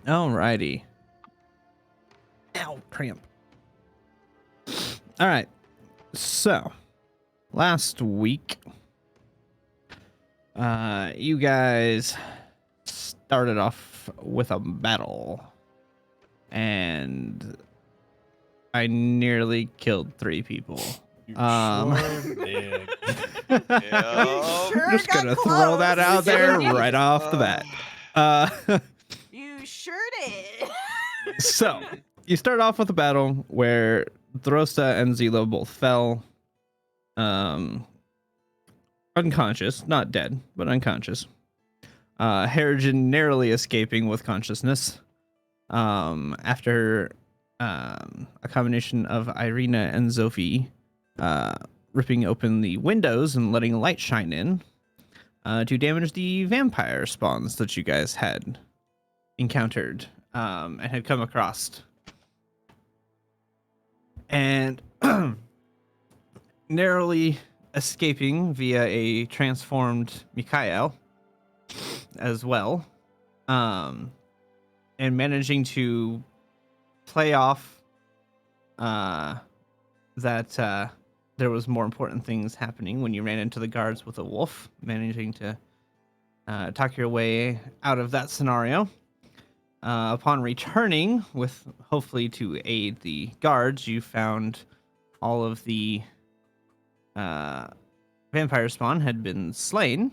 Alrighty. Ow, cramp. All right. So, last week, you guys started off with a battle, and I nearly killed 3 people. You sure did. Yeah. Sure Just got gonna close. throw that out there did. right off the bat. You sure did. So, you start off with a battle where Drosta and Zila both fell. Unconscious, not dead, but unconscious. Harrigan narrowly escaping with consciousness. After a combination of Irina and Zophie ripping open the windows and letting light shine in to damage the vampire spawns that you guys had encountered and had come across. And narrowly escaping via a transformed Mikhail as well, and managing to play off that there was more important things happening when you ran into the guards with a wolf, managing to talk your way out of that scenario. Upon returning, with hopefully to aid the guards, you found all of the vampire spawn had been slain,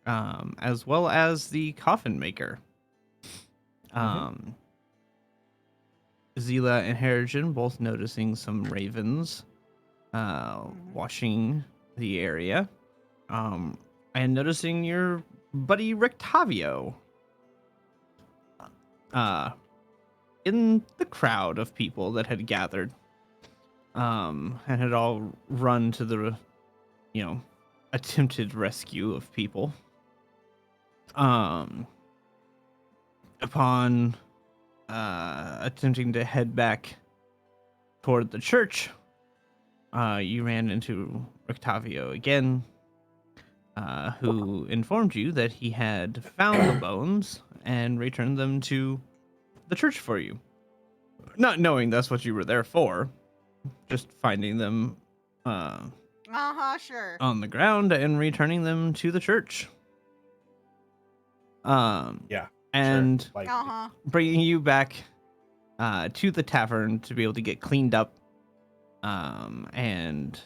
as well as the coffin maker. Zila and Harrigan both noticing some ravens watching the area, and noticing your buddy Rictavio in the crowd of people that had gathered, and had all run to the attempted rescue of people. Upon attempting to head back toward the church, you ran into Rictavio again, who informed you that he had found the bones and returned them to the church for you. Not knowing that's what you were there for, just finding them Sure. on the ground and returning them to the church. Yeah. And Sure. Like, bringing you back to the tavern to be able to get cleaned up, and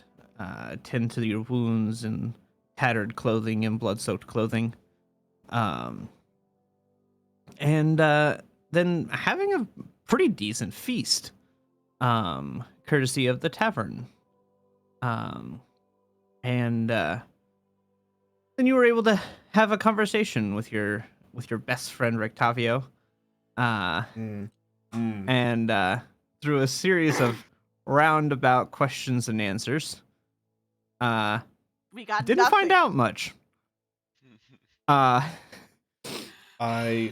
tend to your wounds and tattered clothing and blood-soaked clothing, and then having a pretty decent feast, courtesy of the tavern, and then you were able to have a conversation with your best friend Rictavio, and through a series of roundabout questions and answers, we got didn't find out much. I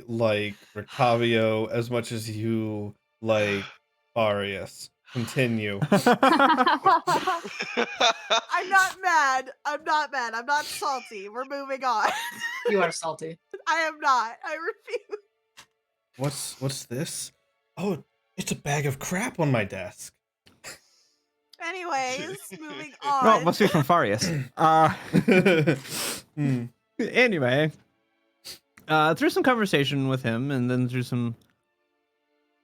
like Rictavio as much as you like Arius. Continue. I'm not mad. I'm not salty. We're moving on. You are salty. I am not. I refuse. What's this? Oh, it's a bag of crap on my desk. Anyways, moving on. Well, it must be from Farius. Anyway, through some conversation with him, and then through some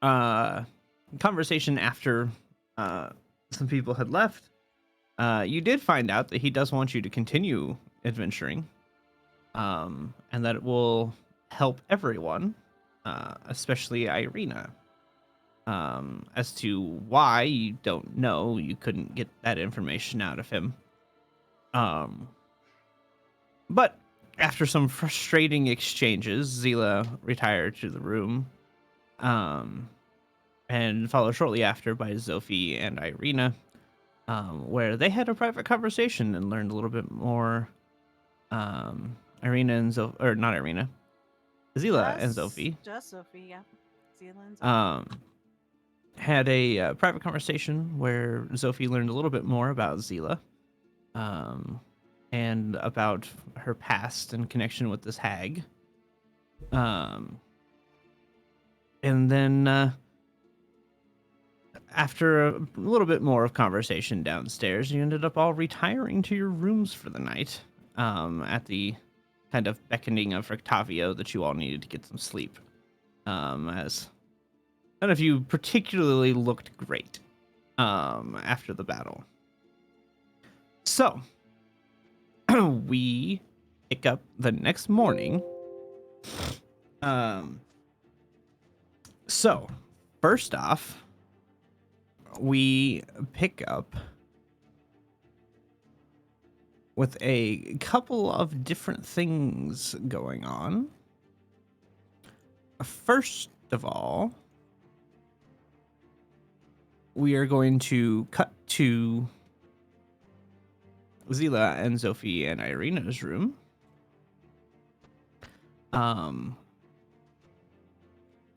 conversation after some people had left, you did find out that he does want you to continue adventuring, and that it will help everyone, especially Irina. As to why, you don't know. You couldn't get that information out of him. But after some frustrating exchanges, Zila retired to the room, and followed shortly after by Zophie and Irina, where they had a private conversation and learned a little bit more. Irina and not Irina, Zila and Zophie. Just Sophie, yeah. Zila and Zophie. Had a private conversation where Zophie learned a little bit more about Zila, and about her past and connection with this hag. And then after a little bit more of conversation downstairs, you ended up all retiring to your rooms for the night. At the kind of beckoning of Octavio that you all needed to get some sleep. As none of you particularly looked great after the battle. So we pick up the next morning. So first off, we pick up with a couple of different things going on. First of all, we are going to cut to Zila and Sophie and Irina's room.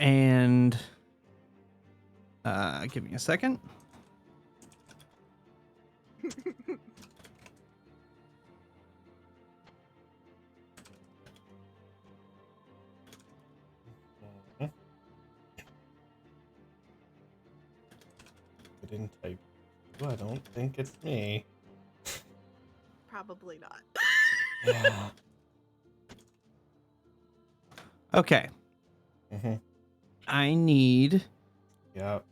And give me a second. Mhm. I didn't type. I don't think it's me. Probably not. Yeah. Okay. Mm-hmm. I need Yep.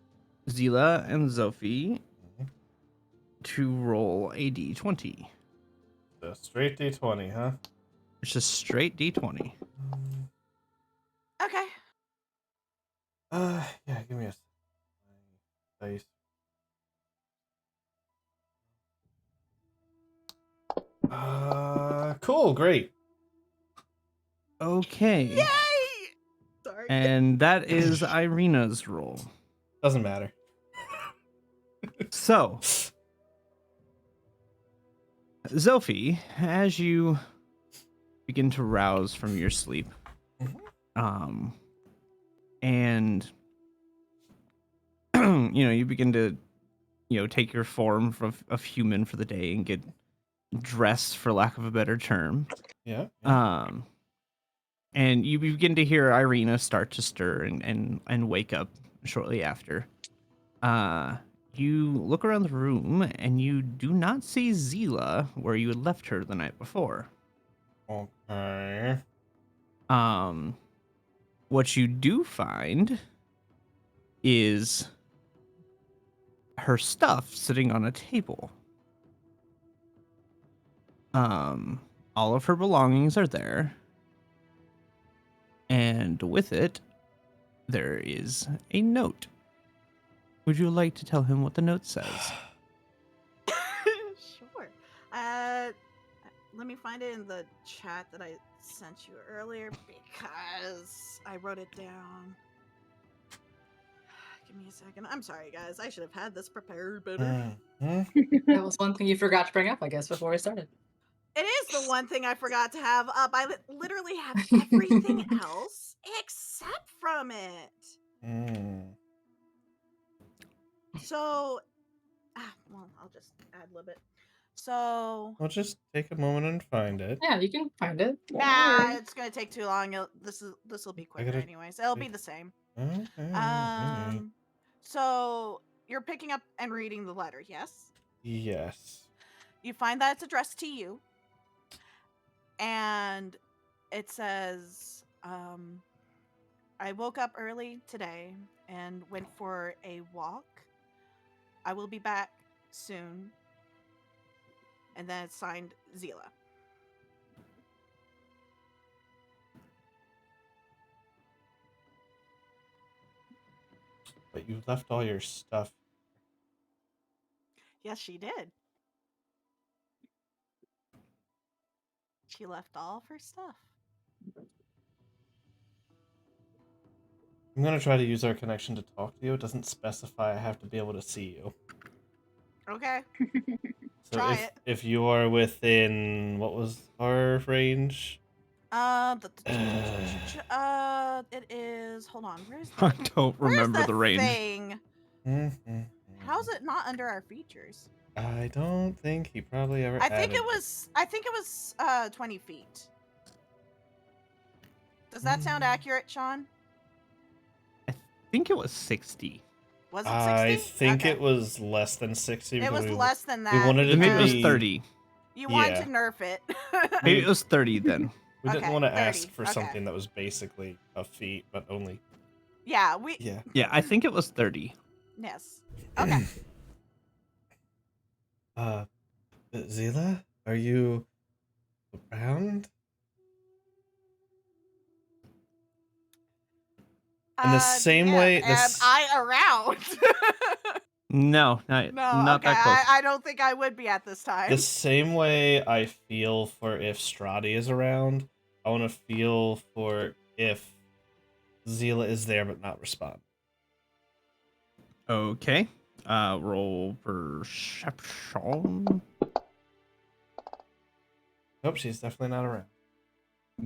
Zila and Sophie Mhm. to roll a d20. So straight D20, huh? It's just straight d20. Okay. Yeah, give me a dice. Cool, great. Okay. Yay! Sorry. And that is Irina's roll. Doesn't matter. So, Sophie, as you begin to rouse from your sleep, and you begin to, take your form of human for the day and get dressed, for lack of a better term. Yeah. And you begin to hear Irina start to stir and wake up shortly after. You look around the room and you do not see Zila where you had left her the night before. Okay. What you do find is her stuff sitting on a table. All of her belongings are there. And with it, there is a note. Would you like to tell him what the note says? Sure. Let me find it in the chat that I sent you earlier because I wrote it down. Give me a second. I'm sorry, guys. I should have had this prepared better. That was one thing you forgot to bring up, I guess, before we started. It is the one thing I forgot to have up. I literally have everything else except from it. So, well, I'll just ad-lib it. So, Well, just take a moment and find it. Yeah, you can find it. it's gonna take too long. This will be quicker gotta anyways. It'll be the same. Okay. So you're picking up and reading the letter, yes? Yes. You find that it's addressed to you, and it says, I woke up early today and went for a walk. I will be back soon. And then it's signed Zila. But you left all your stuff. Yes, she did. She left all of her stuff. I'm gonna try to use our connection to talk to you. It doesn't specify I have to be able to see you. Okay. So Try if it. if you are within, what was our range? It is. Hold on. Where's I the? don't remember Where's the range. Thing? How's it not under our features? I don't think he probably ever. I think added it was 20 feet. Does that sound accurate, Sean? I think it was 60. Was it 60? I think Okay. it was less than 60. It because was we, less than we that. wanted it Then maybe to it was be 30. You want yeah. to nerf it. Maybe it was 30 then. We didn't Okay, want to 30. ask for Okay. something that was basically a feat, but only Yeah, yeah. Yeah, I think it was 30. yes. Okay. Zila, are you around? In the same DM, way, am I around? No, no, not okay. that close. I don't think I would be at this time. the same way I feel for if Strahd is around, I want to feel for if Zila is there but not respond. Okay. Roll perception. Nope, she's definitely not around.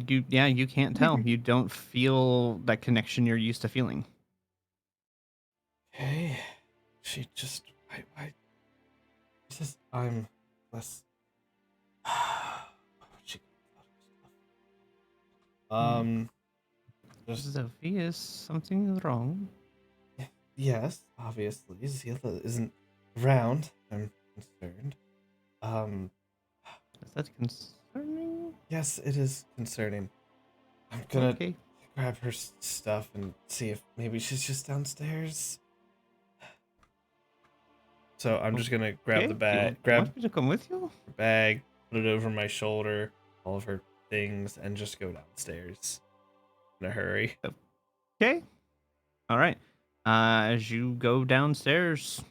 You can't tell. You don't feel that connection you're used to feeling. Okay, she just why says I'm less. She just Sophie, is something wrong? yes, obviously Zila isn't around. I'm concerned. Is that concerning? Yes, it is concerning. I'm gonna Okay. grab her stuff and see if maybe she's just downstairs. So I'm just gonna grab Okay, the you bag, grab want me to come with you? her bag, put it over my shoulder, all of her things, and just go downstairs in a hurry. Okay. All right. As you go downstairs,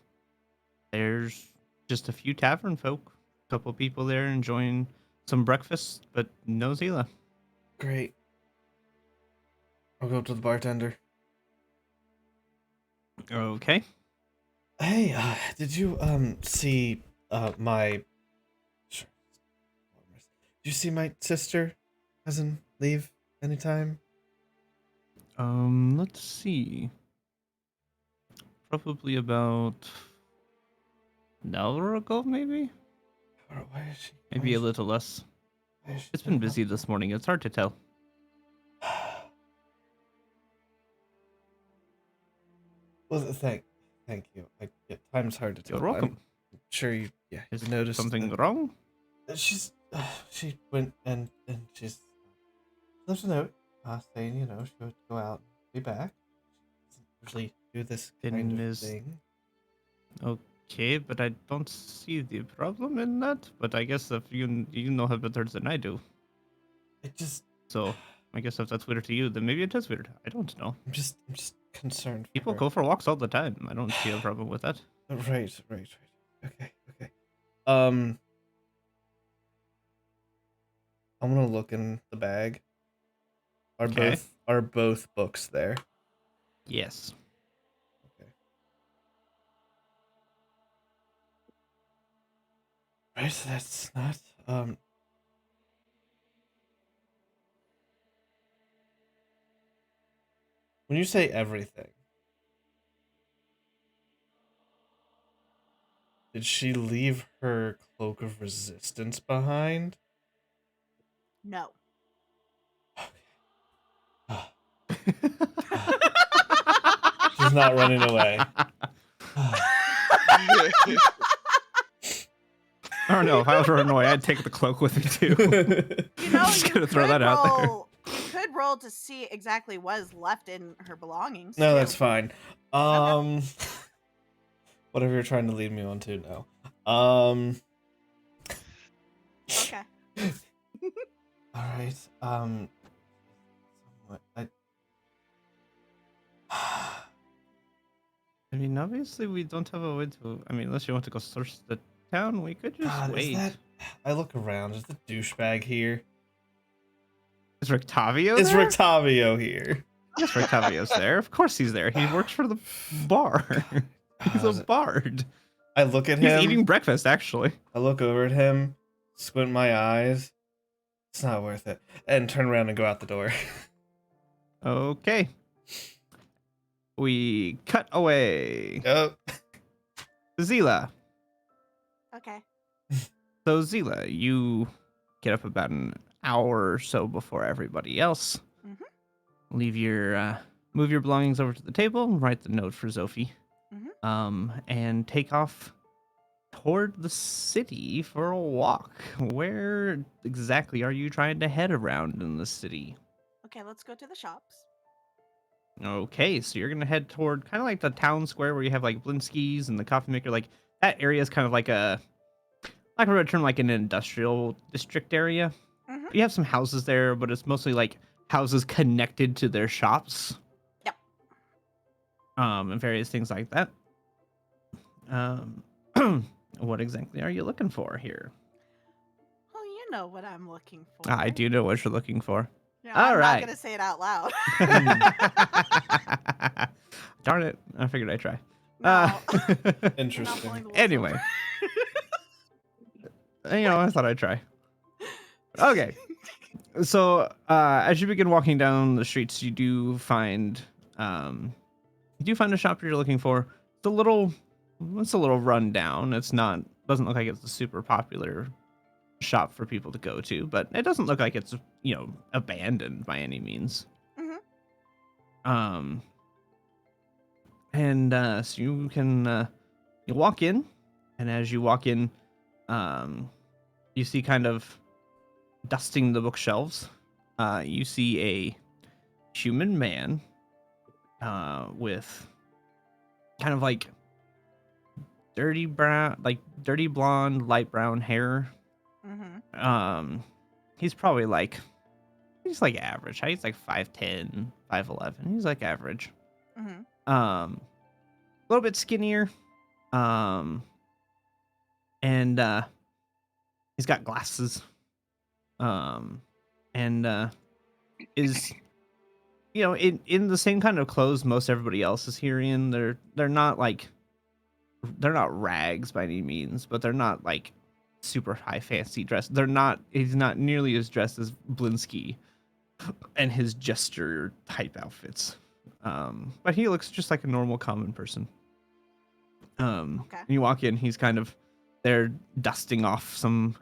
there's just a few tavern folk. A couple people there enjoying some breakfast, but no Zila. Great. I'll go up to the bartender. Okay. Hey, did you see my? Sure. Did you see my sister, cousin leave anytime? Let's see. Probably about an hour ago, maybe? Or why is she? Maybe a little less. Why is she It's been not- busy this morning. It's hard to tell. Well, thank you. Time's hard to tell. You're welcome. I'm sure you Is noticed something that- wrong? She's she went and she's left a note saying she would go out and be back. She doesn't usually do this kind Then of is- thing. Okay, but I don't see the problem in that. But I guess if you know her better than I do. It just So I guess if that's weird to you, then maybe it is weird. I don't know. I'm just concerned. For People her. go for walks all the time. I don't see a problem with that. Right. Okay. I'm gonna look in the bag. Okay. Are both books there? Yes. Okay. Right, so that's not when you say everything, did she leave her cloak of resistance behind? No. She's not running away. I don't know. If I was running away, I'd take the cloak with me too. You know, Just you gonna throw could that out there. roll. You could roll to see exactly what is left in her belongings. No, too. that's fine. Whatever you're trying to lead me on to now. Okay. All right. Somewhat, I mean, obviously, we don't have a way to. I mean, unless you want to go search the town, we could just God, wait. I look around. Is the douchebag here? Is Rictavio Is there? Rictavio here? Yes, Rictavio's there. Of course he's there. He works for the bar. He's a God. bard. I look at He's him. eating breakfast, actually. I look over at him, squint my eyes. It's not worth it. And turn around and go out the door. Okay. We cut away. Oh. Zila. Okay. So, Zila, you get up about an hour or so before everybody else. Mhm. Leave your move your belongings over to the table, write the note for Zophie, and take off toward the city for a walk. Where exactly are you trying to head around in the city? Okay, let's go to the shops. Okay, so you're gonna head toward kind of like the town square where you have like Blinsky's and the coffee maker. Like that area is kind of like like a term, like an industrial district area. Mm-hmm. You have some houses there, but it's mostly like houses connected to their shops. Yep. And various things like that. What exactly are you looking for here? Oh, you know what I'm looking for. I do know what you're looking for. Yeah, All I'm right. not gonna say it out loud. Darn it! I figured I'd try. No. Interesting. Anyway, I thought I'd try. Okay. So, as you begin walking down the streets, you do find a shop you're looking for. It's a little run down. Doesn't look like it's a super popular shop for people to go to, but it doesn't look like it's abandoned by any means. Mm-hmm. And so you can you walk in, and as you walk in, you see kind of dusting the bookshelves. You see a human man with kind of like dirty blonde, light brown hair. Mm-hmm. He's like average. He's like 5'10", 5'11". He's like average. Mm-hmm. A little bit skinnier. And he's got glasses. And is in the same kind of clothes most everybody else is here in. They're not rags by any means, but they're not like super high fancy dress. He's not nearly as dressed as Blinsky and his jester type outfits. But he looks just like a normal common person. Okay. You walk in, he's kind of there dusting off some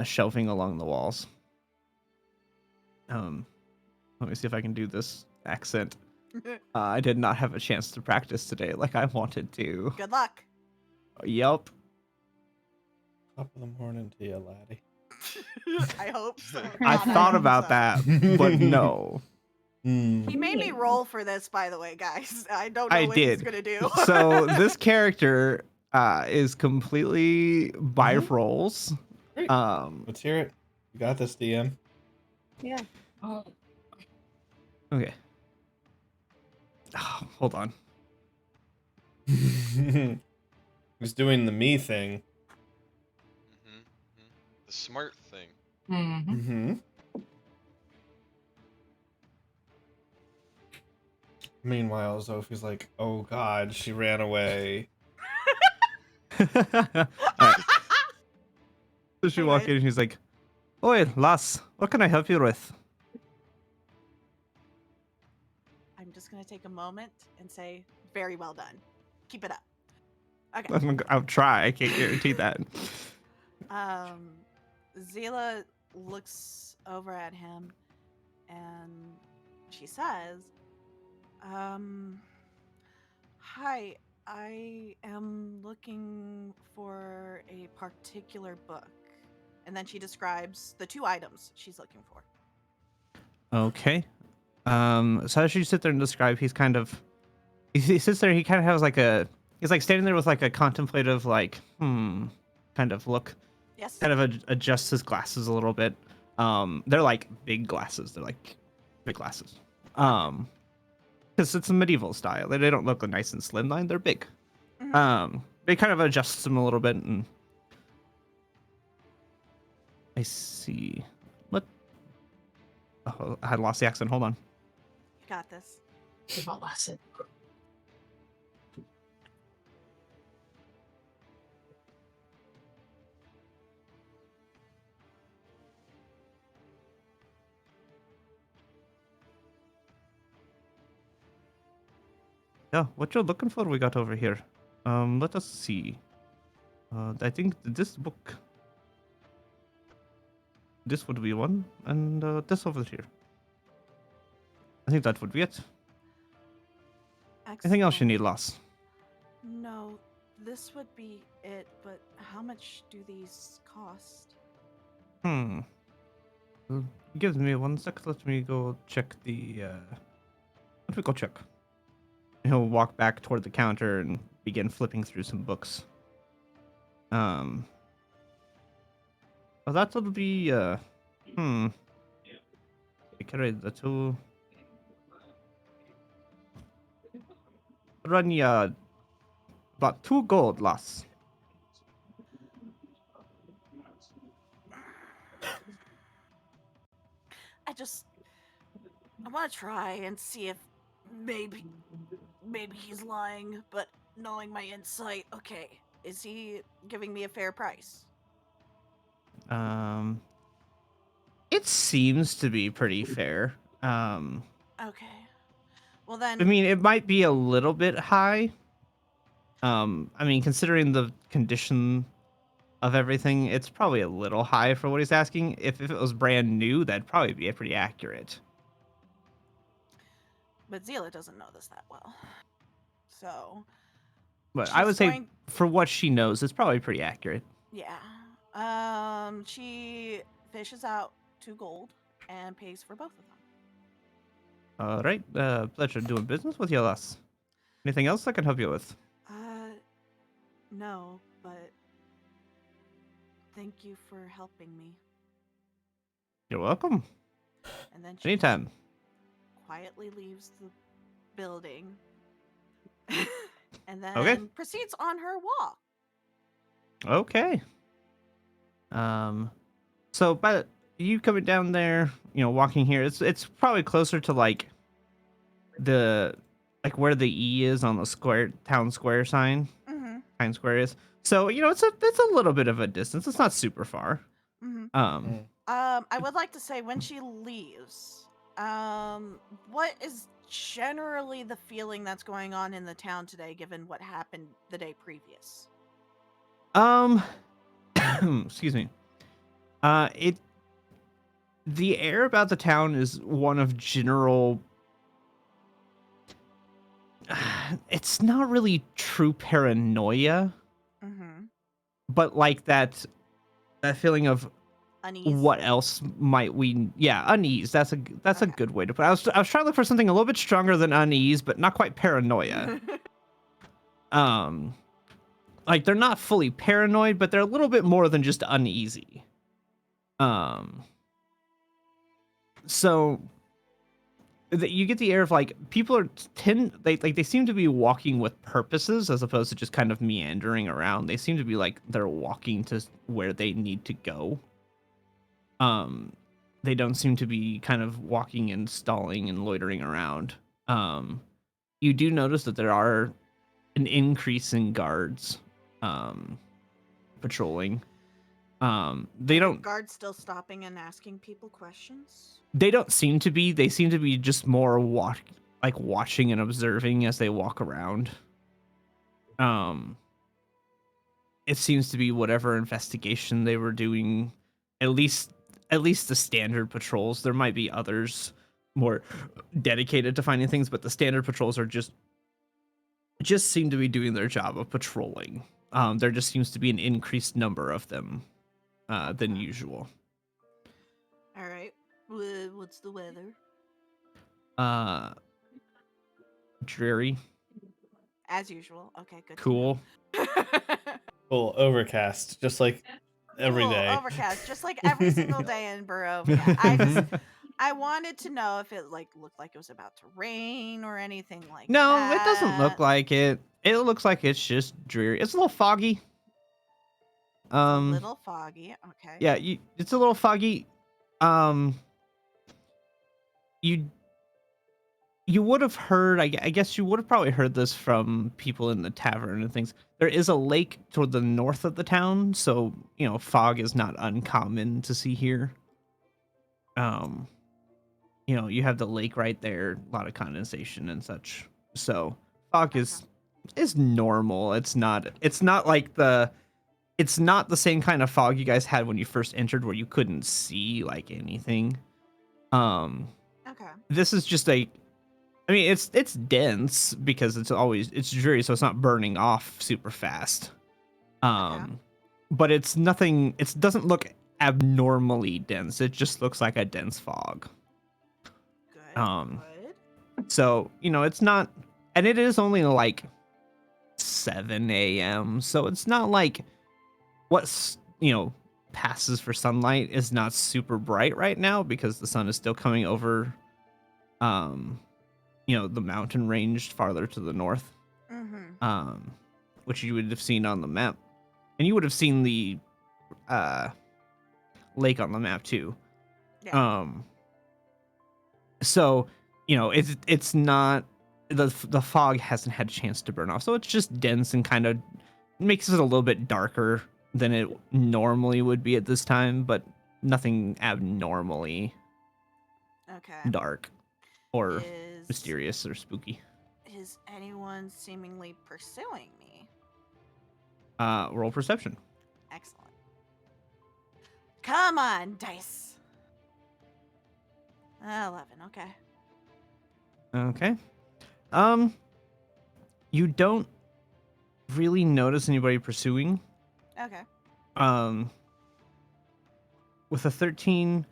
shelving along the walls. Let me see if I can do this accent. I did not have a chance to practice today like I wanted to. Good luck. Yup. Top of the morning to you, laddie. I hope so. I God, thought hope about so. that, but no. He made me roll for this, by the way, guys. I don't know I what he's did. gonna do. So this character is completely by rolls. Great. Let's hear it. You got this, DM. Yeah. Oh. Okay. Oh, hold on. He's doing the me thing. The smart thing. Mm-hmm. Mm-hmm. Meanwhile, Zophie's like, oh god, she ran away. All right. So she walk Anyway. in and she's like, "Oi, lass, what can I help you with?" I'm just gonna take a moment and say, very well done. Keep it up. Okay. I'll try. I can't guarantee that. Zila looks over at him and she says, hi, I am looking for a particular book. And then she describes the two items she's looking for. Okay. So as you sit there and describe, he sits there. He kind of has he's like standing there with like a contemplative, kind of look. Yes. Kind of adjusts his glasses a little bit. They're like big glasses. They're like big glasses. Because it's a medieval style. They don't look nice and slimline. They're big. Mhm. They kind of adjusts them a little bit, and I see. What? Oh, I had lost the accent. Hold on. You got this. We've all lost it. Yeah, what you're looking for, we got over here. Let us see. I think this book. This would be one, and this over here. I think that would be it. Anything else you Excellent. need, Loss? No, this would be it, but how much do these cost? Hmm. Give me 1 sec. Let me go check the. Let me go check. He'll walk back toward the counter and begin flipping through some books. Well, that'll be. I carry the two. Run ya about 2 gold, Loss. I want to try and see if maybe he's lying, but knowing my insight, okay, is he giving me a fair price? It seems to be pretty fair. Okay. Well then, I mean, it might be a little bit high. I mean, considering the condition of everything, it's probably a little high for what he's asking. If it was brand new, that'd probably be pretty accurate. but Zila doesn't know this that well. So, But I would she's say going, for what she knows, it's probably pretty accurate. yeah. She fishes out 2 gold and pays for both of them. All right. Pleasure doing business with you, Lass. Anything else I can help you with? No, but thank you for helping me. You're welcome. And then she Anytime. quietly leaves the building and then Okay. proceeds on her walk. Okay. So by you coming down there, walking here, it's probably closer to like where the E is on the town square sign. Mm-hmm. Times Square is. So, it's a little bit of a distance. It's not super far. Mm-hmm. Um I would like to say when she leaves, what is generally the feeling that's going on in the town today, given what happened the day previous? excuse me. The air about the town is one of general. It's not really true paranoia, Mm-hmm. but like that feeling of Unease. what else might we? Yeah, unease. That's a Okay. good way to put it. I was trying to look for something a little bit stronger than unease, but not quite paranoia. Like they're not fully paranoid, but they're a little bit more than just uneasy. So you get the air of like people are they seem to be walking with purposes as opposed to just kind of meandering around. They seem to be like they're walking to where they need to go. They don't seem to be kind of walking and stalling and loitering around. You do notice that there are an increase in guards patrolling. They don't Guards still stopping and asking people questions? They don't seem to be. They seem to be just more watching and observing as they walk around. It seems to be whatever investigation they were doing, at least the standard patrols. There might be others more dedicated to finding things, but the standard patrols are just seem to be doing their job of patrolling. There just seems to be an increased number of them than usual. All right. What's the weather? Dreary. As usual. Okay, good. Cool. Cool. Overcast, just like every Cool, day. overcast, just like every single day in Barovia. I wanted to know if it looked like it was about to rain or anything like No, that. it doesn't look like it. It looks like it's just dreary. It's a little foggy. It's a little foggy. Okay. Yeah, it's a little foggy. You would have heard, I guess you would have probably heard this from people in the tavern and things. There is a lake toward the north of the town, so, fog is not uncommon to see here. You have the lake right there, a lot of condensation and such. So, fog is normal. It's not the same kind of fog you guys had when you first entered where you couldn't see like anything. Okay. This is just I mean, it's dense because it's dreary, so it's not burning off super fast. But it's nothing. It doesn't look abnormally dense. It just looks like a dense fog. Good. Good. So it's not, and it is only like 7 a.m. So it's not like what's passes for sunlight is not super bright right now because the sun is still coming over the mountain range farther to the north, which you would have seen on the map, and you would have seen the lake on the map too. Yeah. So it's not, the fog hasn't had a chance to burn off, so it's just dense and kind of makes it a little bit darker than it normally would be at this time, but nothing abnormally dark or mysterious or spooky. Is anyone seemingly pursuing me? Roll perception. Excellent. Come on, dice. 11. Okay. Okay. You don't really notice anybody pursuing. Okay. With a 13,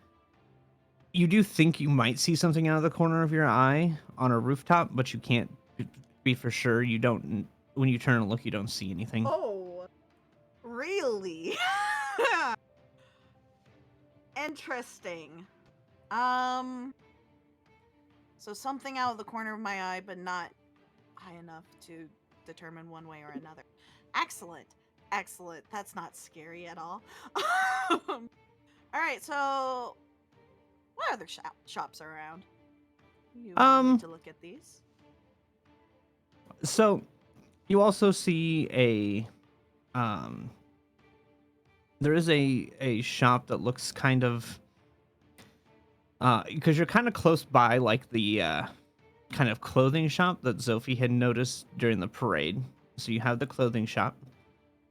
you do think you might see something out of the corner of your eye on a rooftop, but you can't be for sure. You don't, when you turn and look, you don't see anything. Oh, really? Interesting. So something out of the corner of my eye, but not high enough to determine one way or another. Excellent. Excellent. That's not scary at all. All right, so what other shops are around? You want me to look at these? So you also see there is a shop that looks kind of because you're kind of close by like the kind of clothing shop that Sophie had noticed during the parade. So you have the clothing shop.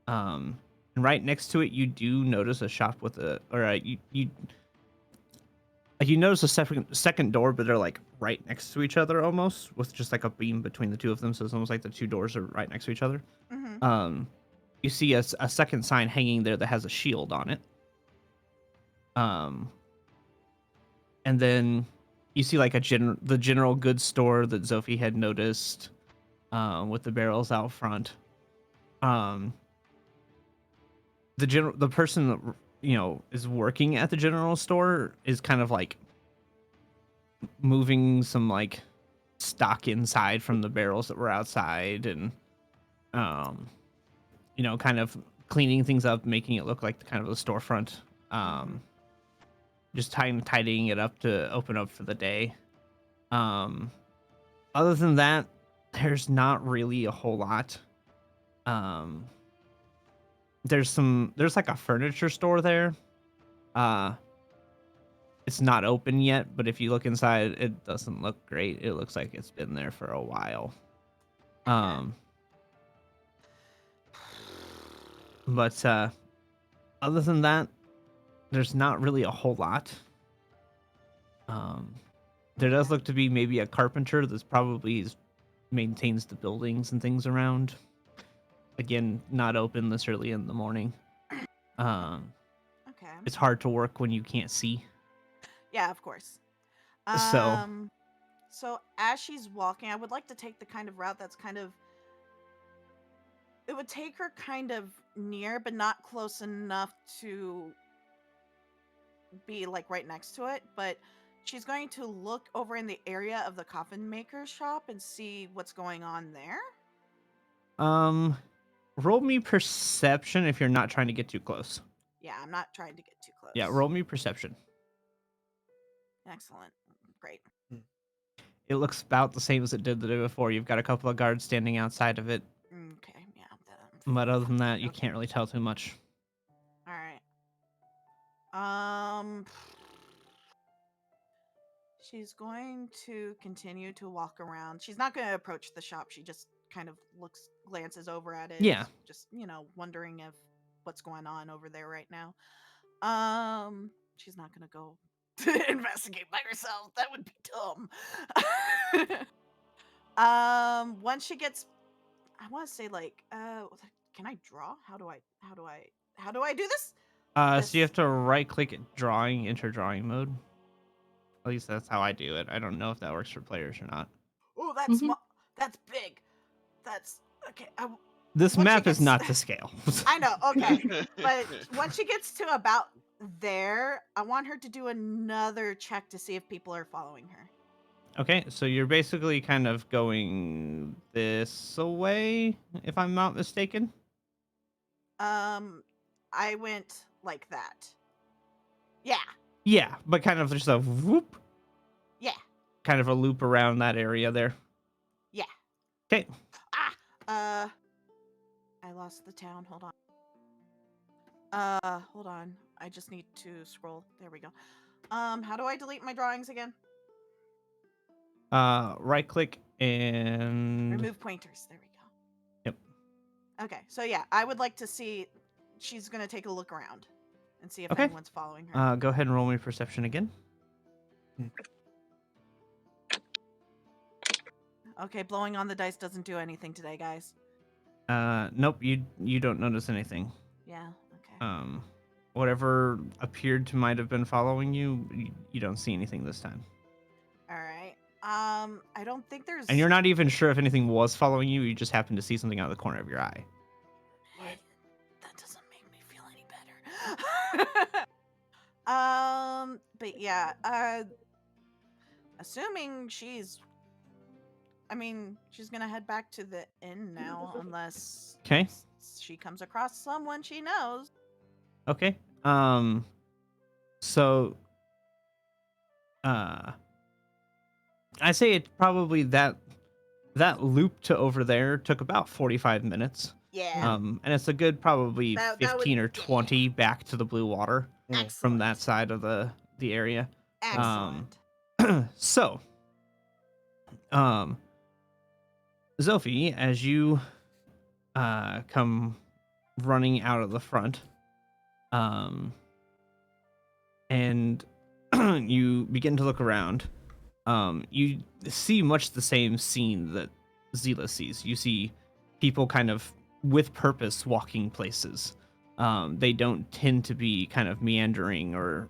And right next to it, you do notice a shop with you notice a second door, but they're like right next to each other almost, with just like a beam between the two of them. So it's almost like the two doors are right next to each other. Mm-hmm. You see a second sign hanging there that has a shield on it. And then you see like the general goods store that Sophie had noticed, with the barrels out front. The person that is working at the general store is kind of like moving some like stock inside from the barrels that were outside, and kind of cleaning things up, making it look like kind of the storefront. Just tidying it up to open up for the day. Other than that, there's not really a whole lot. There's like a furniture store there. It's not open yet, but if you look inside, it doesn't look great. It looks like it's been there for a while. But other than that, there's not really a whole lot. There does look to be maybe a carpenter that's probably maintains the buildings and things around. Again, not open this early in the morning. Okay. It's hard to work when you can't see. Yeah, of course. So as she's walking, I would like to take the kind of route that's kind of, it would take her kind of near, but not close enough to be like right next to it. But she's going to look over in the area of the coffin maker's shop and see what's going on there. Roll me perception if you're not trying to get too close. Yeah, I'm not trying to get too close. Yeah, roll me perception. Excellent. Great. It looks about the same as it did the day before. You've got a couple of guards standing outside of it. Okay, yeah. But other than that, you can't really tell too much. All right. She's going to continue to walk around. She's not going to approach the shop. She just kind of glances over at it. Yeah. Just, wondering if what's going on over there right now. She's not going to go to investigate by herself. That would be dumb. Once she gets, I want to say like, can I draw? How do I do this? So you have to right click at drawing, enter drawing mode. At least that's how I do it. I don't know if that works for players or not. Oh, that's Mhm. that's big. That's okay. This Once she map is gets- not to scale. I know. Okay, but once she gets to about there, I want her to do another check to see if people are following her. Okay, so you're basically kind of going this way, if I'm not mistaken. I went like that. Yeah. Yeah, but kind of just a whoop, Yeah. kind of a loop around that area there. Yeah. Okay. I lost the town. Hold on. I just need to scroll. There we go. How do I delete my drawings again? Right click and Remove pointers. There we go. Yep. Okay, so yeah, I would like to see. She's gonna take a look around and see if Okay. anyone's following her. Go ahead and roll me perception again. Okay, blowing on the dice doesn't do anything today, guys. Nope, you don't notice anything. Yeah. Okay. Whatever appeared to might have been following you, you don't see anything this time. All right. I don't think there's. And you're not even sure if anything was following you. You just happen to see something out of the corner of your eye. That doesn't make me feel any better. But yeah. Assuming she's. I mean, she's gonna head back to the inn now, unless Okay. she comes across someone she knows. Okay. So, I say it's probably that loop to over there took about 45 minutes. Yeah. And it's a good probably That 15 would- or 20 back to the blue water Excellent. from that side of the area. Excellent. So, Zophi, as you come running out of the front, and you begin to look around, you see much the same scene that Zila sees. You see people kind of with purpose walking places. They don't tend to be kind of meandering or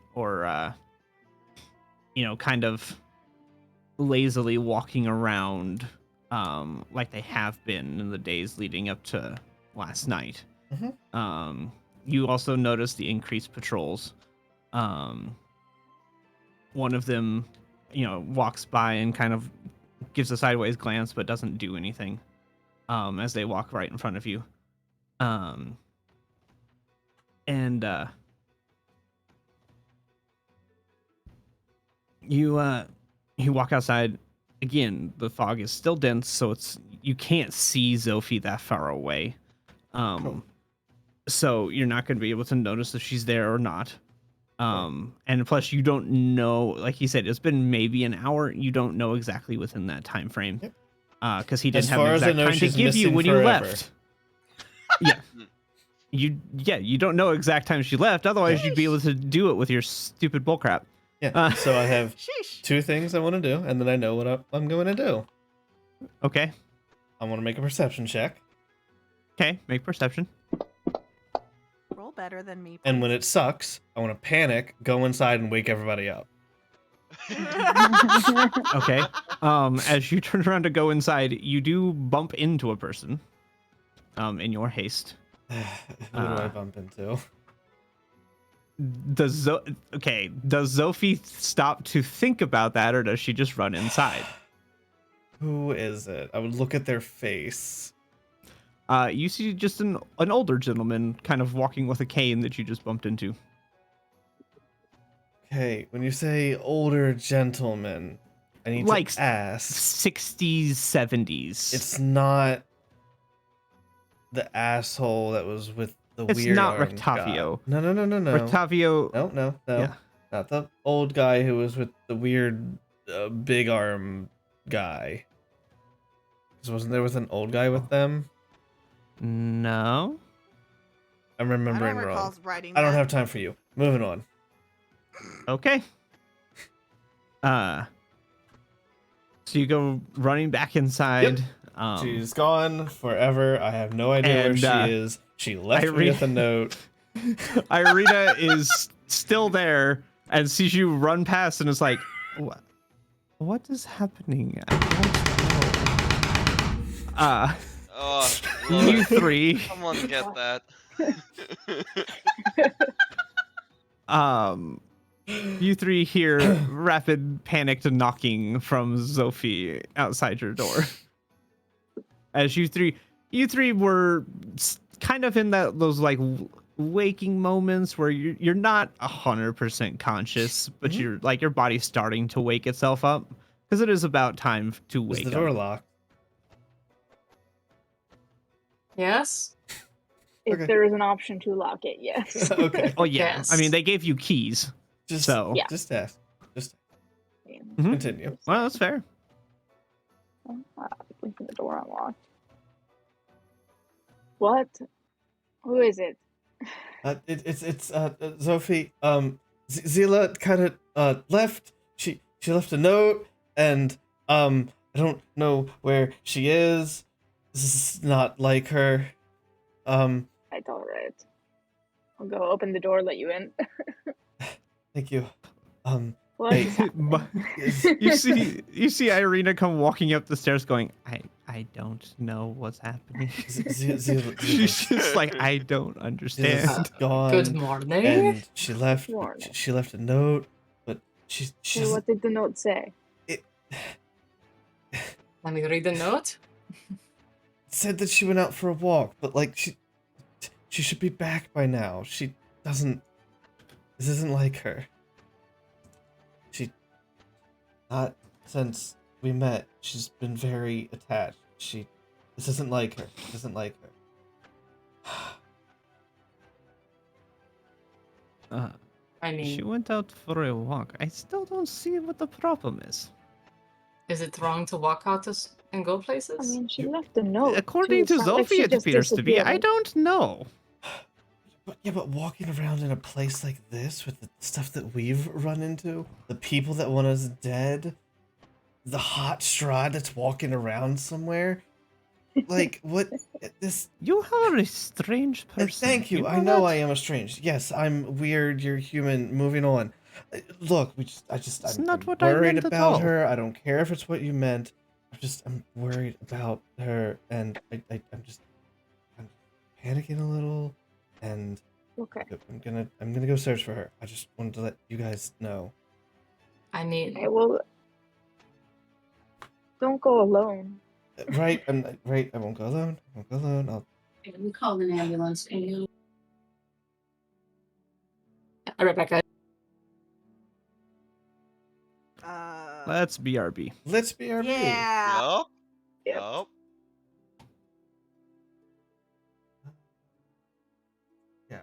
kind of lazily walking around like they have been in the days leading up to last night. Mhm. You also notice the increased patrols. One of them, walks by and kind of gives a sideways glance, but doesn't do anything as they walk right in front of you. You walk outside. Again, the fog is still dense, so you can't see Zophi that far away. Cool. So you're not going to be able to notice if she's there or not. And plus you don't know, like he said, it's been maybe an hour. You don't know exactly within that time frame. Yep. Because he didn't As have far an as I exact know, time to she's give you missing when you forever. left. You don't know exact time she left. Otherwise, you'd be able to do it with your stupid bullcrap. Yeah. So I have Sheesh. 2 things I want to do, and then I know what I'm going to do. Okay. I want to make a perception check, Okay. Make perception. Roll better than me. and when it sucks, I want to panic, go inside, and wake everybody up. Okay. As you turn around to go inside, you do bump into a person. In your haste. Who do I bump into? Does Zophi stop to think about that, or does she just run inside? Who is it? I would look at their face. You see just an older gentleman kind of walking with a cane that you just bumped into. Okay, when you say older gentleman, I need Like to ask. 60s, 70s. It's not the asshole that was with the It's weird not armed guy. Rectavio. No. Rectavio. No. Yeah. Not the old guy who was with the weird big arm guy. 'Cause wasn't there with an old guy with them? No. I'm I remembering don't recall wrong. writing I don't that. have time for you. Moving on. So you go running back inside. She's gone forever. I have no idea where and, she is. She left me Irene- with a note. Irina is still there and sees you run past and is like, what is happening? I don't know. Oh, You look, three, someone get that. you three hear rapid panicked knocking from Sophie outside your door. As you three were kind of in those like waking moments where you're not 100% conscious, but you're like your body's starting to wake itself up because it is about time to Was wake the door up. locked? Yes. If Okay. there is an option to lock it, yes. Okay. Oh yeah, I mean Yes. they gave you keys, Just so Yeah. just ask. Just Mhm. continue. well that's fair. Leaving the door unlocked. What? Who is it? It's Sophie. Zila kind of left. She left a note, and I don't know where she is. This is not like her. It's alright. I'll go open the door, let you in. Thank you. What Hey, is happening? you see Irina come walking up the stairs going, I don't know what's happening. Zila, She's just like, I don't understand. Zila's gone. Good morning. And she left. Morning. She left a note, but she's So what did the note say? Let me read the note. said that she went out for a walk, but like she should be back by now. She doesn't. This isn't like her. She not since we met. She's been very attached. This isn't like her. This isn't like her. I mean, She went out for a walk. I still don't see what the problem is. is it wrong to walk out and go places? I mean, she left a note. According too. to It's not like Sophie, she it just appears to be. I disappeared. don't know. But walking around in a place like this with the stuff that we've run into, the people that want us dead, the hot Strahd that's walking around somewhere, like what this. You are a strange person. Thank you. I know that? I am a strange. Yes, I'm weird. You're human. Moving on. Look, It's I'm not what I worried meant at about all. her. I don't care if it's what you meant. I'm worried about her, and I'm panicking a little, and Okay. I'm gonna go search for her. I just wanted to let you guys know. I mean, Okay, well, don't go alone. Right? Right. I won't go alone. I won't go alone. I'll. We called an ambulance and you Rebecca. Let's BRB. Let's be our Yeah. Yup. Yep. Yup. Yeah.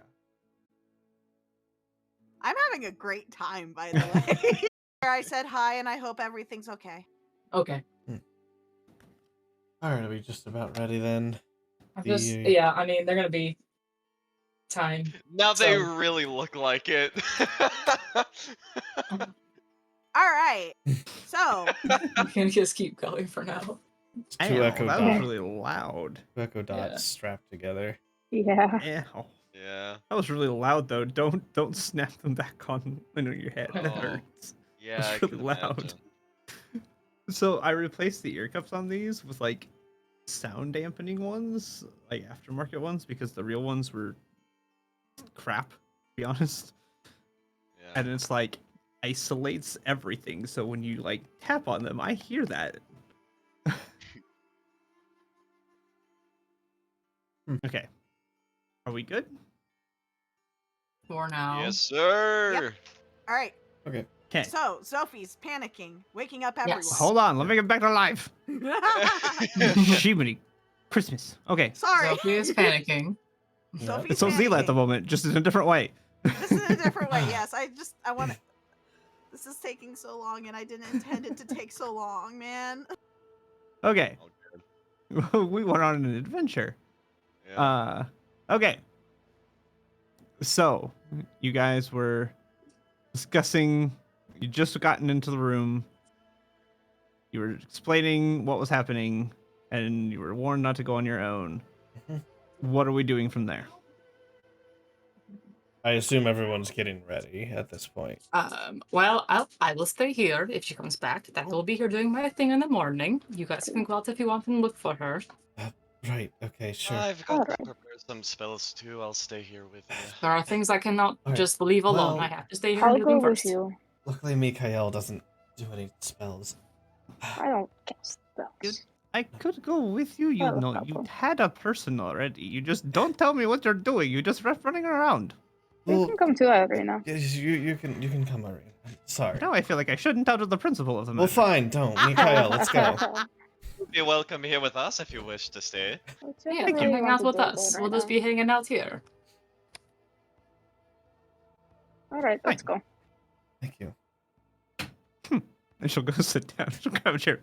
I'm having a great time, by the way. I said hi, and I hope everything's okay. Okay. All right. Are we just about ready then? Yeah, I mean, they're gonna be time. Now they So- really look like it. All right. So, We can just keep going for now. Two echo that was dots. really loud. Two echo dots Yeah. strapped together. Yeah. Ow. Yeah. That was really loud though. Don't snap them back on your head. That Oh. hurts. Yeah. That's I really can loud. imagine. So I replaced the ear cups on these with like sound dampening ones, like aftermarket ones, because the real ones were crap, to be honest. Yeah. And it's like isolates everything. So when you like tap on them, I hear that. Okay. Are we good? For now. Yes, sir. all right. Okay. Okay. So, Sophie's panicking, waking up everyone. Yes. Hold on, let me get back to life. Shimmy Christmas. Okay. Sorry. Sophie is panicking. Yeah. Sophie's It's so Zila at the panicking. moment, just in a different way. This is a different way. Yes, I want to. This is taking so long, and I didn't intend it to take so long, man. Okay. Oh, We went on an adventure. Yeah. Okay. So, you guys were discussing, you just gotten into the room. You were explaining what was happening, and you were warned not to go on your own. Mhm. What are we doing from there? I assume everyone's getting ready at this point. Well, I will stay here if she comes back. I will be here doing my thing in the morning. You guys can go out if you want and look for her. Right, okay, sure. I've got to Alright. prepare some spells too. I'll stay here with you. There are things I cannot Alright, just leave alone. well, I have to stay here I'll and do go them with first. you. Luckily, Mikael doesn't do any spells. I don't cast spells. I could go with you. You Not a know, you problem. had a person already. You just don't tell me what you're doing. You just running around. You Well, can come to Arena. yes, you can come, Irene. Sorry. Now I feel like I shouldn't tell the principal of the Well, matter. fine, don't. Mikael, let's go. You're welcome here with us if you wish to stay. Yeah, come hang out with us. We'll just be hanging out here. Alright, let's go. Thank you. And she'll go sit down. She'll grab a chair.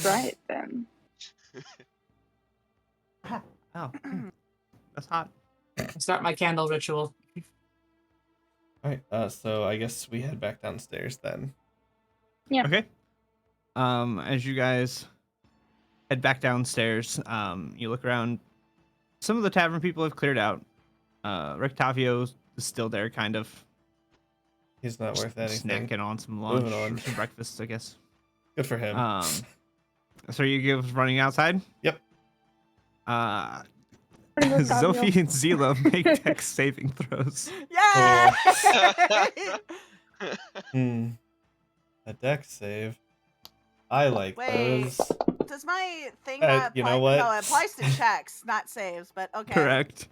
Right then. Oh, that's hot. Start my candle ritual. Alright, so I guess we head back downstairs then. Okay. As you guys head back downstairs, you look around. Some of the tavern people have cleared out. Rectavio is still there, kind of He's not worth anything. snacking on some lunch, Moving on. or some breakfast, I guess. Good for him. So you give running outside. Yep. Pretty good, Sophie Gabriel. and Zila make dex saving throws. Yay! A dex save. I like Wait. those. Does my thing Hey, not apply? you know what? No, it applies to checks, not saves, but okay. Correct.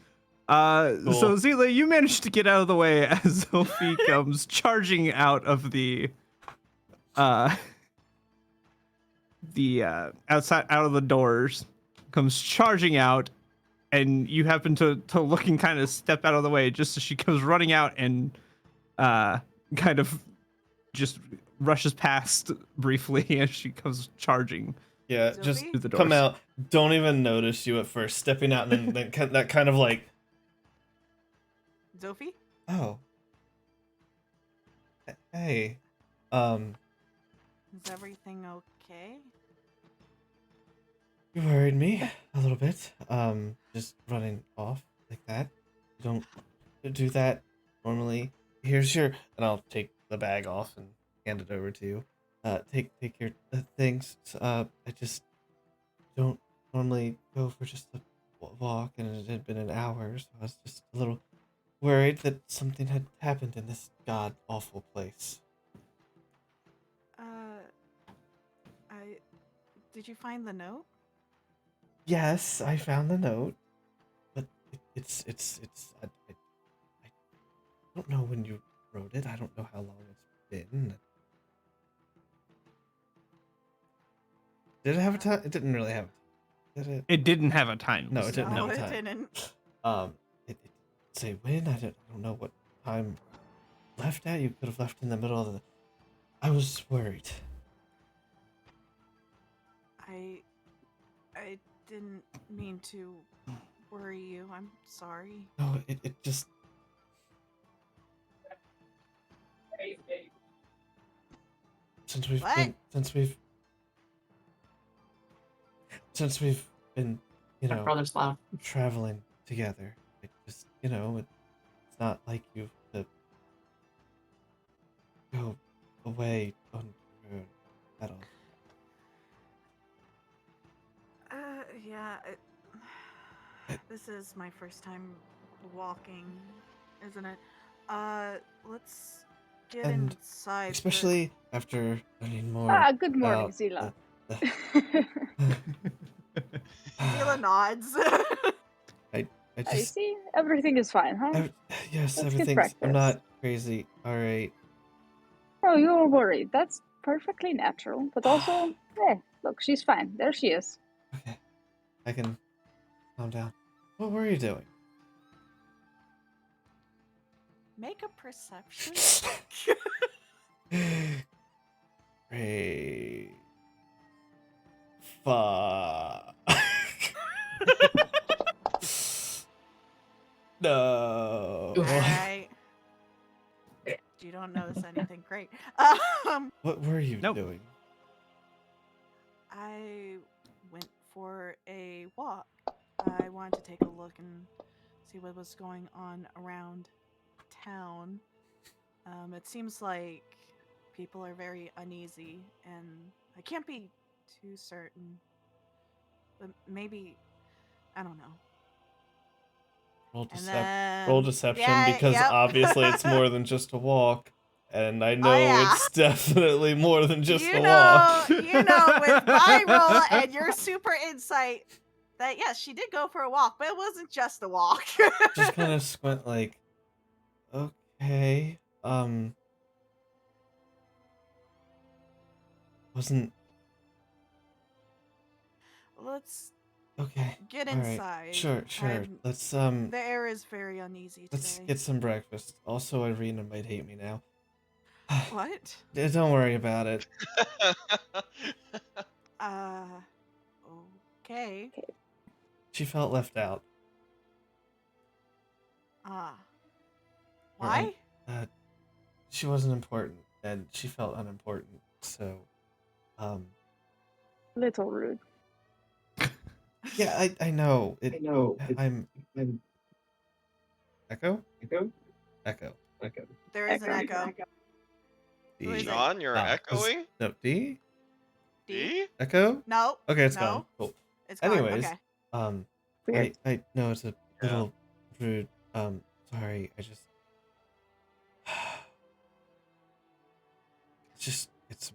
So Cool. Zila, you managed to get out of the way as Sophie comes charging out of the outside out of the doors, comes charging out, and you happen to look and kind of step out of the way just as she comes running out and kind of just rushes past briefly as she comes charging Yeah, Sophie? just through the doors. come out. Don't even notice you at first. Stepping out and then that kind of like, Sophie? oh. Hey. Is everything okay? You worried me a little bit. Just running off like that. You don't do that normally. Here's your, and I'll take the bag off and hand it over to you. Take your things. I just don't normally go for just a walk, and it had been an hour, so I was just a little worried that something had happened in this god awful place. Did you find the note? Yes, I found the note, but it's I don't know when you wrote it. I don't know how long it's been. Did it have a time? It didn't really have. Did it? It didn't have a time. No, it didn't No, have a it time. didn't. It say when? I don't know what time left at. You could have left in the middle of the. I was worried. I didn't mean to worry you. I'm sorry. No, it just. Since we've What? been you My know, brother's loud. traveling together, it just, you know, it's not like you to go away on your own at all. Yeah. This is my first time walking, isn't it? Let's get And inside. Especially after learning more. Good morning, about Zila. Zila nods. I I just. see. Everything is fine, huh? Yes, Let's get everything's. practice. I'm not crazy. All right. Oh, you're worried. That's perfectly natural. But also, hey, look, she's fine. There she is. Okay. I can calm down. What were you doing? Make a perception. Great. Fuck. No. Alright. You don't notice anything great. What were you Nope. doing? I went for a walk. I wanted to take a look and see what was going on around town. It seems like people are very uneasy, and I can't be too certain. But maybe, I don't know. Roll, And roll then deception yeah, because yep. obviously it's more than just a walk. And I know yeah. it's definitely more than just a you walk. know, with my roll and your super insight, that yes, she did go for a walk, but it wasn't just a walk. Just kind of squint like, okay, wasn't Let's okay. get All right, inside. sure. Let's The air is very uneasy let's today. get some breakfast. Also, Irina might hate me now. What? Don't worry about it. Okay. She felt left out. Ah. Or Why? she wasn't important, and she felt unimportant. So, Little rude. yeah, I know. I know. I'm I'm echo. echo. Echo. Echo. There is an echo. Who is it? John, you're was- echoing? No, D? D? Echo? No. Okay, it's no. gone. Cool. It's gone. Anyways, Okay. Weird. I know it's a Yeah. little rude. Sorry, I just it's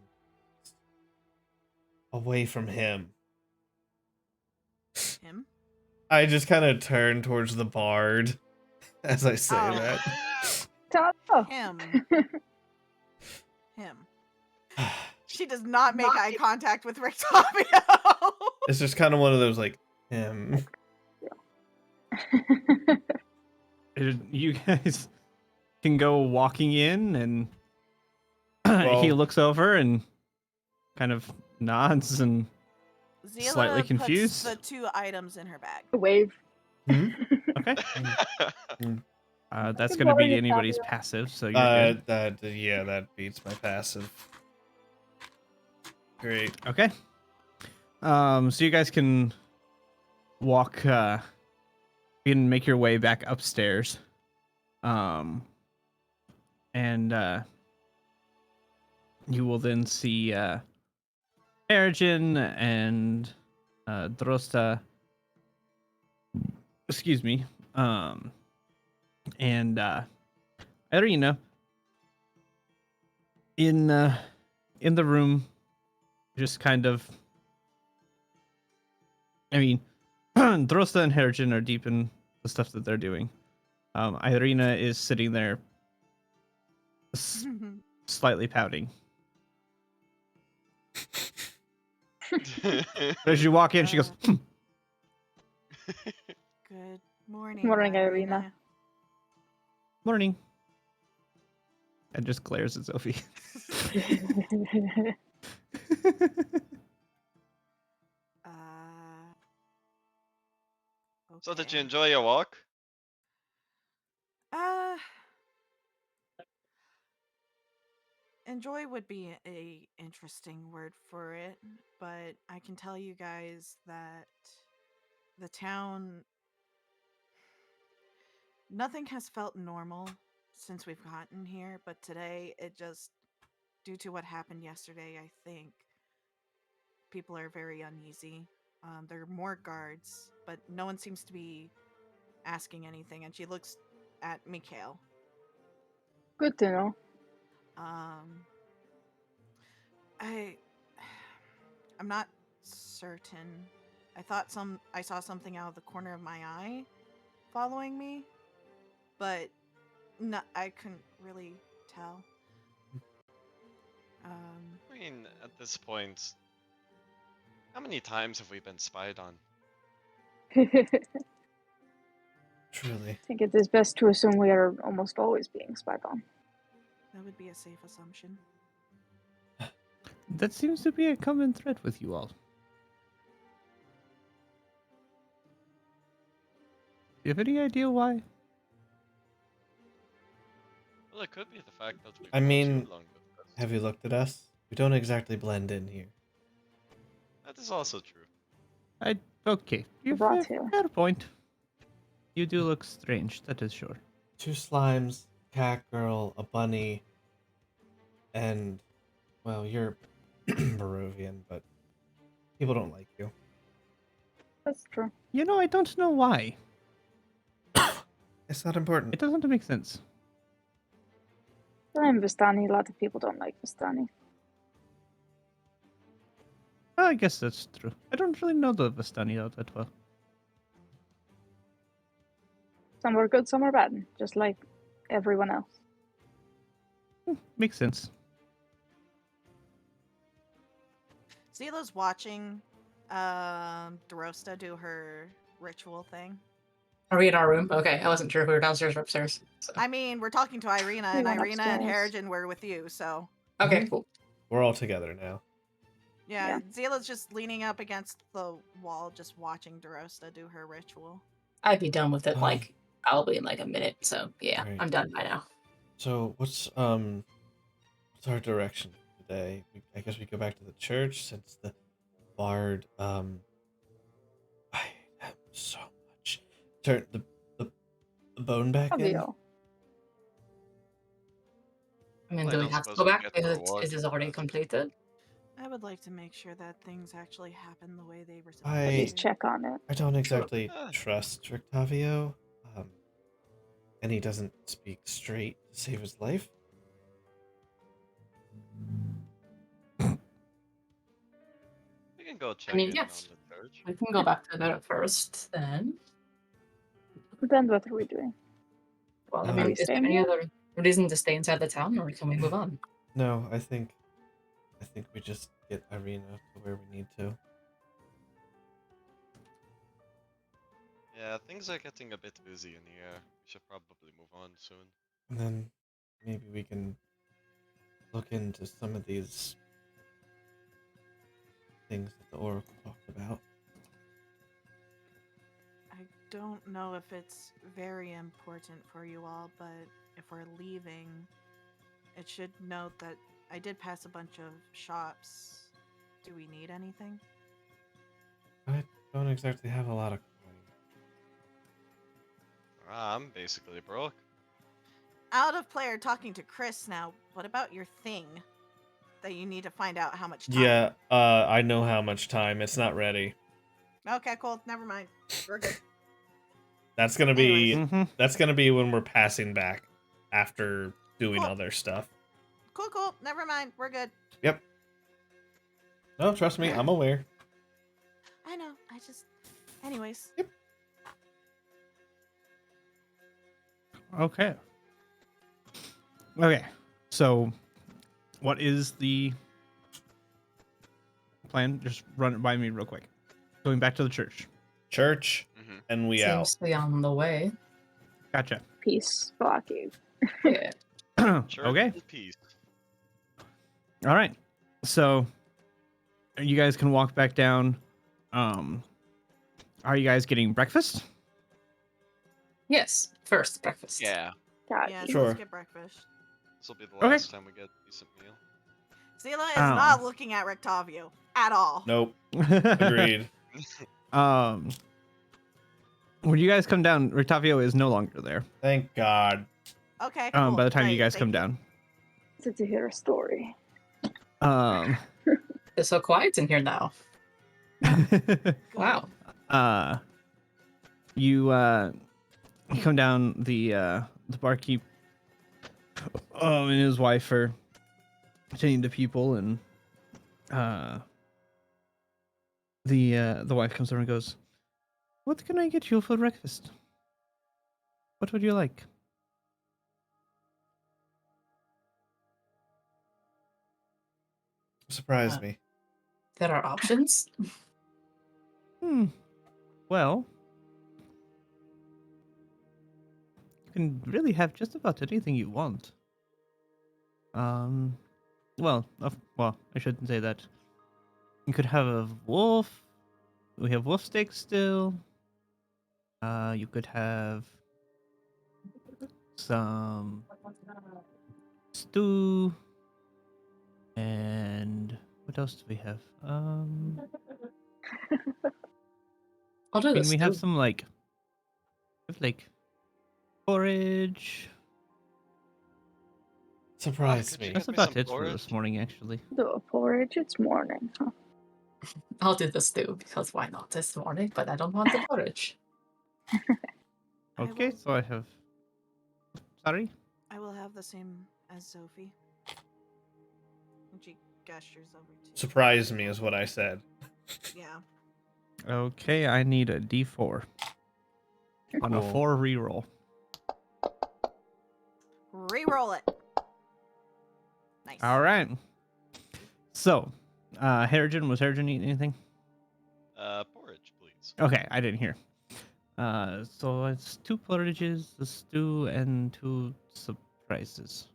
away from him. Him? I just kind of turn towards the bard as I say Oh. that. Oh, Him. Him. She does not make eye contact with Rictavio. It's just kind of one of those like him. You guys can go walking in, and he Well- looks over and kind of nods and Zila Slightly confused? puts the 2 items in her bag. wave. okay. That's Good going to beat morning, anybody's Fabio. passive, so you're good. That beats my passive. Great. Okay. So you guys can walk. You can make your way back upstairs. And you will then see Ergen and Drosta. Excuse me. And Irina in the room, just kind of. I mean, Drosta and Hergen are deep in the stuff that they're doing. Irina is sitting there, slightly pouting. As you walk in, she goes, Good morning. Morning, Irina. "Morning," and just glares at Sophie. So did Okay. you enjoy your walk? Enjoy would be a interesting word for it, but I can tell you guys that the town, nothing has felt normal since we've gotten here, but today it just, due to what happened yesterday, I think people are very uneasy. There are more guards, but no one seems to be asking anything, and she looks at Mikhail. Good to know. I'm not certain. I saw something out of the corner of my eye following me, but no, I couldn't really tell. I mean, at this point, how many times have we been spied on? I Truly. think it is best to assume we are almost always being spied on. That would be a safe assumption. That seems to be a common thread with you all. Do you have any idea why? Well, it could be the fact that we've I brought you mean, along with us. Have you looked at us? We don't exactly blend in here. That is also true. Okay, you brought fair, here. fair point. You do look strange, that is sure. 2 slimes, cat girl, a bunny, and well, you're Barovian, but people don't like you. That's true. You know, I don't know why. It's not important. It doesn't make sense. I'm Vistani. A lot of people don't like Vistani. I guess that's true. I don't really know the Vistani all that well. Some are good, some are bad, just like everyone else. Makes sense. Zila's watching Dorosta do her ritual thing. Are we in our room? Okay, I wasn't sure if we were downstairs or upstairs. So. I mean, we're talking to Irina, We and went Irina and upstairs. Harrigan were with you, so Okay, Mhm. cool. We're all together now. yeah. Zila's just leaning up against the wall, just watching Dorosta do her ritual. I'd be done with it Um, like probably in like a minute. So yeah, Right. I'm done by now. So what's our direction today? I guess we go back to the church since the bard I have so much. Turn the bone back in. Fabio. I mean, I do we don't have to suppose go we back get because reward it is for already that. completed? I would like to make sure that things actually happen the way they were supposed I- At to. least check on it. I don't exactly Ah. trust Rictavio. And he doesn't speak straight to save his life. We can go check mean, in yes. on the church. We can go back to that first, then. Then what are we doing? Well, I Are mean, we is there staying any here? other reason to stay inside the town, or can we move on? No, I think we just get Irina to where we need to. Yeah, things are getting a bit busy in here. We should probably move on soon. And then maybe we can look into some of these things that the Oracle talked about. I don't know if it's very important for you all, but if we're leaving, it should note that I did pass a bunch of shops. Do we need anything? I don't exactly have a lot of coin. I'm basically broke. Out of player talking to Chris now. What about your thing that you need to find out how much time? Yeah, I know how much time. It's not ready. Okay, cool. Never mind. We're good. That's gonna be Mm-hmm. that's gonna be when we're passing back after doing Cool. other stuff. Cool. Never mind. We're good. Yep. No, trust me, I'm aware. I know. I just. Anyways. Yep. Okay. Okay. So, what is the plan? Just run it by me real quick. Going back to the church. Church, Mm-hmm. and we Seems out. to be on the way. Gotcha. Peace, blockade. Yeah. Church Okay. and peace. All right. So, you guys can walk back down. Are you guys getting breakfast? Yes. First breakfast. Yeah, God, Yeah, he- so Sure. let's get breakfast. this will be the Okay. last time we get a decent meal. Zila is Oh. not looking at Rectavio at all. Nope. Agreed. When you guys come down, Rictavio is no longer there. Thank God. Okay, cool. By the time you Great, guys thank come you. down. wanted to hear a story. It's so quiet in here now. Wow. You come down the barkeep and his wife are attending to people, and the wife comes over and goes, "What can I get you for breakfast? What would you like?" Surprise me. There are options. Well, you can really have just about anything you want. Well, I shouldn't say that. You could have a wolf. We have wolf steak still. You could have some stew And what else do we have? I'll do I mean, this we have too. some like porridge. Surprise could you me. That's get me about some it for porridge? this morning, actually. Do a porridge. It's morning. Huh? I'll do this too, because why not this morning? But I don't want the porridge. I Okay, will- so I have. Sorry. I will have the same as Sophie. And she gestures over to. Surprise me is what I said. Yeah. Okay, I need a D4 on a Cool. 4 reroll. Reroll it. Nice. All right. So, Harrigan, was Harrigan eating anything? Porridge, please. Okay, I didn't hear. So it's 2 porridges, a stew, and 2 surprises.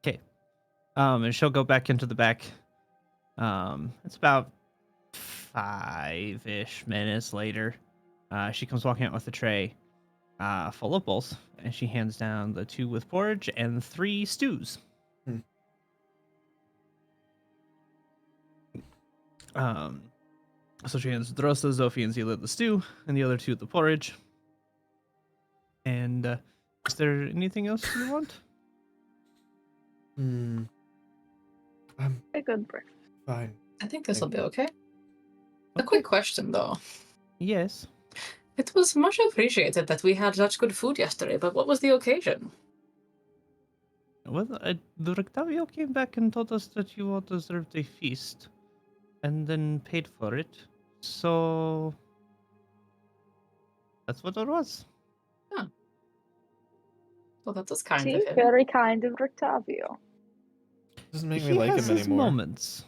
Okay. And she'll go back into the back. It's about 5-ish minutes later. She comes walking out with a tray full of bowls, and she hands down the 2 with porridge and 3 stews. Hmm. So she hands Drosta, Zophie, and Zila the stew, and the other 2 the porridge. And is there anything else you want? Hmm. I'm A good breakfast. fine. I think this will Thank be okay. A Okay. quick question though. Yes. It was much appreciated that we had such good food yesterday, but what was the occasion? Well, the Rectavio came back and told us that you all deserved a feast, and then paid for it. So that's what it was. Well, that was kind See, of him. very kind of Rictavio. Doesn't make me He like has him his anymore. moments.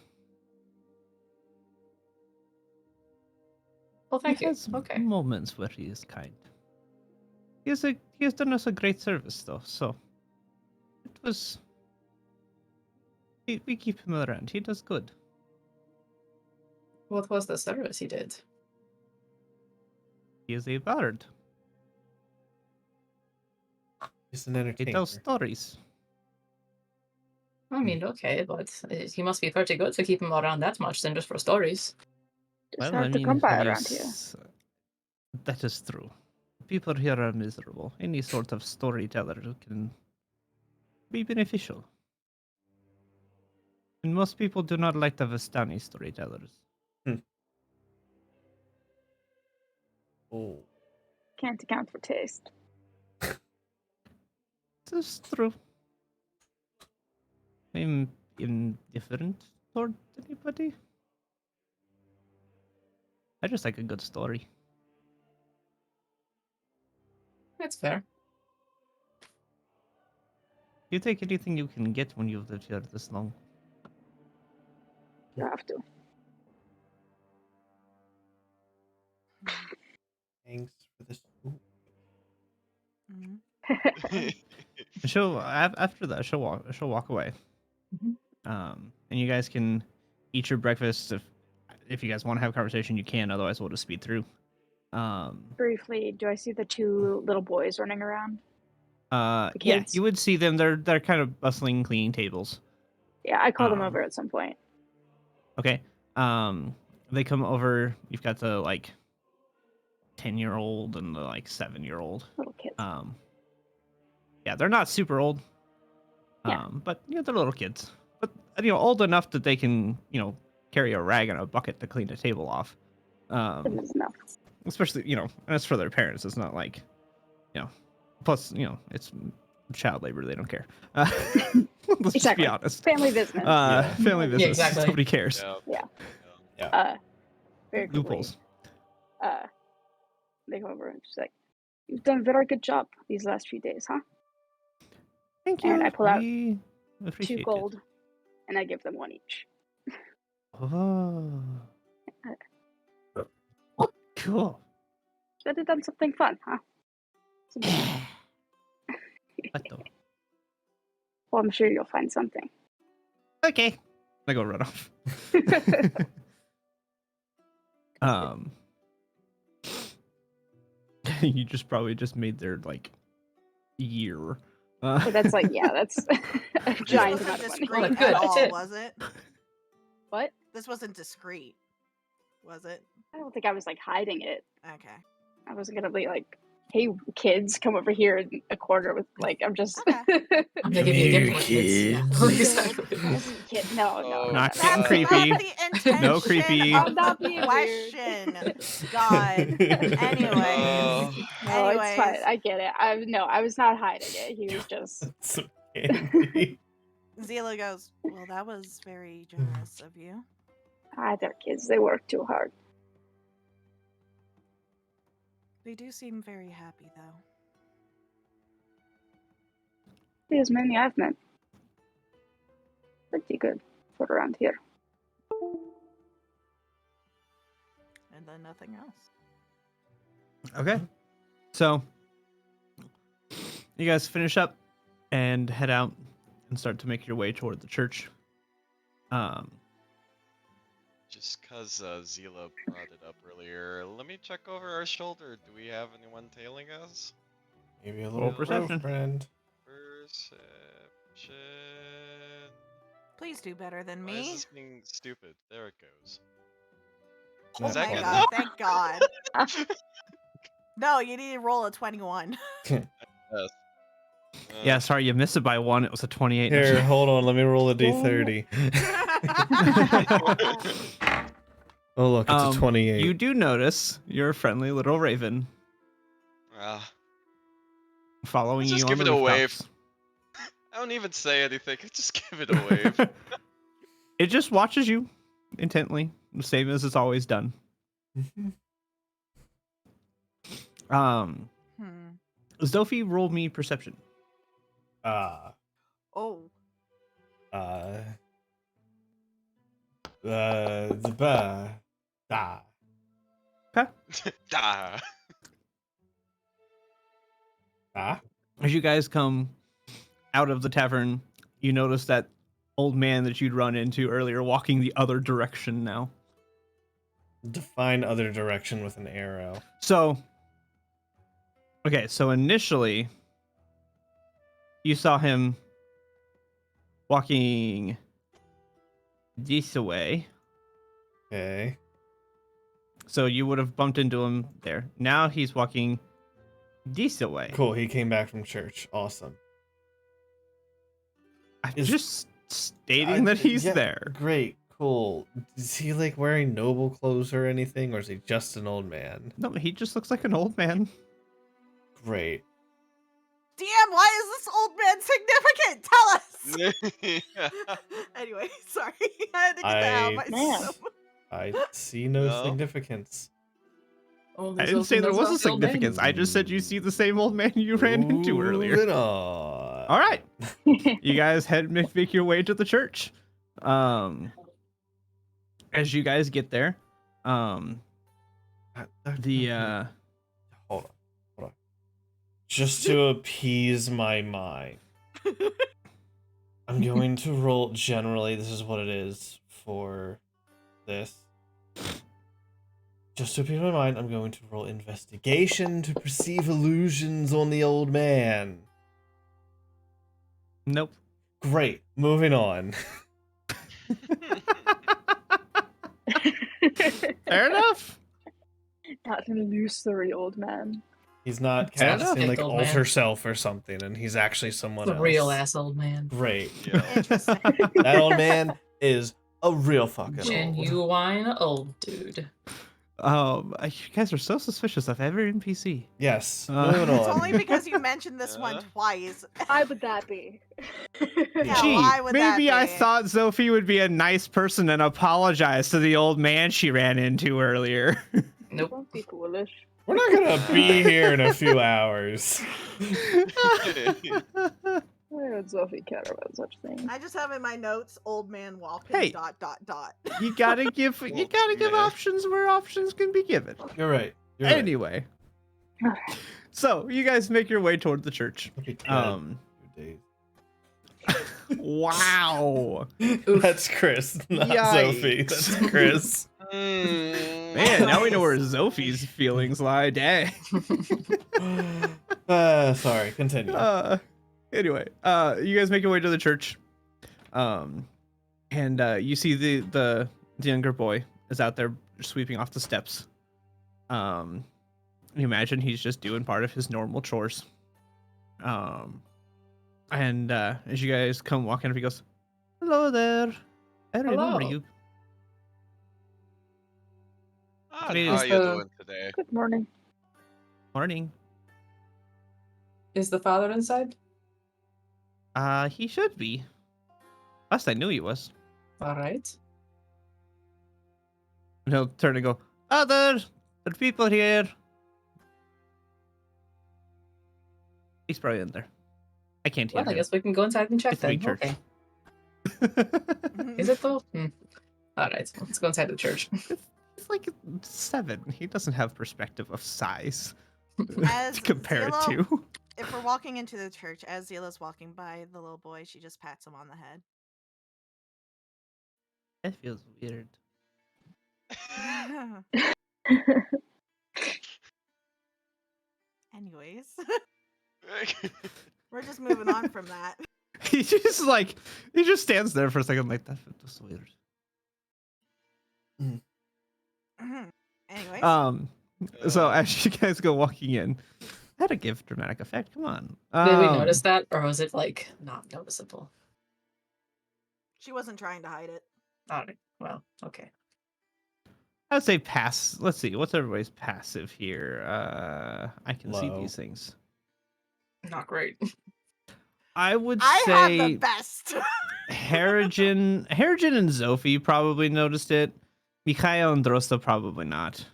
Well, thank He you. has Okay. moments where he is kind. He has done us a great service, though. So it was. We keep him around. He does good. What was the service he did? He is a bard. He's an He entertainer. tells stories. I mean, okay, but he must be pretty good to keep him around that much than just for stories. Just Well, I hard to mean, come by have you around here. That is true. People here are miserable. Any sort of storyteller can be beneficial. And most people do not like the Vistani storytellers. Oh. Can't account for taste. This is true. I'm indifferent toward anybody. I just like a good story. That's fair. You take anything you can get when you've lived here this long. You have to. Thanks for this. Ooh. Mhm. She'll after that she'll walk away. Mhm. And you guys can eat your breakfast if you guys want to have a conversation, you can. Otherwise, we'll just speed through. Briefly, do I see the 2 little boys running around? The Yeah, kids? you would see them. They're kind of bustling, cleaning tables. Yeah, I call them Um, over at some point. Okay. They come over. You've got the 10-year-old and the 7-year-old. Little kids. Yeah, they're not super old. Yeah. But they're little kids. But old enough that they can carry a rag and a bucket to clean a table off. Goodness enough. Especially and it's for their parents. It's not like plus it's child labor. They don't care. Let's just be Exactly. honest. Family business. Yeah. Family business. exactly. Nobody cares. Yeah. Very quickly, Loopholes. they come over and she's like, "You've done a very good job these last few days, huh?" Thank you. And I pull out We 2 appreciate gold, and I give them 1 each. it. Oh. Cool. Should have done something fun, huh? What the? Well, I'm sure you'll find something. Okay. I go run off. You probably just made their year But that's like, yeah, that's a This giant wasn't amount of money. discreet Well, at good all, tip. was it? What? This wasn't discreet, was it? I don't think I was like hiding it. Okay. I wasn't gonna be like, "Hey, kids, come over here in a quarter with like." I'm just. Okay. I'm gonna give you a Come gift here, for kids. Yeah. kids. Exactly. No, Oh, Not That's getting God. creepy. not the intention No creepy. of I'm not the being question. weird. God. Anyways. Oh, No, it's fine. Anyways. I get it. I was not hiding it. He was just. Some candy. Zila goes, well, that was very generous of you. They're kids. They work too hard. They do seem very happy, though. As many I've met. Pretty good for around here. And then nothing else. Okay. So you guys finish up and head out and start to make your way toward the church. just cause Zila brought it up earlier, let me check over our shoulder. Do we have anyone tailing us? Maybe a Roll little perception. girlfriend. Perception. Please do better than Why is me. this being stupid? There it goes. Oh Is that my good god, enough? thank God. No, you need to roll a 21. Yes. Yeah, sorry, you missed it by one. It was a 28. Here, hold on. Let me roll a d30. Oh, look, it's a 28. You do notice your friendly little raven following Just you give on it the a wave. rooftops. I don't even say anything. I just give it a wave. It just watches you intently, the same as it's always done. Zophie, roll me perception. Oh. The da. Okay. Da. Ah? As you guys come out of the tavern, you notice that old man that you'd run into earlier walking the other direction now. Define other direction with an arrow. So, okay, so initially, you saw him walking this way. Okay. So you would have bumped into him there. Now he's walking this way. Cool, he came back from church. Awesome. I'm Is- just stating that he's Yeah, there. Great, cool. Is he like wearing noble clothes or anything, or is he just an old man? No, he just looks like an old man. Great. DM, why is this old man significant? Tell us! Anyway, sorry. I had to get that out of my Man. system. I see no No. significance. I didn't say there was a significance. I just said you see the same old man you ran into earlier. Moving on. All right. You guys make your way to the church. As you guys get there, Hold on. Just to appease my mind, I'm going to roll generally. This is what it is for this. Just to appease my mind, I'm going to roll investigation to perceive illusions on the old man. Nope. Great. Moving on. Fair enough. Not an illusory old man. He's not Fair enough. casting like Old man. alter self or something, and he's actually someone The else. real ass old man. Great. Yeah. Interesting. That old man is a real fucking old. Genuine old dude. You guys are so suspicious of every NPC. Yes. Uh, Moving It's on. only because you mentioned this one twice. Why would that be? Yeah, Gee, why would that maybe I be? thought Sophie would be a nice person and apologize to the old man she ran into earlier. Nope. Don't be foolish. We're not gonna be here in a few hours. Why would Sophie care about such things? I just have in my notes, old man walking, Hey. ... You gotta give man. options where options can be given. You're right. You're right. Anyway, so you guys make your way toward the church. Look at that. Your Wow. That's Chris, not Sophie. Yikes. That's Chris. Man, now we know where Zophie's feelings lie. Dang. Sorry, continue. Anyway, you guys make your way to the church, and you see the younger boy is out there sweeping off the steps. You imagine he's just doing part of his normal chores. And as you guys come walking up, he goes, "Hello there. I remember Hello. you." Ah, Hey, how Is are you the doing today? Good morning. Morning. is the father inside? He should be. Last I knew he was. All right. And he'll turn and go, there are people here. He's probably in there. I can't hear Well, I him. guess we can go inside and check It's a big then. church. Okay. Is it though? All right. Let's go inside the church. It's like 7. He doesn't have perspective of size As to compare it Zillow- to. If we're walking into the church, as Zila's walking by the little boy, she just pats him on the head. That feels weird. Anyways, we're just moving on from that. He just stands there for a second like, that feels weird. Anyways, So as you guys go walking in, had to give dramatic effect. Come on. Did we notice that, or was it like not noticeable? she wasn't trying to hide it. All right. Well, okay. I would say pass. Let's see. What's everybody's passive here? I can see Low. these things. Not great. I would I have the say best. Harrigan and Zophie probably noticed it. Mikhail and Drosta probably not.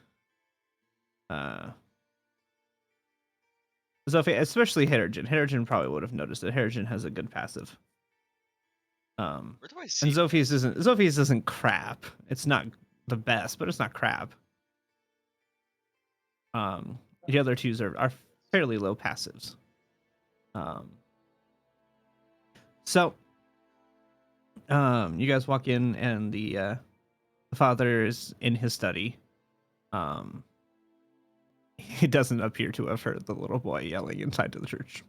Zophie, especially Harrigan. Harrigan probably would have noticed it. Harrigan has a good passive. Where do I see And Zophie's isn't crap. It's not the best, but it's not crap. The other twos are fairly low passives. So you guys walk in and the father is in his study. He doesn't appear to have heard the little boy yelling inside to the church.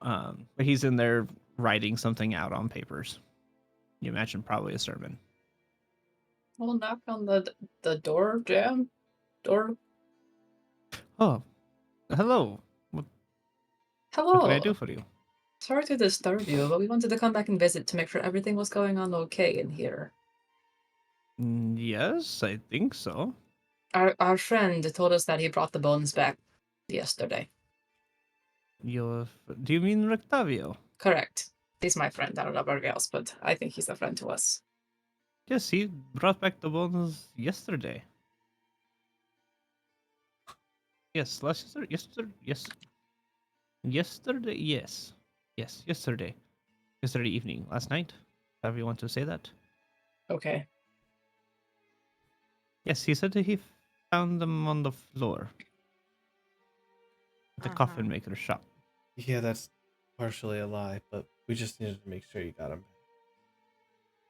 But he's in there writing something out on papers. You imagine probably a sermon. We'll knock on the door jam. Door. Oh, hello. What Hello. can I do for you? Sorry to disturb you, but we wanted to come back and visit to make sure everything was going on okay in here. Yes, I think so. Our friend told us that he brought the bones back yesterday. Do you mean Rectavio? Correct. He's my friend. I don't know about everybody else, but I think he's a friend to us. Yes, he brought back the bones yesterday. Yes, yesterday, yes. Yes, yesterday. Yesterday evening, last night. However you want to say that. Okay. Yes, he said that he found them on the floor. At the coffin maker's shop. Yeah, that's partially a lie, but we just needed to make sure you got him.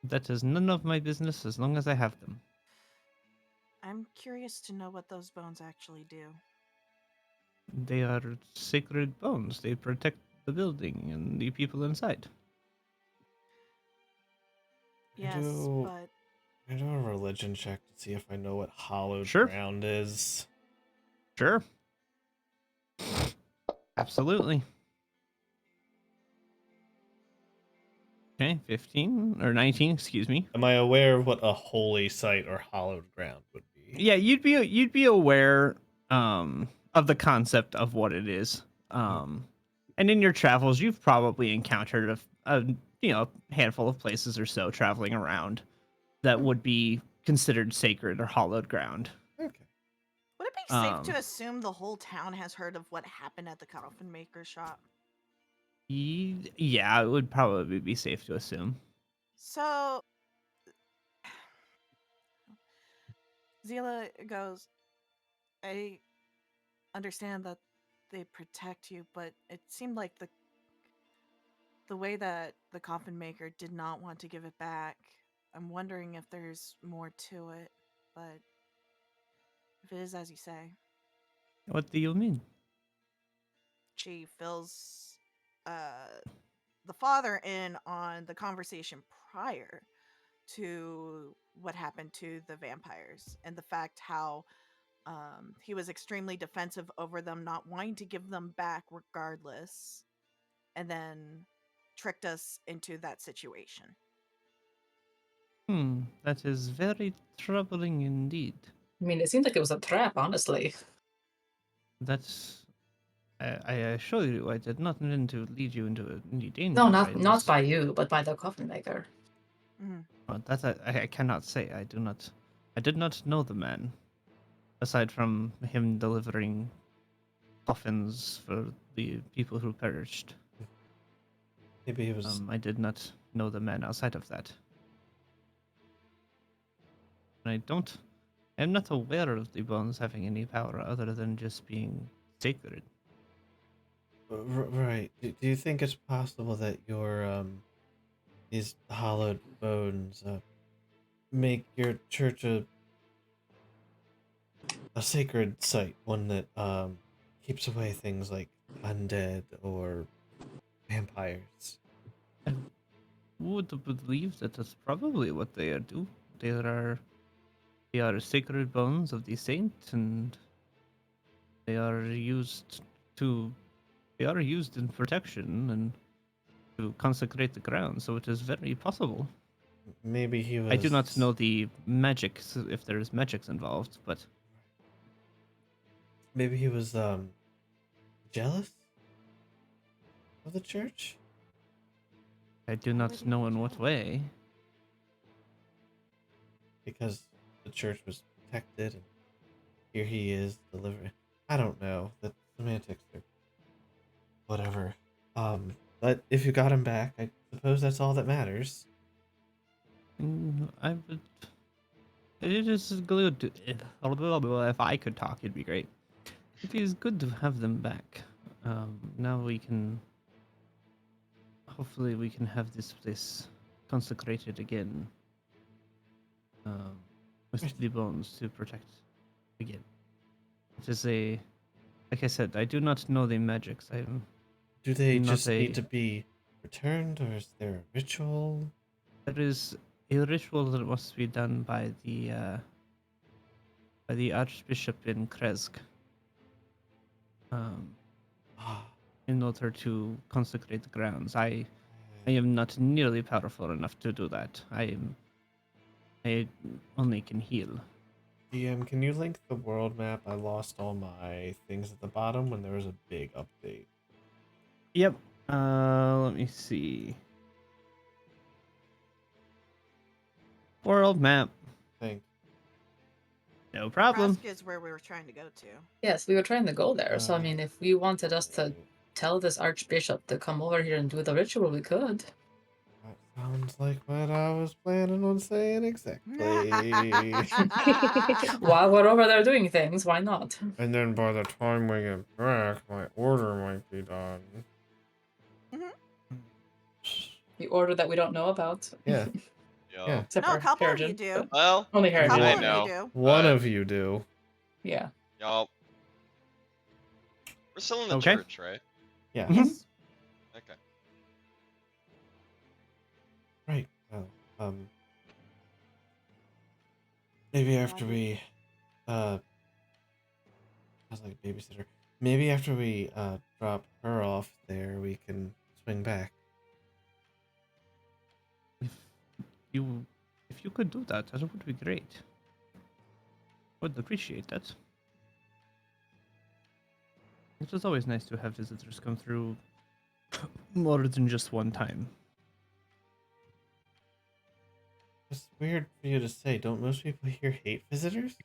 That is none of my business as long as I have them. I'm curious to know what those bones actually do. They are sacred bones. They protect the building and the people inside. Yes, but I do a religion check to see if I know what hallowed Sure. ground is. Sure. Absolutely. Okay, 15 or 19, excuse me. Am I aware of what a holy site or hallowed ground would be? Yeah, you'd be aware of the concept of what it is. And in your travels, you've probably encountered a handful of places or so traveling around that would be considered sacred or hallowed ground. Okay. would it be safe to assume the whole town has heard of what happened at the coffin maker's shop? Yeah, it would probably be safe to assume. So, Zila goes, I understand that they protect you, but it seemed like the way that the coffin maker did not want to give it back. I'm wondering if there's more to it, but if it is as you say. What do you mean? she fills the father in on the conversation prior to what happened to the vampires and the fact how he was extremely defensive over them, not wanting to give them back regardless, and then tricked us into that situation. That is very troubling indeed. I mean, it seemed like it was a trap, honestly. That's. I assure you, I did not mean to lead you into any danger. No, I not was- by you, but by the coffin maker. Well, that I cannot say. I do not. I did not know the man, aside from him delivering coffins for the people who perished. Maybe he was. I did not know the man outside of that. And I don't. I'm not aware of the bones having any power other than just being sacred. Right. Do you think it's possible that your these hollowed bones make your church a sacred site, one that keeps away things like undead or vampires? I would believe that that's probably what they are do. They are sacred bones of the saint, and they are used to they are used in protection and to consecrate the ground. So it is very possible. Maybe he was. I do not know the magics if there is magics involved, but Maybe he was jealous of the church. I do Why not would he know be in what jealous? way. Because the church was protected, and here he is delivering. I don't know. The semantics are whatever. But if you got him back, I suppose that's all that matters. I would. It is good. If I could talk, it'd be great. It is good to have them back. Now we can. Hopefully, we can have this place consecrated again. With Right. the bones to protect again. It is a. Like I said, I do not know the magics. I'm Do they not just a. need to be returned, or is there a ritual? There is a ritual that must be done by the Archbishop in Kresk. Ah, In order to consecrate the grounds. I am not nearly powerful enough to do that. I only can heal. DM, can you link the world map? I lost all my things at the bottom when there was a big update. Yep. Let me see. World map. Thank No problem. Krask is where we were trying to go to. Yes, we were trying to go there. So, I Uh, mean, if we wanted us to right. tell this archbishop to come over here and do the ritual, we could. That sounds like what I was planning on saying exactly. While we're over there doing things, why not? And then by the time we get back, my order might be done. The order that we don't know about. Yeah, Yo. Yeah. Except No, for a couple of you Harrigan, do. but Well, only A Harrigan. couple I of know. you do. one But- of you do. Yeah. y'all. We're still in the Okay. church, right? Yeah. Mhm. Yes. Okay. Right. Well, maybe after we, I was like a babysitter. Maybe after we drop her off there, we can swing back. If you could do that, that would be great. Would appreciate that. It was always nice to have visitors come through more than just one time. It's weird for you to say. Don't most people here hate visitors?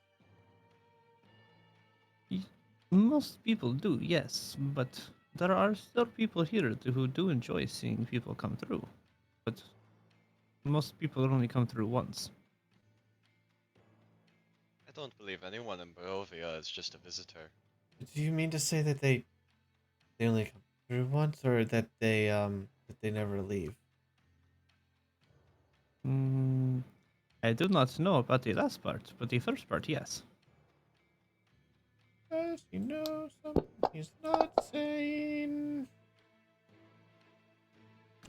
Most people do, yes, but there are still people here who do enjoy seeing people come through. But most people only come through once. I don't believe anyone in Barovia is just a visitor. Do you mean to say that they only come through once, or that they never leave? I do not know about the last part, but the first part, yes. Does he know something he's not saying?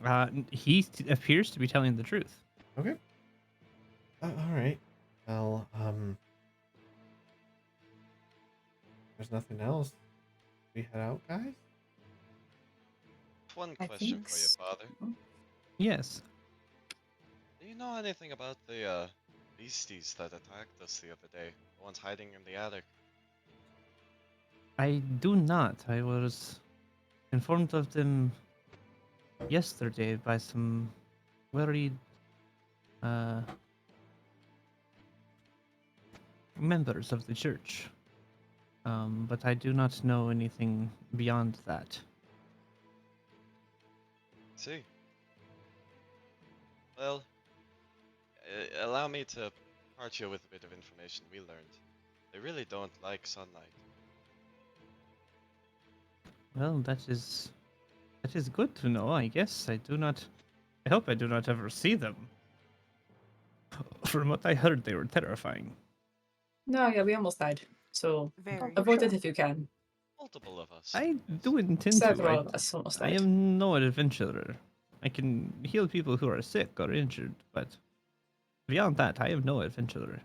Appears to be telling the truth. Okay. All right. Well, there's nothing else. We head out, guys. One I question think for you, Father. Yes. Do you know anything about the beasties that attacked us the other day? The ones hiding in the attic? I do not. I was informed of them yesterday by some very members of the church. But I do not know anything beyond that. See. Well, allow me to part you with a bit of information we learned. They really don't like sunlight. Well, that is good to know, I guess. I hope I do not ever see them. From what I heard, they were terrifying. No, yeah, we almost died. So Very. for avoid sure. it if you can. Multiple of us. I yes. do intend to. Several of us almost I died. am no adventurer. I can heal people who are sick or injured, but beyond that, I am no adventurer.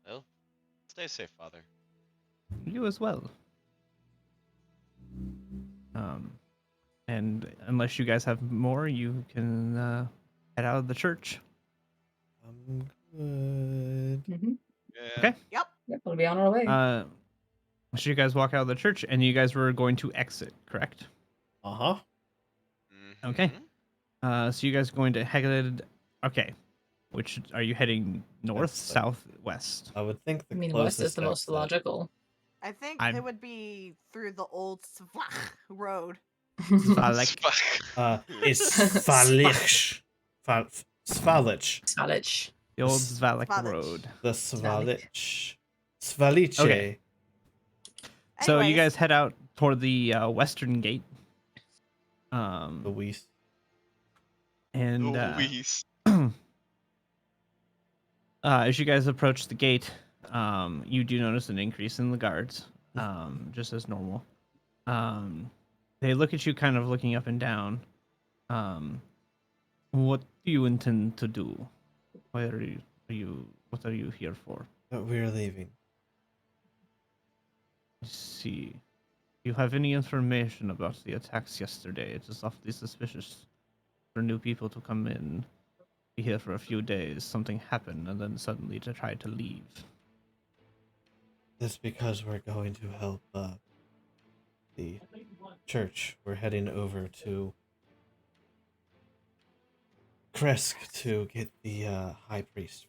Well, stay safe, Father. You as well. And unless you guys have more, you can head out of the church. I'm good. Mm-hmm. Yeah. Okay. Yep. Yep, we'll be on our way. So you guys walk out of the church, and you guys were going to exit, correct? Uh-huh. Okay. Mhm. So you guys are going to head. Okay. Which are you heading north, That's like- south, west? I would think the I mean, closest west is the most exit- logical. I think I'm- it would be through the old road. Svalek. It's Svalich. Svalich. Svalich. The old S- Svalek Svalich. Road. The Svalich. Svaliche. Okay. So you Anyways, guys head out toward the western gate. The Weiss. And Luis. as you guys approach the gate, you do notice an increase in the guards, just as normal. They look at you, kind of looking up and down. What do you intend to do? Where are you? What are you here for? We're leaving. I see. Do you have any information about the attacks yesterday? It is awfully suspicious for new people to come in, be here for a few days, something happen, and then suddenly to try to leave. That's because we're going to help the church. We're heading over to Kresk to get the high priest.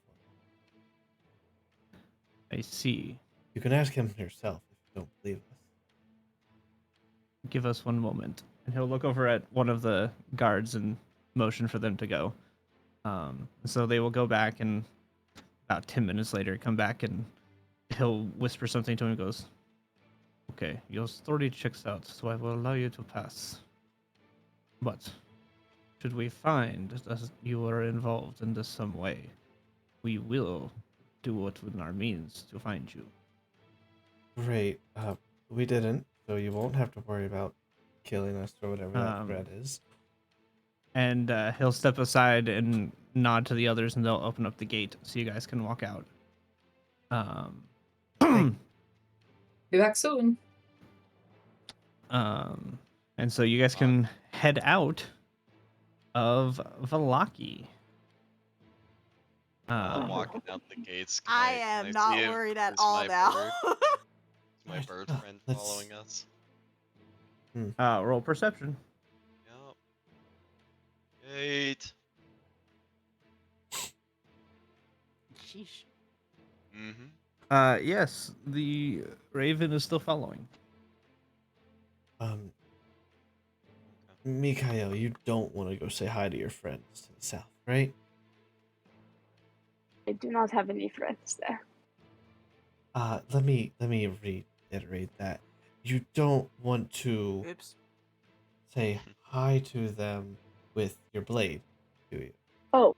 I see. You can ask him yourself if you don't believe us. Give us one moment. And he'll look over at one of the guards and motion for them to go. So they will go back, and about 10 minutes later come back, and he'll whisper something to him and goes, okay, your story checks out, so I will allow you to pass. But should we find that you are involved in this some way, we will do what within our means to find you. Great. We didn't, so you won't have to worry about killing us or whatever that threat is. And he'll step aside and nod to the others, and they'll open up the gate so you guys can walk out. Be back soon. And so you guys can head out of Valaki. I'm walking out the gates. I Can am not see if worried at there's all my now. bird? Is my bird Oh, friend let's- following us? Roll perception. Yep. 8. Sheesh. Mm-hmm. Yes, the raven is still following. Mikhail, you don't want to go say hi to your friends to the south, right? I do not have any friends there. Let me reiterate that. You don't want to Oops. say hi to them with your blade, do you? Oh,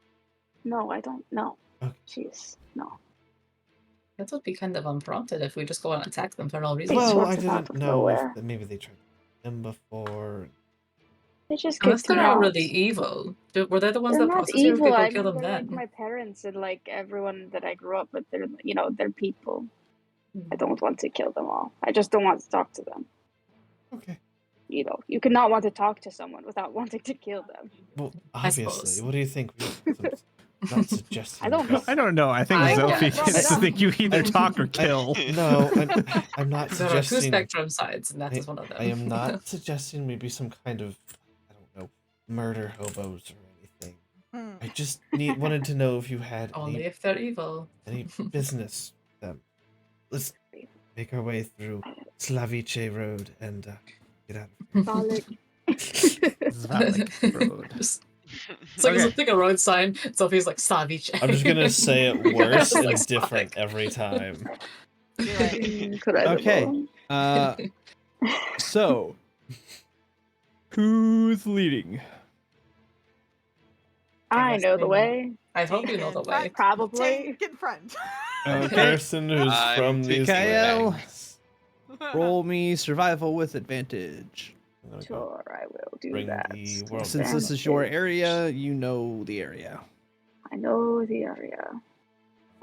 no, I don't know. Okay. Jeez, no. That would be kind of unprompted if we just go and attack them for no reason. These Well, sorts I of out didn't of know if nowhere. maybe they tried them before. They just Unless kicked me they're out. already evil. Were they the ones They're that not processed you? Or did evil. people I kill mean, them they're like then? my parents and like everyone that I grew up with. They're, they're people. I Hmm. don't want to kill them all. I just don't want to talk to them. Okay. You cannot want to talk to someone without wanting to kill them. Well, I obviously. suppose. What do you think? I'm not suggesting. I don't we- know. I don't know. I think I Zophie guess. tends to think you either talk or kill. No, I'm not There are two suggesting. spectrum sides, and that is one of them. I am not suggesting maybe some kind of, I don't know, murder hobos or anything. Hmm. I just wanted to know if you had Only if they're evil. any business with them. Let's make our way through Slavice Road and get out of here. Zvalik Road. It's like Okay. it's like a road sign. Sophie's like Savic. I'm just gonna say it worse It's and like different Slavic. every time. Do it. Incredible. Okay. So, who's leading? I guess know the maybe. way. I hope you know In the front. way. Probably. Take in front. A Okay. person who's I'm from these taking Mikael. lands. Roll me survival with advantage. I'm gonna go Sure, I will do bring that. the world Since this is your Advantage. area, you know the area. I know the area.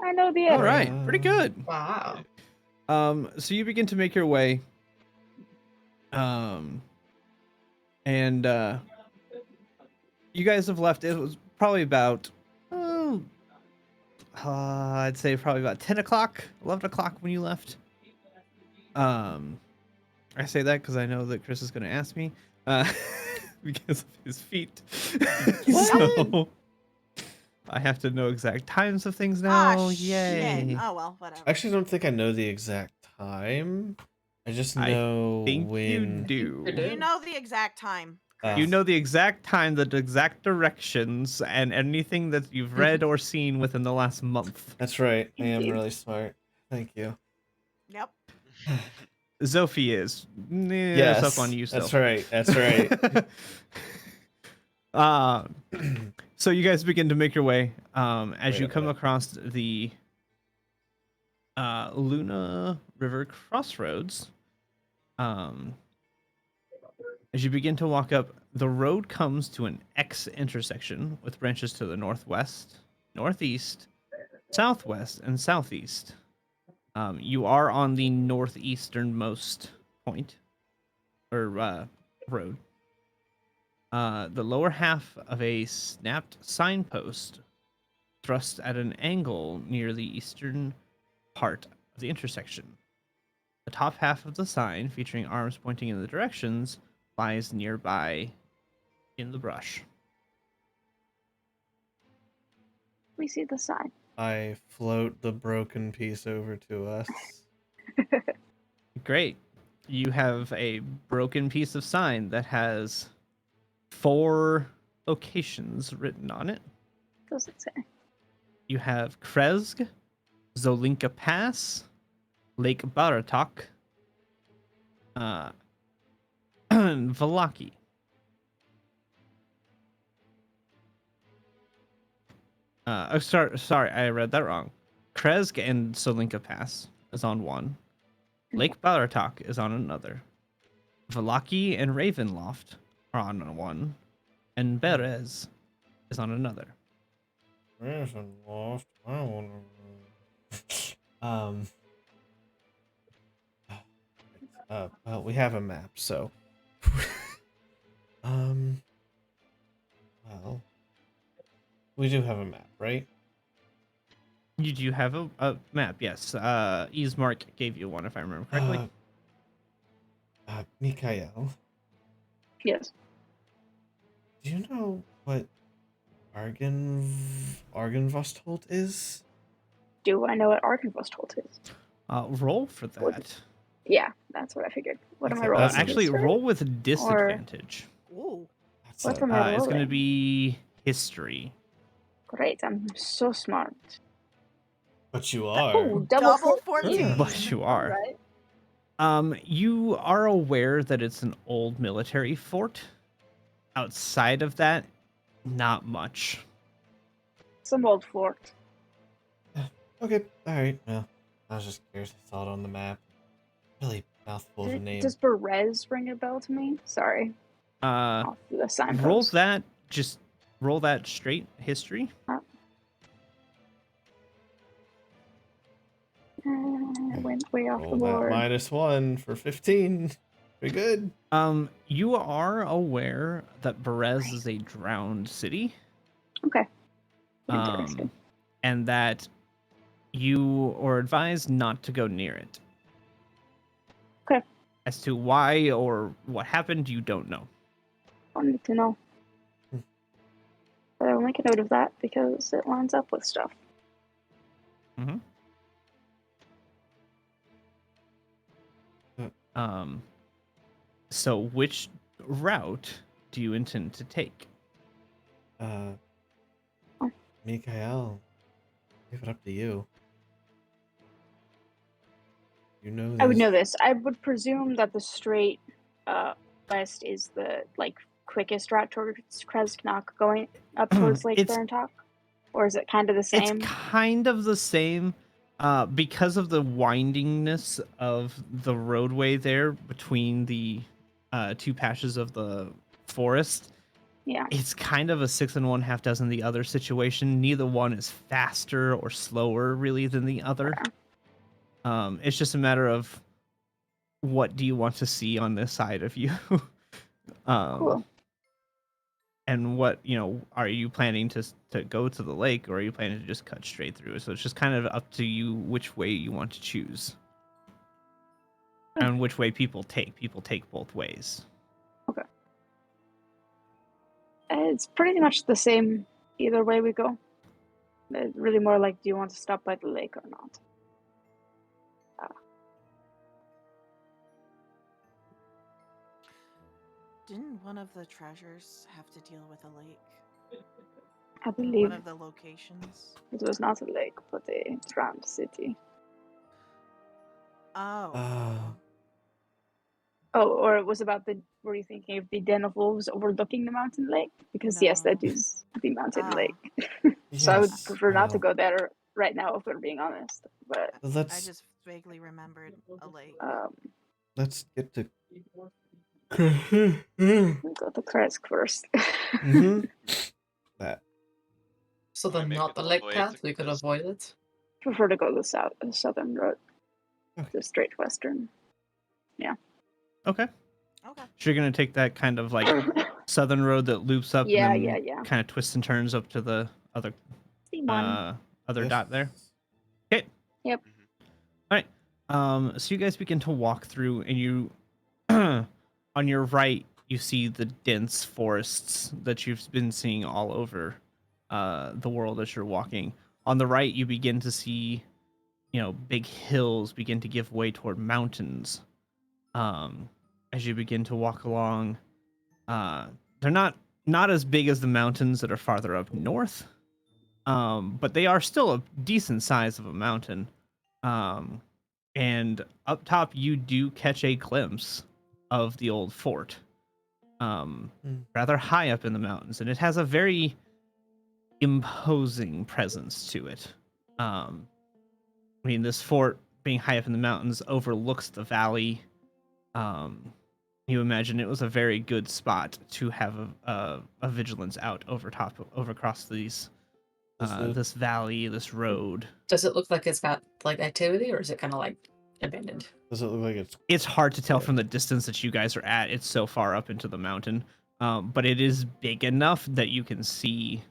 I know the All area. right, pretty good. Wow. So you begin to make your way. And you guys have left. It was probably about, I'd say probably about 10 o'clock, 11 o'clock when you left. I say that because I know that Chris is going to ask me, because of his feet. So I have to know exact times of things now. Ah, Yay! shit. Oh well, whatever. I actually don't think I know the exact time. I just I know think you when. do. You do. You know the exact time. You know the exact time, the exact directions, and anything that you've read or seen within the last month. That's right. I am Indeed. really smart. Thank you. Yep. Zophie is. Yes, It's up on you still. that's right. That's right. So you guys begin to make your way as Wait you a come minute. across the Luna River crossroads. As you begin to walk up, the road comes to an X intersection with branches to the northwest, northeast, southwest, and southeast. You are on the northeasternmost point, or road. The lower half of a snapped signpost thrust at an angle near the eastern part of the intersection. The top half of the sign, featuring arms pointing in the directions, lies nearby in the brush. We see the sign. I float the broken piece over to us. Great. You have a broken piece of sign that has 4 locations written on it. Does it say? You have Krezg, Zolinka Pass, Lake Baratok, and Valaki. Sorry, I read that wrong. Krezg and Solinka Pass is on one. Lake Baratok is on another. Valaki and Ravenloft are on one. And Berez is on another. Lost. I want to. Well, we have a map, so. Well, we do have a map, right? You do have a map, yes. Ismark gave you one, if I remember correctly. Mikael, Yes. do you know what Argenvostold is? Do I know what Arkenvostold is? Roll for that. Yeah, that's what I figured. What am I Okay, rolling? Actually, History? roll with disadvantage. Ooh. That's What a- am I It's going to rolling? be history. Great, I'm so smart. But you are. Oh, Double 14. But you are. Right. You are aware that it's an old military fort. Outside of that, not much. Some old fort. Okay, alright, well. I was just curious. I saw it on the map. Really mouthful of a name. Does Perez ring a bell to me? Sorry. Off the Roll signpost. that. Just roll that straight history. I went way off the Roll that board. -1 for 15. Pretty good. You are aware that Berez is a drowned city. Okay. Interesting. And that you are advised not to go near it. Okay. As to why or what happened, you don't know. Wanted to know. But I'll make a note of that because it lines up with stuff. Mm-hmm. So which route do you intend to take? Mikael, leave it up to you. You know this. I would know this. I would presume that the straight west is the quickest route towards Kresknak going up towards Lake It's- Barentok? Or is it kind of the same? It's kind of the same. Because of the windingness of the roadway there between the two patches of the forest, Yeah. it's kind of a 6 and 1/2 dozen the other situation. Neither one is faster or slower really than the other. It's just a matter of what do you want to see on this side of you. Cool. And what, are you planning to go to the lake, or are you planning to just cut straight through? So it's just kind of up to you which way you want to choose. And which way people take. People take both ways. Okay. It's pretty much the same either way we go. It's really more like, do you want to stop by the lake or not? Didn't one of the treasures have to deal with a lake? I Or believe one of the locations? it was not a lake, but a drowned city. Oh. Oh, or it was about were you thinking of the Den of Wolves overlooking the mountain lake? Because yes, that No. is the mountain Ah. lake. So I would Yes, prefer not to well, go there right now, if we're being honest. But I Let's just vaguely remembered a lake. let's get to. we'll go to Kresk first. That. So Can we then make not it the all lake the way path, to we could Chris? avoid it. Prefer to go the southern road. Okay. The straight western. Okay. Okay. So you're going to take that kind of like southern road that loops up Yeah, and then yeah. kind of twists and turns up to the other See one. dot there. Okay. Yep. All right. So you guys begin to walk through, and you, on your right, you see the dense forests that you've been seeing all over the world as you're walking. On the right, you begin to see, big hills begin to give way toward mountains. As you begin to walk along, they're not as big as the mountains that are farther up north, but they are still a decent size of a mountain. And up top, you do catch a glimpse of the old fort, rather high up in the mountains, and it has a very imposing presence to it. This fort being high up in the mountains overlooks the valley. You imagine it was a very good spot to have a vigilance out over across these this valley, this road. Does it look like it's got activity, or is it kind of abandoned? Does it look like it's? It's hard to tell from the distance that you guys are at. It's so far up into the mountain, but it is big enough that you can see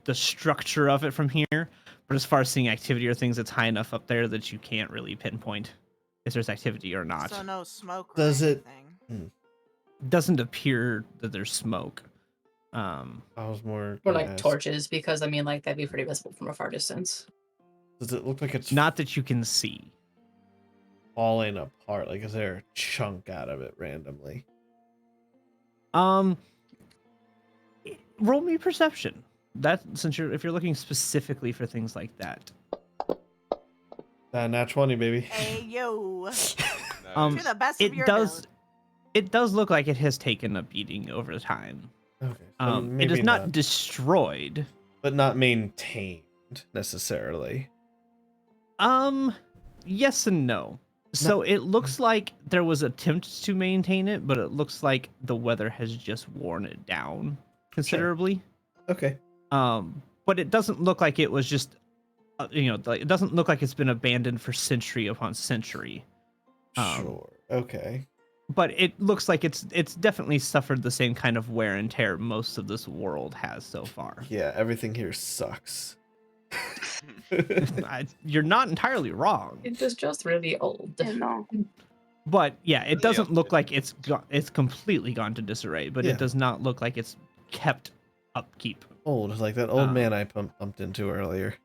the structure of it from here. But as far as seeing activity or things, it's high enough up there that you can't really pinpoint if there's activity or not. So no smoke or Does it- anything. Doesn't appear that there's smoke. I was more. Or gonna ask, torches, because that'd be pretty visible from a far distance. Does it look like it's Not that you can see. falling apart? Like, is there a chunk out of it randomly? Roll me perception. That if you're looking specifically for things like that. Nat 20, baby. Hey yo. Nice. To the best of It your does. ability. It does look like it has taken a beating over time. Okay. It maybe is not destroyed. but not maintained necessarily. Yes and no. So it looks like there was attempts to maintain it, but it looks like the weather has just worn it down considerably. Okay. But it doesn't look like it was just, it doesn't look like it's been abandoned for century upon century. Sure. Okay. But it looks like it's definitely suffered the same kind of wear and tear most of this world has so far. Yeah, everything here sucks. You're not entirely wrong. It is just really old. Yeah, no. But yeah, it Really doesn't look updated. like it's completely gone to disarray, but Yeah. it does not look like it's kept upkeep. Old, like that old Um, man I bumped into earlier.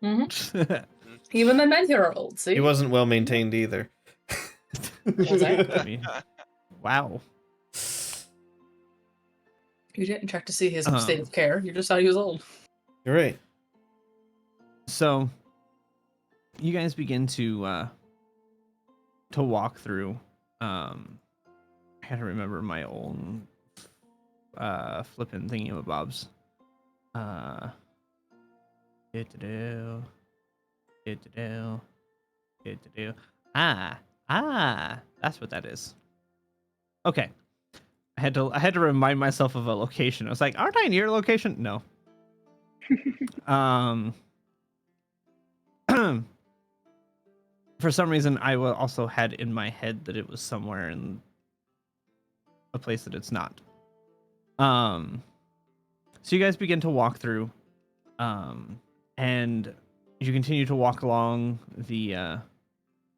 Even the men here are old, see? He wasn't well maintained either. Was I? I mean, wow. You didn't check to see his Um, state of care. You just thought he was old. You're right. So you guys begin to walk through. I had to remember my own flipping thingy-mabobs. That's what that is. Okay. I had to remind myself of a location. I was like, aren't I near a location? No. For some reason, I also had in my head that it was somewhere in a place that it's not. So you guys begin to walk through, and you continue to walk along the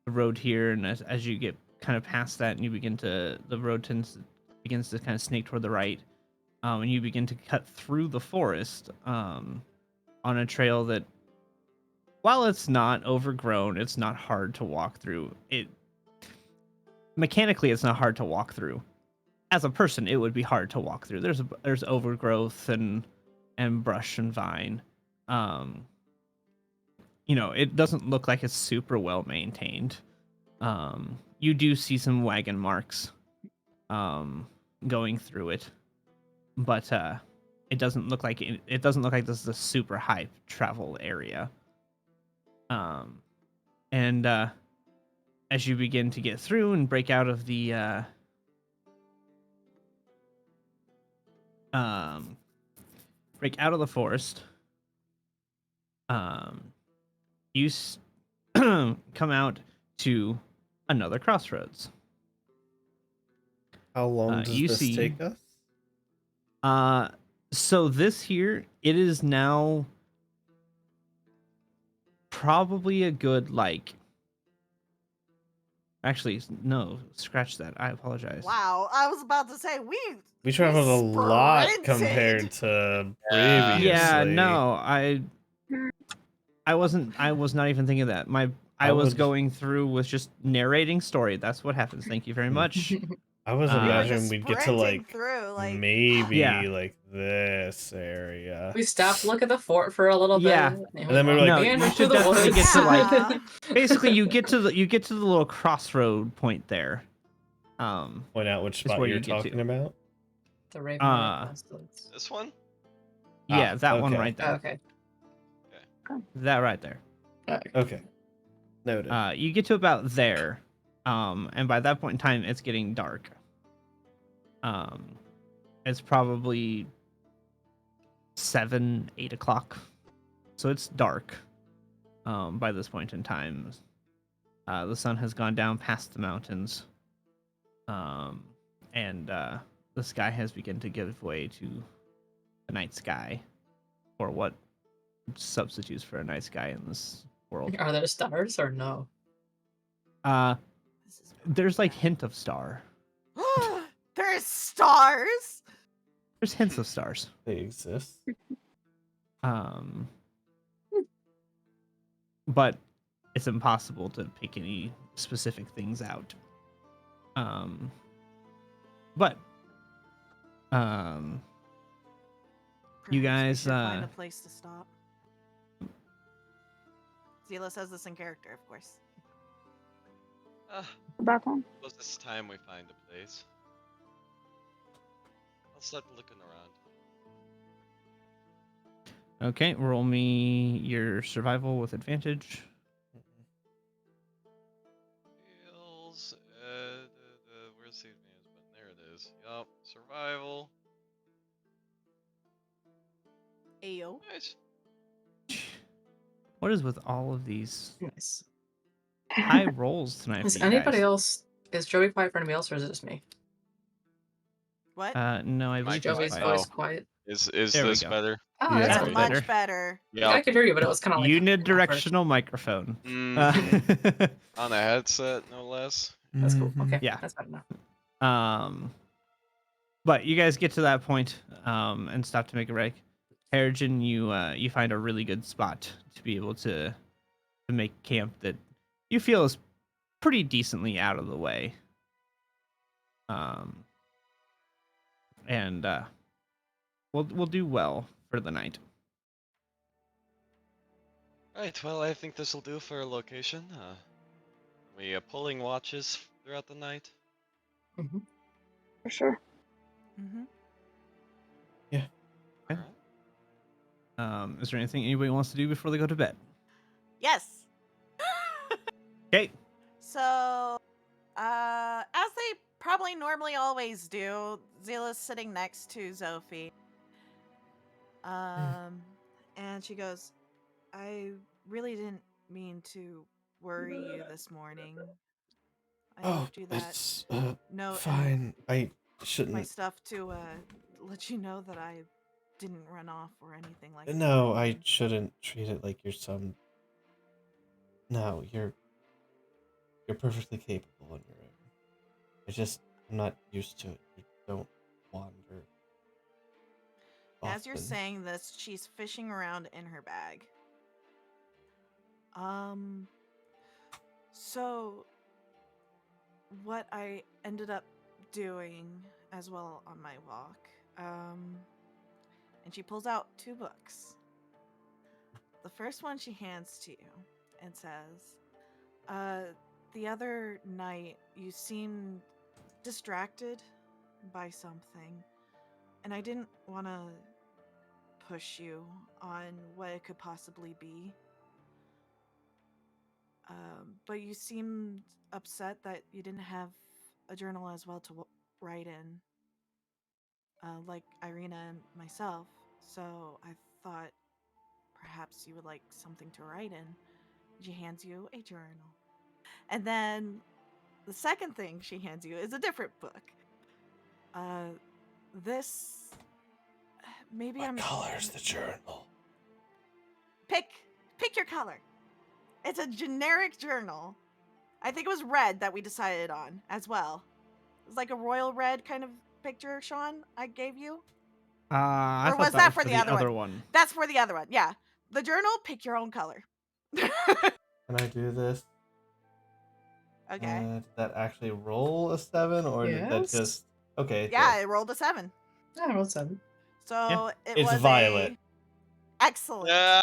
road here, and as you get kind of past that, and you begin to the road begins to kind of snake toward the right, and you begin to cut through the forest on a trail that, while it's not overgrown, it's not hard to walk through. Mechanically, it's not hard to walk through. As a person, it would be hard to walk through. There's overgrowth and brush and vine. It doesn't look like it's super well maintained. You do see some wagon marks going through it, but it doesn't look like it doesn't look like this is a super high travel area. And as you begin to get through and break out of the forest, you come out to another crossroads. How long does you this see- take us? So this here, it is now probably a good, actually, no, scratch that. I apologize. Wow, I was about to say We traveled a lot sprinted. compared to Yeah. previously. Yeah, no, I was not even thinking of that. I was would- going through with just narrating story. That's what happens. Thank you very much. I was We were imagining we'd get to like through, maybe Yeah. like this area. We stopped, look at the fort for a little Yeah. bit. And then we were like, No, "Man, you into should the definitely woods." get to, Yeah. basically you get to the little crossroad point there. Point out which is spot where you're you get to. talking about. The Raven Crossroads. This one? Yeah, that one okay. right there. Okay. That right there. Okay. Noted. You get to about there, and by that point in time, it's getting dark. It's probably 7, 8 o'clock, so it's dark. By this point in time, the sun has gone down past the mountains, and the sky has begun to give way to a night sky, or what substitutes for a night sky in this world. Are there stars or no? There's like hint of star. There's stars. There's hints of stars. They exist. But it's impossible to pick any specific things out. But you guys, Perhaps we should find a place to stop. Zila says this in character, of course. Back home. Suppose this time we find a place. I'll start looking around. okay, roll me your survival with advantage. Survival. Ayo. Nice. What is with all of these Nice. high rolls tonight for Is you anybody guys? else? Is Joey quiet for anybody else, or is it just me? What? No, I Am I believe he's quiet? Joey's quiet. voice Oh. quiet. Is There we this go. better? Oh, Yeah. that's That's That's cool. much better. better. Yeah. I could hear you, but it was kind of like Unidirectional microphone. Mhm. On a headset, no less. That's cool. Mhm. Okay, Yeah. that's better now. But you guys get to that point, and stop to make a break. Harrigan, you find a really good spot to be able to make camp that you feel is pretty decently out of the way. And we'll do well for the night. Right, well, I think this will do for a location. We pulling watches throughout the night. Hmm. For sure. Mm-hmm. Okay. Alright. Is there anything anybody wants to do before they go to bed? Yes. Okay. So, as they probably normally always do, Zila's sitting next to Zophie. And she goes, I really didn't mean to worry you this morning. I Oh, left you that it's note fine. I and my shouldn't. stuff to let you know that I didn't run off or anything like that. No, I And shouldn't treat it like you're some. No, you're perfectly capable on your own. I'm not used to it. You don't wander. as you're Often. saying this, she's fishing around in her bag. So what I ended up doing as well on my walk, and she pulls out 2 books. The first one she hands to you and says, the other night you seemed distracted by something, and I didn't want to push you on what it could possibly be. But you seemed upset that you didn't have a journal as well to write in, like Irina and myself. So I thought perhaps you would like something to write in. She hands you a journal. And then the second thing she hands you is a different book. This maybe What I'm color's the journal? pick your color. It's a generic journal. I think it was red that we decided on as well. It was like a royal red kind of picture, Sean, I gave you. I Or thought was that that was for for the other one? That's for the other one. Yeah. The journal, pick your own color. Can I do this? Okay. Did that actually roll a 7, or did that Yes. just? Okay. Yeah, it rolled a 7. I rolled 7. So it It's was violet. Excellent. Yeah.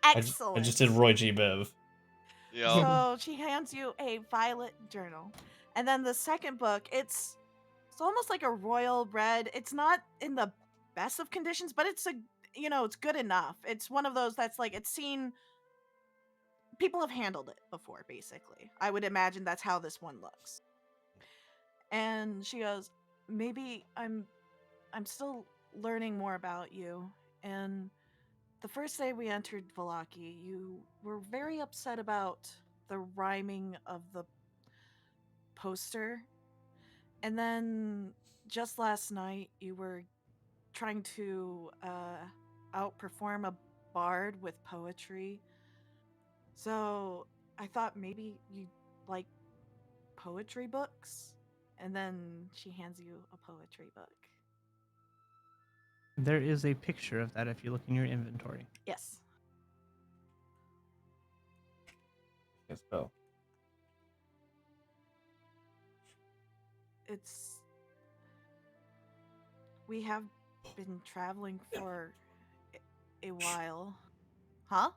Excellent. I just did Roy G. Biv. Yup. So she hands you a violet journal. And then the second book, it's almost like a royal red. It's not in the best of conditions, but it's it's good enough. It's one of those that's like it's seen people have handled it before, basically. I would imagine that's how this one looks. And she goes, maybe I'm still learning more about you. And the first day we entered Valaki, you were very upset about the rhyming of the poster. And then just last night, you were trying to outperform a bard with poetry. So I thought maybe you'd like poetry books. And then she hands you a poetry book. There is a picture of that if you look in your inventory. Yes. Yes, spell. We have been traveling for a while. Huh?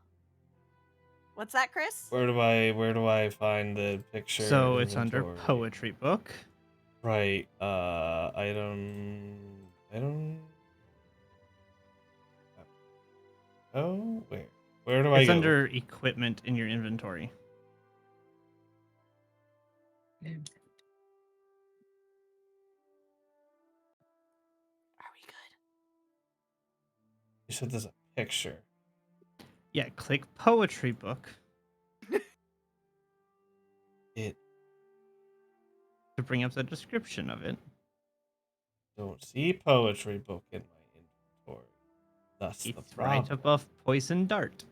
What's that, Chris? Where do I find the picture? So it's under inventory? poetry book. Right. Item. Oh, where do I It's go? under equipment in your inventory. You said there's a picture. Yeah, click poetry book It to bring up the description of it. don't see poetry book in my inventory. That's the It's right problem. above poison dart.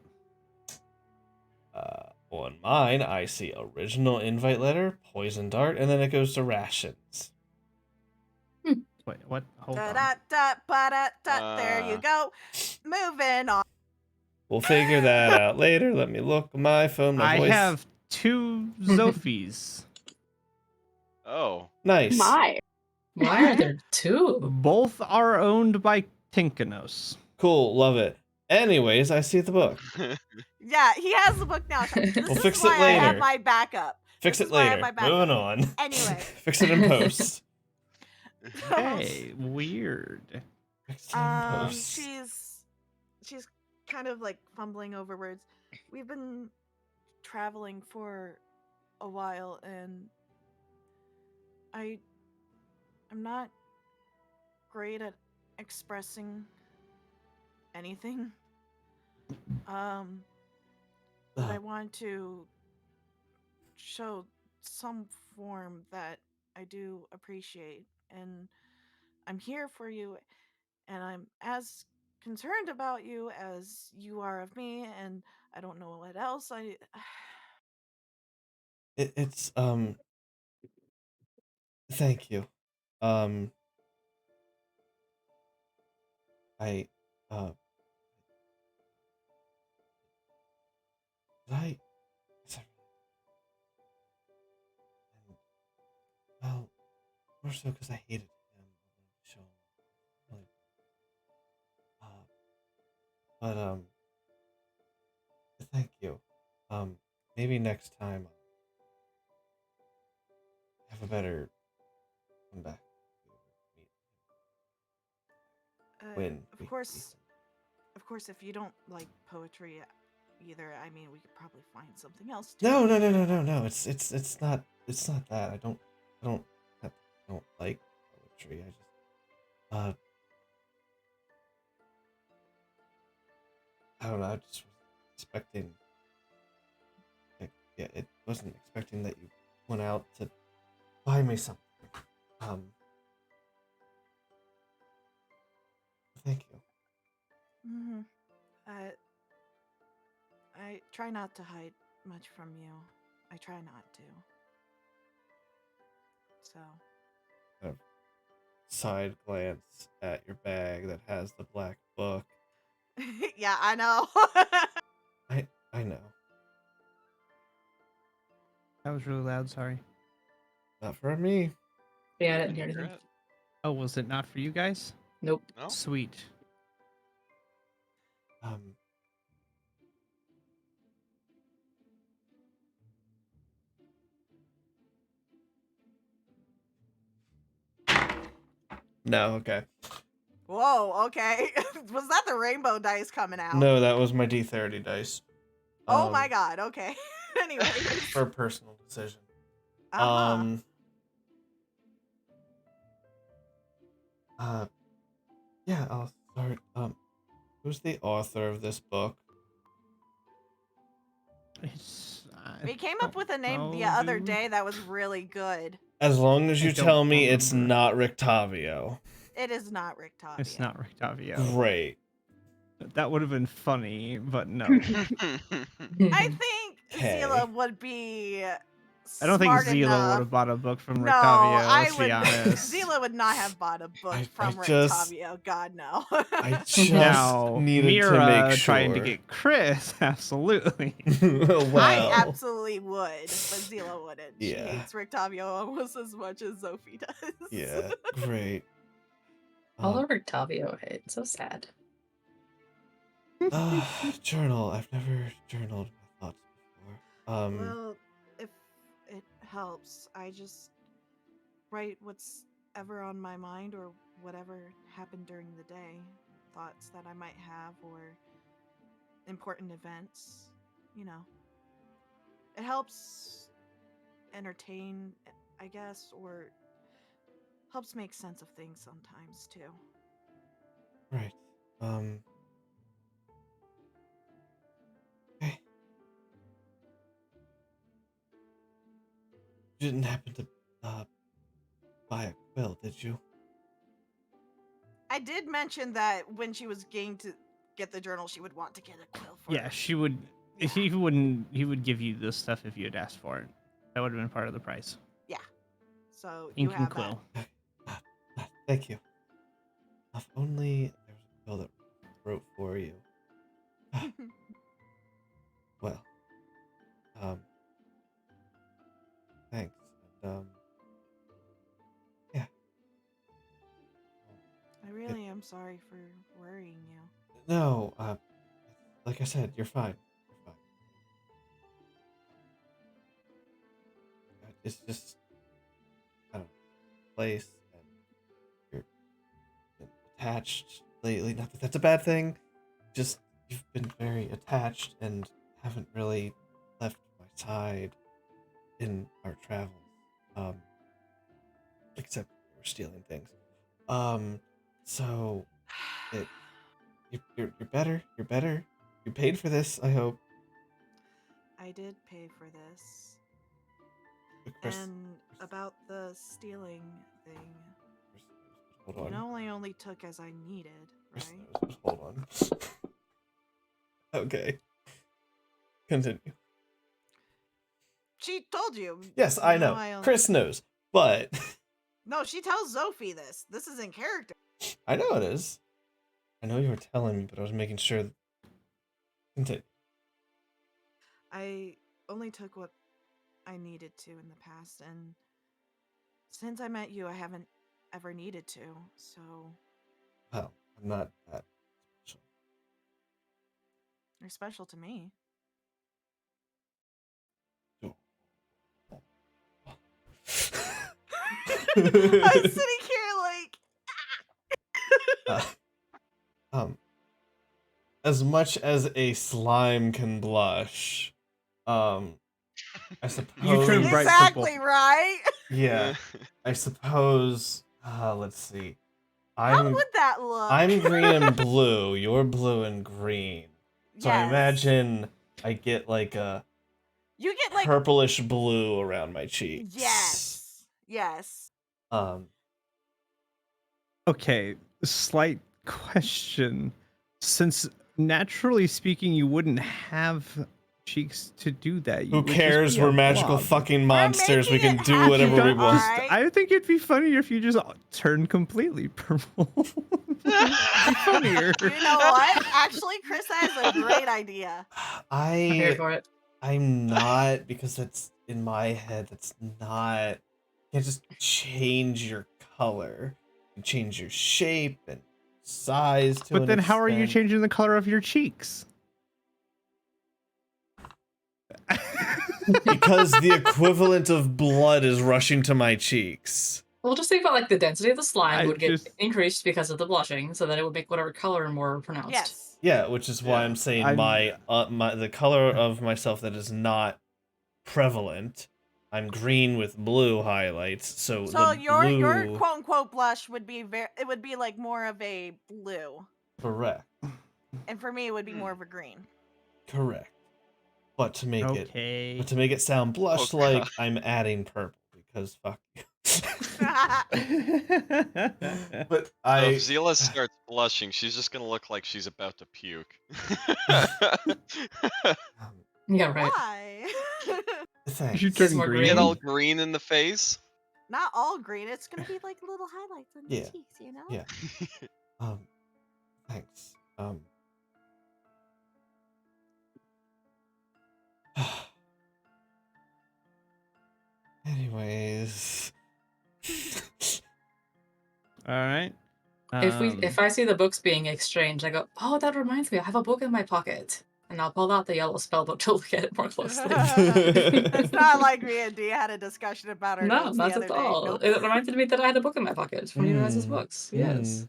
On mine, I see original invite letter, poison dart, and then it goes to rations. Wait, what? Hold Da on. da da ba da da. There you Uh. go. Moving on. We'll figure that out later. Let me look at my phone. My I voice. have 2 Zophies. Oh. Nice. My. Why are there two? Both are owned by Tinkanos. Cool. Love it. Anyways, I see the book. Yeah, he has the book now. This We'll is fix it why I have later. my backup. Fix This it is why I have later. my backup. Moving on. Anyway. Fix it in post. Hey, weird. Fix it in post. She's kind of like fumbling over words. We've been traveling for a while, and I'm not great at expressing anything. But I want to show some form that I do appreciate, and I'm here for you, and I'm as concerned about you as you are of me, and I don't know what else It's Thank you. Um. I. Did I? Is that- Well, more so because I hated him on the show. Really. But thank you. Maybe next time I'll have a better comeback. When we of course, if you don't like poetry either, I mean, we could probably find something else to No, no, read. no, no, no, no. It's not that. I don't like poetry. I just I don't know. I just was expecting. Yeah, it wasn't expecting that you went out to buy me something. Thank you. Mm-hmm. I try not to hide much from you. I try not to. So. A side glance at your bag that has the black book. Yeah, I know. I know. That was really loud, sorry. Not for me. Yeah, I I didn't hear hear anything. it. Oh, was it not for you guys? Nope. No? Sweet. No, okay. Whoa, okay. Was that the rainbow dice coming out? No, that was my D30 dice. Oh my god, okay. Anyway. For a personal decision. Uh-huh. Yeah, I'll start. Who's the author of this book? We came up with a name the other day that was really good. As long as I you don't tell me it's remember. not Rictavio. It is not Rick Tavia. It's not Rictavio. Great. That would have been funny, but no. I think Okay. Zila would be I don't think smart Zila enough. would have bought a book from No, Rictavio, I let's be would. honest. Zila would not have bought a book from Rick just- Tavio. God no. I just Now, needed Mira to make sure. trying to get Chris, absolutely. Well, I absolutely would, but Zila wouldn't. She Yeah. hates Rick Tavio almost as much as Sophie does. yeah, great. All over Tavio hate. So sad. Journal. I've never journaled my thoughts before. Well, if it helps, I just write what's ever on my mind or whatever happened during the day, thoughts that I might have or important events, you know. It helps entertain, I guess, or helps make sense of things sometimes too. Right. You didn't happen to buy a quill, did you? I did mention that when she was going to get the journal, she would want to get a quill for Yeah, she would. Yeah. He wouldn't. He would give you this stuff if you had asked for it. That would have been part of the price. So you Ink and have quill. Thank you. If only there was a quill that wrote for you. that. Well, thanks. And, yeah. I really am sorry for worrying you. No, like I said, you're fine. You're fine. It's just, I don't know, place, and you're been attached lately. Not that that's a bad thing. Just, you've been very attached and haven't really left my side in our travels. Except we're stealing things. So you're better. You're better. You paid for this, I hope. I did pay for this. Chris, And about the stealing thing, hold you on. know, I only took as I needed, Chris right? knows, but hold on. Okay. Continue. She told you. Yes, I You know. I only... Chris knows, but No, she tells Sophie this. This is in character. I know it is. I know you were telling me, but I was making sure. Continue. I only took what I needed to in the past, and since I met you, I haven't ever needed to, so Well, I'm not that special. you're special to me. I'm sitting here like... As much as a slime can blush, I suppose. You turn bright exactly purple. right. Yeah, I suppose. Let's see. How would that look? I'm green and blue. You're blue and green. So I Yes. imagine I get like a You get like purplish blue around my cheeks. Yes. Okay, slight question. Since naturally speaking, you wouldn't have cheeks to do that. You Who would just cares? be a Be magical blob. fucking monsters. We making can it do happen, whatever we Don't want. just- alright? I think it'd be funnier if you just turned completely purple. It'd be funnier. You know what? Actually, Chris has a great idea. I'm here for it. I'm not, because that's in my head. That's not. You can't just change your color. You change your shape and size to But an then how are you extent. changing the color of your cheeks? Because the equivalent of blood is rushing to my cheeks. We'll just think about like the density of the slime I would get just- increased because of the blushing, so that it would make whatever color more pronounced. Yes. Yeah, which is why Yeah. I'm saying I'm- the color of myself that is not prevalent. I'm green with blue highlights, so So the your blue... quote unquote blush would be it would be like more of a blue, Correct. and for me it would be more of a green. Correct. But to make Okay. it sound blush Oh, like God. I'm adding purple, because fuck you. But So if Zila starts blushing, she's just gonna look like she's about to puke. Yeah, right. Why? Thanks. You It's turn more green. Get all green in the face. Not all green. It's gonna be like little highlights on Yeah. the cheeks, you know? Yeah. Thanks. Anyways. All right. If I see the books being exchanged, I go, oh, that reminds me, I have a book in my pocket. And I'll pull out the yellow spell book to look at it more closely. It's not like me and Dee had a discussion about her No, notes not the other at day. all. Nope. It reminded me that I had a book in my pocket from you guys' books. Yes.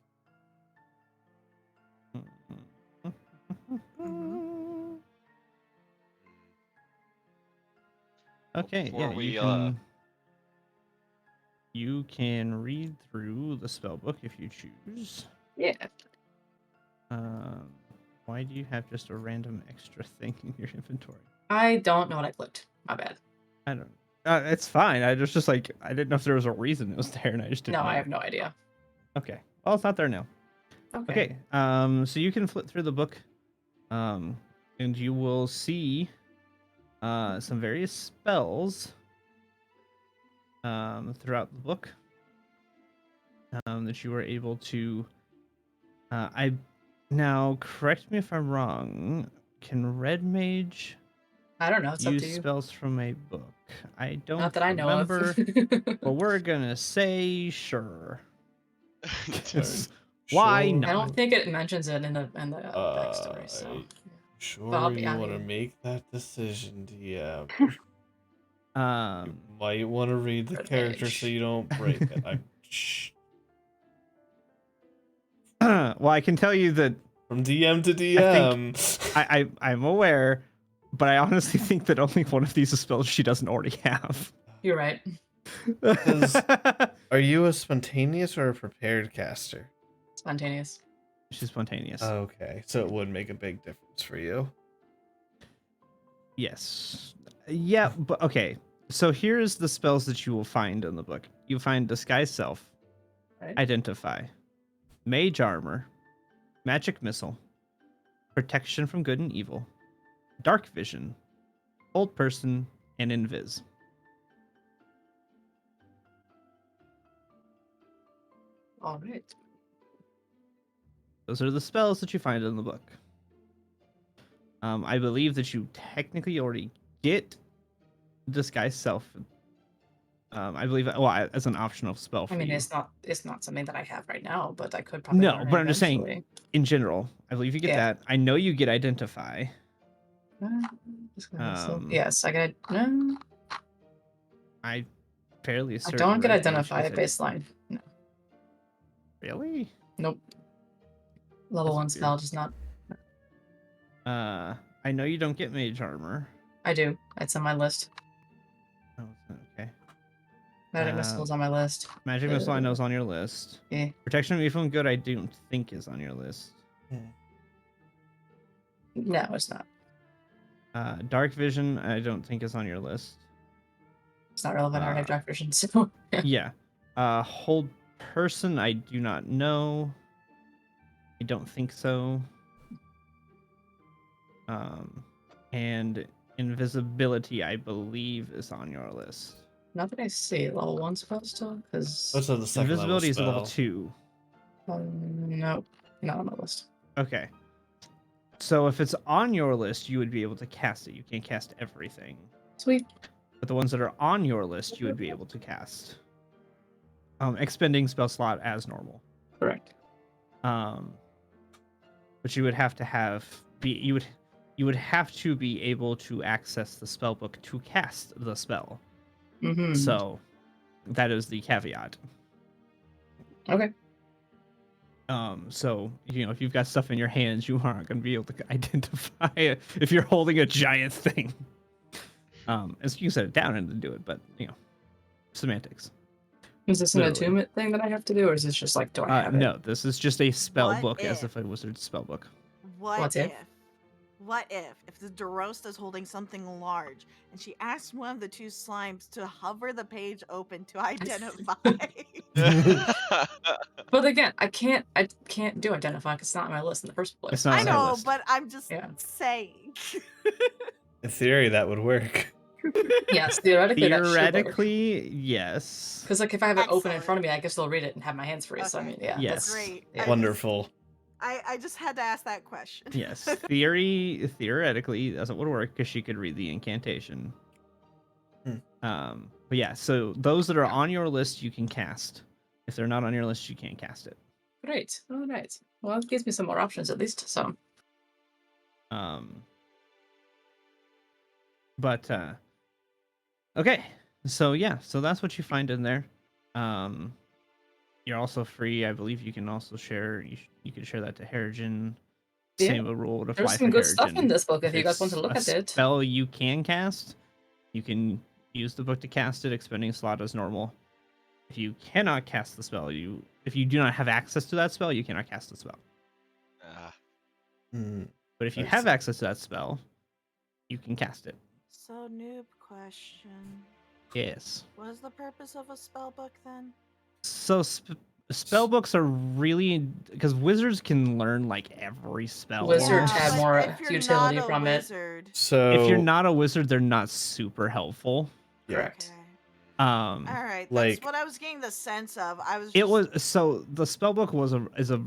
Okay, Before yeah, we, you can read through the spell book if you choose. Yeah. Why do you have just a random extra thing in your inventory? I don't know what I clicked. My bad. I don't. It's fine. I was just like, I didn't know if there was a reason it was there, and I just didn't No, know. I have no idea. Okay. Well, it's not there now. Okay. So you can flip through the book, and you will see some various spells throughout the book that you were able to. Now correct me if I'm wrong. Can Red Mage I don't know. It's up use to you. spells from a book? I don't Not that I know of. remember, but we're gonna say sure. Alright, Why sure. not? I don't think it mentions it in the backstory. So, I- Sure, But you I want to mean- make that decision, DM. Um, You might want to read the Red character Mage. so you don't break it. Shh. well, I can tell you that From DM to think- DM. I'm aware, but I honestly think that only one of these is spells she doesn't already have. you're right. Are you a spontaneous or a prepared caster? Spontaneous. She's spontaneous. Okay, so it would make a big difference for you. Yes. Yeah, but okay. So here's the spells that you will find in the book. You find Disguise Self, Right. Identify, Mage Armor, Magic Missile, Protection from Good and Evil, Dark Vision, Old Person, and Invis. All right. Those are the spells that you find in the book. I believe that you technically already get Disguise Self. I believe, well, as an optional spell for I mean, you. it's not something that I have right now, but I could probably. No, learn but I'm just saying, eventually. in general, I believe you get Yeah. that. I know you get Identify. So, yes, I get. No, I fairly I certain don't get Red Mage identify at gets baseline. No. Really? Nope. Level That's 1 weird. spell does not. I know you don't get Mage Armor. I do. It's on my list. Oh, okay. Magic Missile is on my list. Magic Missile I know is on your list. Yeah. Protection of Evil and Good I don't think is on your list. No, it's not. Dark Vision I don't think is on your list. It's not relevant. I already have dark vision, so yeah. Yeah. Hold Person I do not know. I don't think so. And Invisibility I believe is on your list. Not that I see level 1 spell still, because What's on the second level Invisibility is a level spell? 2. nope, not on the list. Okay. So if it's on your list, you would be able to cast it. You can't cast everything. Sweet. But the ones that are on your list, you would be able to cast. Expending spell slot as normal. Correct. But you would have to you would have to be able to access the spell book to cast the spell. Mm-hmm. So that is the caveat. Okay. So if you've got stuff in your hands, you aren't going to be able to identify it if you're holding a giant thing. As you can set it down and then do it, but semantics. Is this an Literally. attunement thing that I have to do, or is this just like, do I have it? No, this is just a spell What book as if? if a wizard's spell book. What if? What if the Derosta is holding something large and she asked one of the two slimes to hover the page open to identify? But again, I can't do identify because it's not on my list in the first place. It's not I on your know, list. but I'm just Yeah. saying. In theory, that would work. Yes, theoretically, Theoretically, yes. Because like if I have it open in Excellent. front of me, I can still read it and have my hands free. So I Okay. mean, yeah, Yes. that's Great. yeah. Wonderful. I just had to ask that question. Yes. Theoretically, that's what would work because she could read the incantation. But yeah, so those that are on your list, you can cast. If they're not on your list, you can't cast it. Great. All right. Well, it gives me some more options at least. So But okay. So yeah, so that's what you find in there. You're also free. I believe you can also share. You can share that to Harrigan. Yeah. Same rule would apply there's some for good stuff Harrigan. in this book if you guys want it's to look a at it. spell you can cast, you can use the book to cast it, expending slot as normal. If you cannot cast the spell, if you do not have access to that spell, you cannot cast the spell. But if you I have see. access to that spell, you can cast it. So noob question. Yes. What is the purpose of a spell book then? So spell books are really because wizards can learn like every spell. Wizards almost. have but more if you're utility not a from it. wizard, So If you're not a wizard, they're not super helpful. yeah, Correct. okay. Um, All right, that's like- what I was getting the sense of. I was. it Just, was so the spell book is a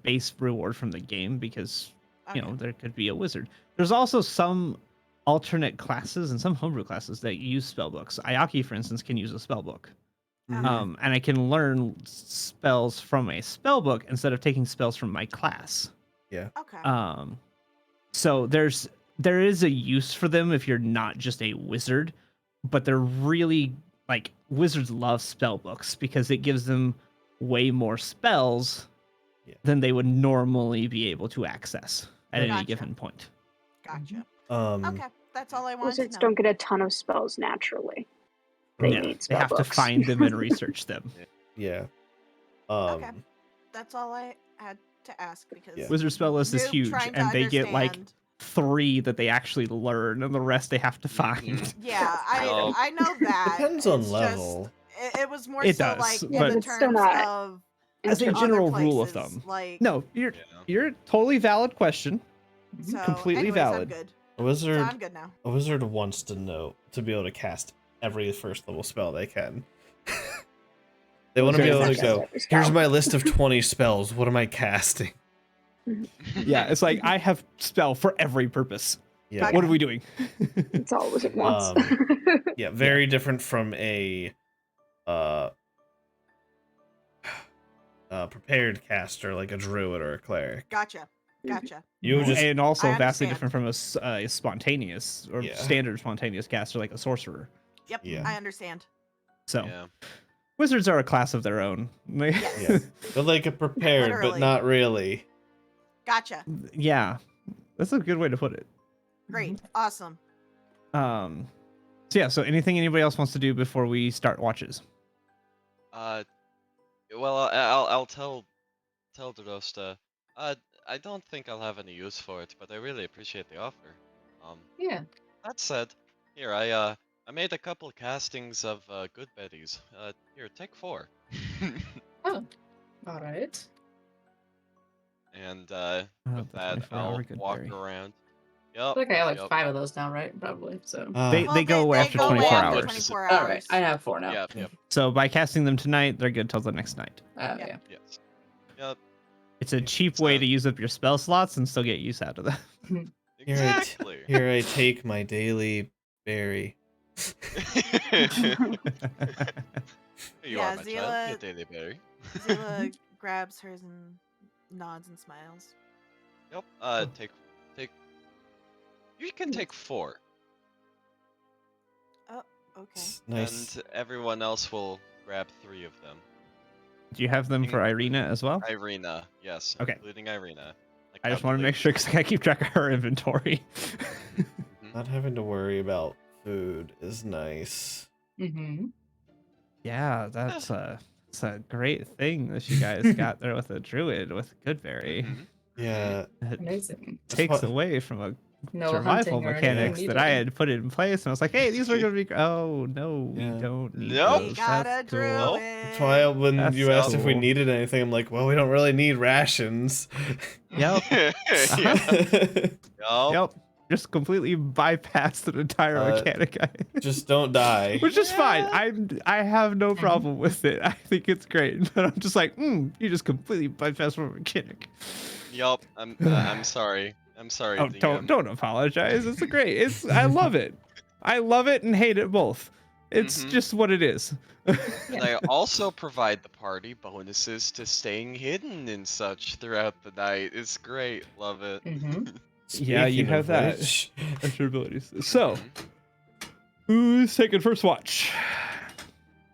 base reward from the game because you know okay. there could be a wizard. There's also some alternate classes and some homebrew classes that use spell books. Ayaki, for instance, can use a spell book. Mhm. And I can learn spells from a spell book instead of taking spells from my class. Okay. So there is a use for them if you're not just a wizard, but they're really like wizards love spell books because it gives them way more spells Yeah. than they would normally be able to access at any Gotcha. given point. Gotcha. um, Okay, that's all I wanted Wizards to know. don't get a ton of spells naturally. They Yeah, need they spell have to books. find them and research them. yeah. Okay. That's all I had to ask because Yeah. Wizard spell list is noob huge, trying to and they get like understand. 3 that they actually learn, and the rest they have to find. Yeah, No. I know that. Depends on It's level. Just, it was more It so does, like Yeah, in but the it's still terms not of As a other general rule of places, thumb. like No, you're Yeah. totally valid question. So, completely anyways, valid. I'm good. A wizard, So I'm good now. a wizard wants to know to be able to cast every first level spell they can. They want to be Okay. able to That's go. every spell. Here's my list of 20 spells. What am I casting? Yeah, it's like I have spell for every purpose. Yeah. Okay. What are we doing? It's all wizard wants. Yeah, very different from a prepared caster like a druid or a cleric. Gotcha. Gotcha. You just And also I vastly understand. different from a spontaneous or Yeah. standard spontaneous caster like a sorcerer. Yep, Yeah. I understand. So Yeah. wizards are a class of their own. yeah, but like a prepared, but Literally. not really. Gotcha. Yeah, that's a good way to put it. Great. Awesome. So yeah, so anything anybody else wants to do before we start watches? Well, I'll tell Derosta. I don't think I'll have any use for it, but I really appreciate the offer. Yeah. That said, here I made a couple castings of good betties. Here, take 4. Oh. All right. And the with that, 24-hour I'll good walk berry. around. I Yep. feel like I have like yep, 5 of those now, right? Probably. So. They Well, go away after go 24 away hours. after 24 All hours. right. I have 4 now. Yep. Yep. So by casting them tonight, they're good till the next night. Yeah. Yes. Yep. It's a cheap way So- to use up your spell slots and still get use out of them. Exactly. Here I take my daily berry. you Yeah, are my child. Zila- You daily berry. Zila grabs hers and nods and smiles. Yep. Oh. Take. You can take 4, Okay. Nice. and everyone else will grab 3 of them. Do you have them for Irina as well? Irina, yes. Okay. Including Irina. I just want to make sure because I keep track of her inventory. Not having to worry about food is nice. Mm-hmm. Yeah, that's a great thing that you guys got there with a druid with Goodberry. Mhm. Yeah. It Amazing. takes what- away from a No survival hunting or mechanics anything that I either. had put in place, and I was like, "Hey, these are gonna be." Oh no, Yeah. we don't need Nope. We those. got a That's cool. druid. That's why when That's you asked if we cool. needed anything, I'm like, well, we don't really need rations. Yep. Yep. Yep. Just completely bypass the entire mechanic, Just don't die. which is fine. I have no problem with it. I think it's great, but I'm just like, you just completely bypass the mechanic. Yup. I'm sorry. I'm sorry. Oh, DM. don't apologize. It's great. I love it. I love it and hate it both. It's Mhm. just what it is. And I also provide the party bonuses to staying hidden and such throughout the night. It's great. Love it. Mm-hmm. Yeah, you Speaking have of that. which, Extra abilities. So, Mhm. who's taking first watch?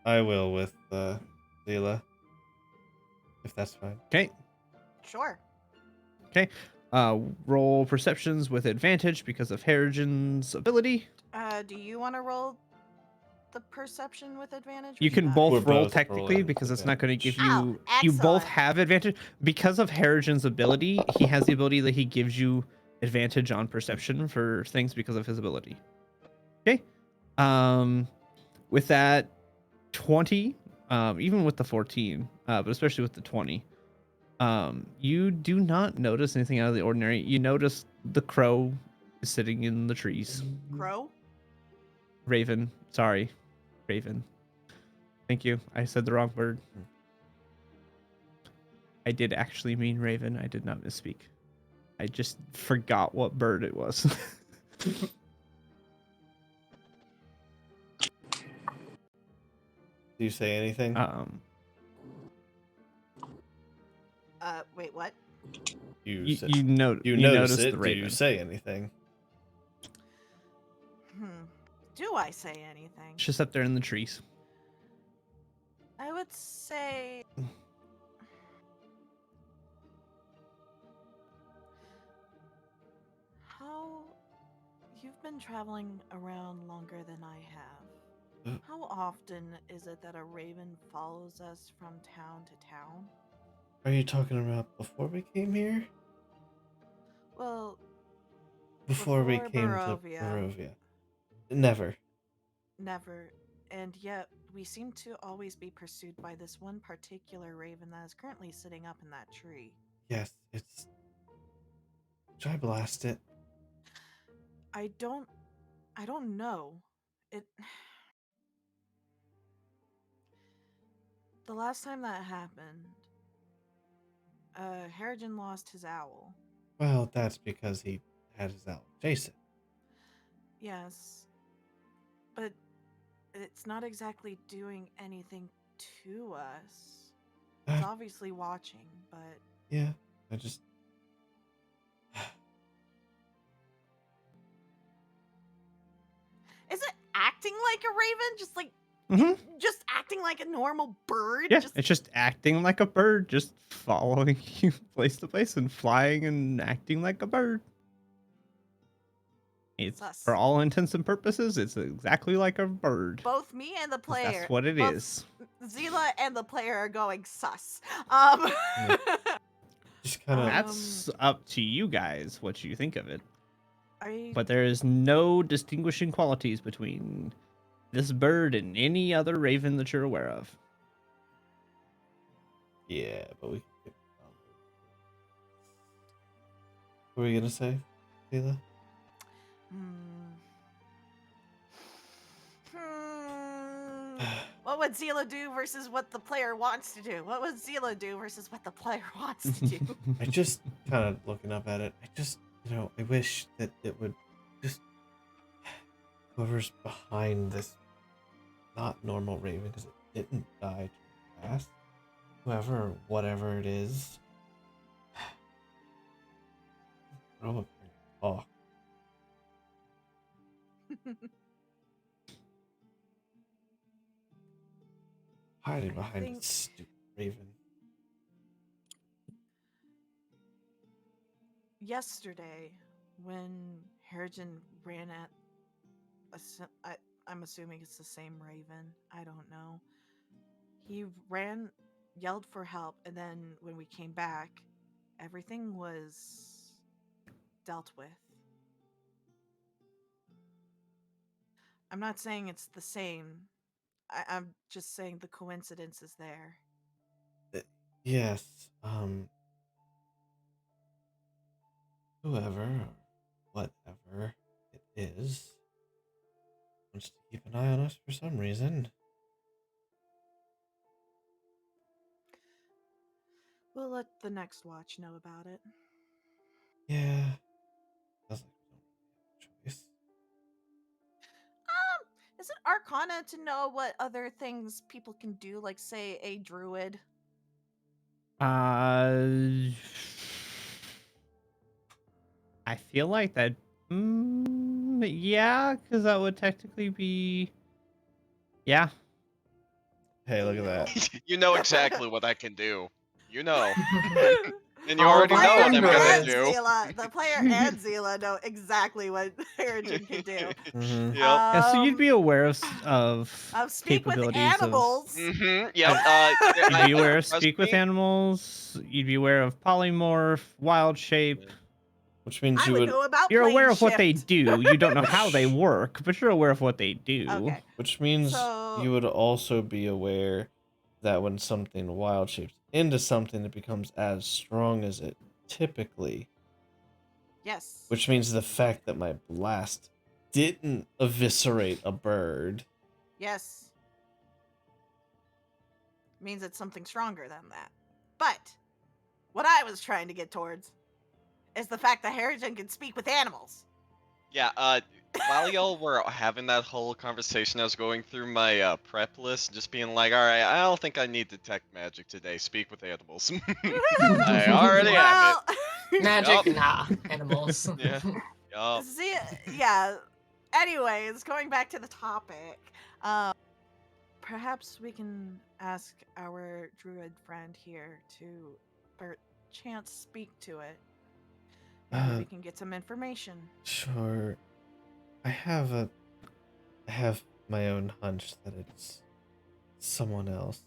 I will with Zila. If that's fine. Okay. Sure. Roll perceptions with advantage because of Harrigan's ability. Do you want to roll the perception with advantage? You or can not? both We're roll both technically rolling because with it's not going to give advantage. you. Oh, You both excellent. have advantage because of Harrigan's ability. He has the ability that he gives you advantage on perception for things because of his ability. Okay. with that 20, even with the 14, but especially with the 20, you do not notice anything out of the ordinary. You notice the crow is sitting in the trees. Crow? Raven, sorry, Raven. Thank you. I said the wrong word. I did actually mean Raven. I did not misspeak. I just forgot what bird it was. Do you say anything? Wait, what? You said- notice notice it. the Do raven. you say anything? Do I say anything? It's just up there in the trees. I would say. How. You've been traveling around longer than I have. How often is it that a raven follows us from town to town? Are you talking about before we came here? Well, Before we before came Barovia. to Barovia. Never. Never. And yet, we seem to always be pursued by this one particular raven that is currently sitting up in that tree. Yes, it's. Should I blast it? I don't know. It. The last time that happened, Harrigan lost his owl. Well, that's because he had his owl chase it. Yes. But it's not exactly doing anything to us. It's obviously watching, but... Yeah, I just... Is it acting like a raven? Just like... Just acting like a normal bird? Yeah, it's just acting like a bird, just following you place to place and flying and acting like a bird. It's, for all intents and purposes, it's exactly like a bird. Both me and the player. That's what it is. Zila and the player are going sus. Just kind of. That's up to you guys what you think of it. I... But there is no distinguishing qualities between this bird and any other raven that you're aware of. Yeah, but we. What were you gonna say, Zila? What would Zila do versus what the player wants to do? What would Zila do versus what the player wants to do? I just kind of looking up at it. I just, I wish that it would just whoever's behind this not normal raven because it didn't die too fast. Whoever or whatever it is. Grow up and talk. Hiding behind a stupid raven. Yesterday, when Harrigan ran at I'm assuming it's the same raven. I don't know. He ran, yelled for help, and then when we came back, everything was dealt with. I'm not saying it's the same. I'm just saying the coincidence is there. Yes, whoever or whatever it is wants to keep an eye on us for some reason. We'll let the next watch know about it. Yeah. Sounds like we don't really have a choice. Is it Arcana to know what other things people can do, like say a druid? I feel like that. Yeah, because that would technically be. Yeah. Hey, look at that. You know exactly what I can do. You know. And you All already know what I'm gonna fingers. do. The player and Zila know exactly what Harrigan can do. Mm-hmm. Yep. Yeah, so you'd be aware of Speak with capabilities animals. Yep. You'd be aware of Trust speak with me. animals. You'd be aware of polymorph, wild shape. Which means I you would would. know about You're aware plane of what they shift. do. You don't know how they work, but you're aware of what they do. Okay. Which means So- you would also be aware that when something wild shapes into something, it becomes as strong as it typically. Yes. Which means the fact that my blast didn't eviscerate a bird. Yes. Means it's something stronger than that. But what I was trying to get towards is the fact that Harrigan can speak with animals. Yeah, while y'all were having that whole conversation, I was going through my prep list, just being like, alright, I don't think I need detect magic today. Speak with animals. I already have it. Magic, Yup. nah. Animals. Yeah. Yup. See, yeah. Anyways, going back to the topic, perhaps we can ask our druid friend here to, chance, speak to it. Maybe we can get some information. Sure. I have my own hunch that it's someone else.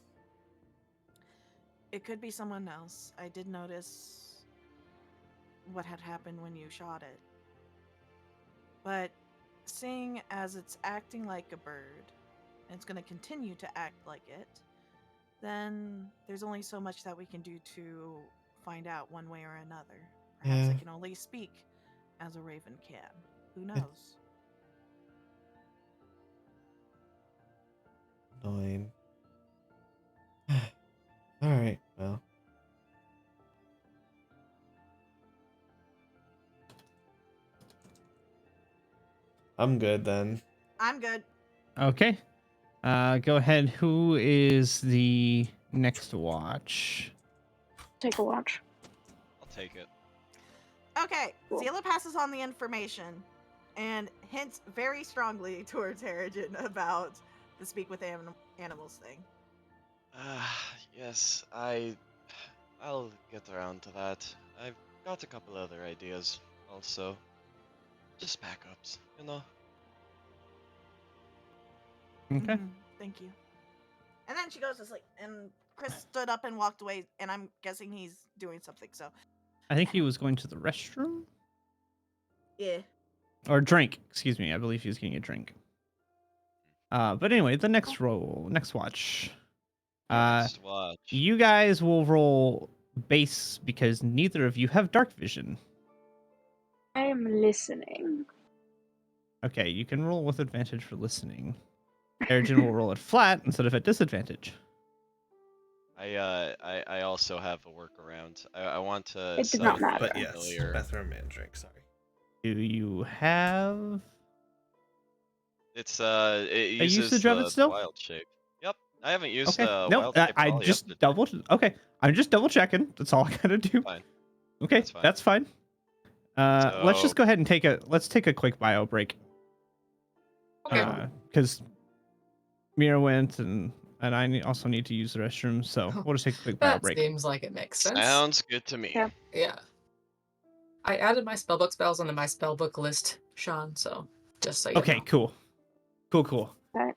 It could be someone else. I did notice what had happened when you shot it. But seeing as it's acting like a bird, and it's going to continue to act like it, then there's only so much that we can do to find out one way or another. Perhaps Yeah. it can only speak as a raven can. Who knows? Annoying. Alright, well. I'm good then. I'm good. Okay. Go ahead. Who is the next watch? Take a watch. I'll take it. Okay, Cool. Zila passes on the information and hints very strongly towards Harrigan about the speak with animals thing. Yes, I'll get around to that. I've got a couple other ideas also. Just backups, you know? Okay. Mhm, thank you. And then she goes to sleep, and Chris stood up and walked away, and I'm guessing he's doing something, so. I think he was going to the restroom Yeah. or drink. Excuse me. I believe he was getting a drink. But anyway, the next watch. Next watch. You guys will roll base because neither of you have dark vision. I am listening. Okay, you can roll with advantage for listening. Ergen will roll it flat instead of at disadvantage. I also have a workaround. I want to It did not matter. But yes, familiar. bathroom and drink, sorry. Do you have It's it a uses usage of it the still? wild shape. Yep, I haven't used Okay. the No, wild shape at I all just yesterday. Okay, I'm just double checking. That's all I gotta do. Fine. Okay, That's fine. that's fine. Let's just So- go ahead and take a quick bio break. Okay. Because Mira went and I also need to use the restroom, so we'll just take a quick bio That break. seems like it makes sense. Sounds good to me. Yeah. Yeah. I added my spellbook spells onto my spellbook list, Sean, so just so you Okay, know. cool.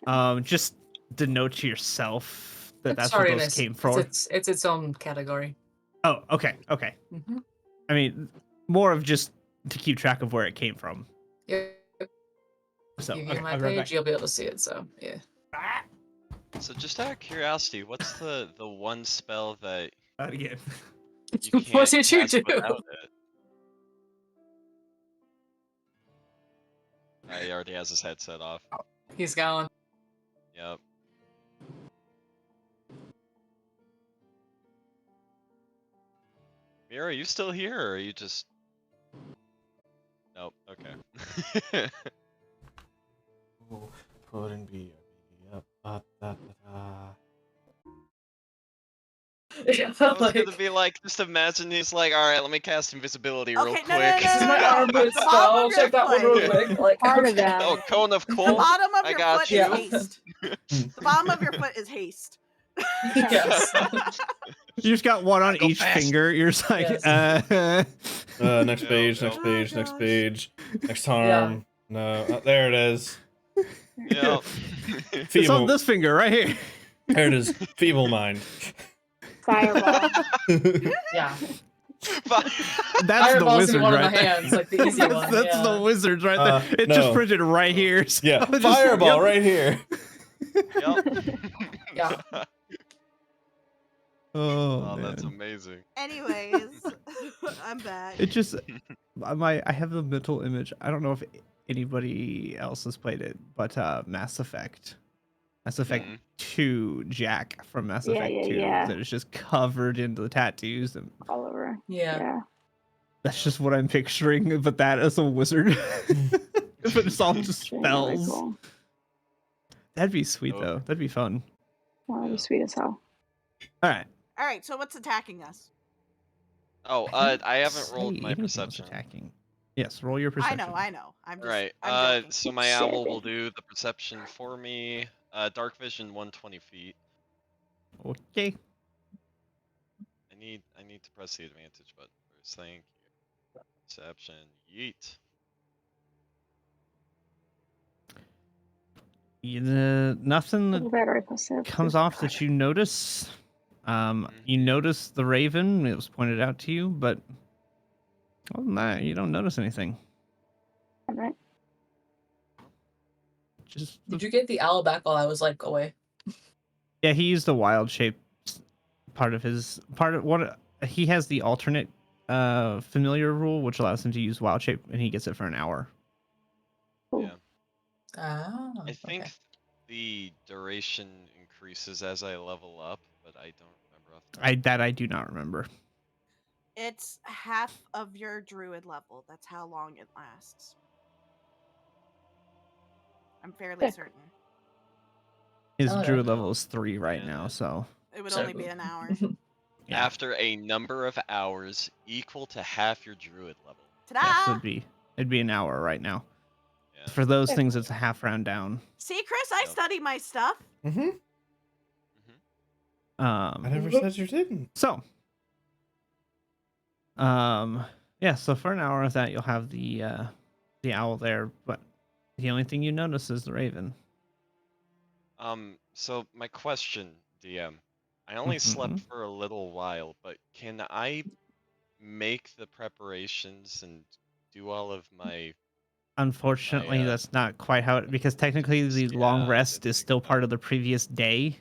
But Just denote to yourself that that's Sorry, what those Miss. came from. It's its own category. Oh, okay. Mm-hmm. I mean, more of just to keep track of where it came from. Yep. So, You okay, view my I'll be right page, back. you'll be able to see it, so yeah. So just out of curiosity, what's the one spell that Not again. you can't What did you cast do? without it? He already has his headset off. He's gone. Yep. Mira, are you still here, or are you just... Nope, okay. Pudding be up, da, da, da. Yeah, I was like, gonna be like, just imagine he's like, alright, let me cast invisibility real Okay, quick. no, no, this is no, my no. armlet The spell. bottom I'll of check your that one real foot. quick. Like, Part of okay. that. Oh, cone of The cold? bottom of I your got foot you. is haste. The bottom of your foot is haste. Yes. You just got one on Go each fast. finger. You're just like, Yes. Next No, page, no. next page, next gosh. page. Next harm. No, there it is. Yep. It's Feeble. on this finger right here. There it is. Feeble mind. Fireball. Yeah. That's the Fireball's in wizard one of right my there. hands, like the easy one. That's yeah. the wizards right there. It no. just printed right here. So Yeah, just- fireball yep. right here. Yep. Yeah. Oh, Oh, that's man. amazing. Anyways, I'm back. It just I have the mental image. I don't know if anybody else has played it, but Mass Effect. Mass Effect Mhm. 2 Jack from Mass Yeah, Effect yeah, 2 yeah. that is just covered in the tattoos, and All over. Yeah. Yeah. that's just what I'm picturing, but that as a wizard. If it's all just Really, really spells. cool. That'd be sweet Oh. though. That'd be fun. Wow, that'd Yeah. be sweet as hell. All right. All right, so what's attacking us? Oh, I haven't rolled Say my anything was perception. attacking. Yes, roll your perception. I know. I'm just. Right. I'm joking. So my Shit, owl will baby. do the perception for me. Dark vision 120 feet. Okay. I need to press the advantage button first. Thank you. Perception. Yeet. Nothing that Double battery plus save. comes off that you notice. You notice the raven. It was pointed out to you, but other than that, you don't notice anything. Alright. Just Did you get the owl back while I was like away? yeah, he used the wild shape part of what he has the alternate familiar rule, which allows him to use wild shape, and he gets it for an hour. Cool. Yeah. Ah. I think okay. the duration increases as I level up, but I don't remember off the top. I do not remember. It's half of your druid level. That's how long it lasts. I'm fairly Sick. certain. His Oh, druid no. level is 3 right Yeah, now, no. so It would So- only be an hour. yeah. After a number of hours equal to half your druid level. Yes, Ta-da! it'd be an hour right now. Yeah. For those Sick. things, it's a half round down. See, Chris, I Yep. study my stuff. Mm-hmm. I never said you didn't. So, yeah. So for an hour of that, you'll have the owl there, but the only thing you notice is the raven. So my question, DM, I only slept Mhm. for a little while, but can I make the preparations and do all of my Unfortunately, uh, that's not quite how it, because technically the long Yeah, I rest didn't is think still that. part of the previous day.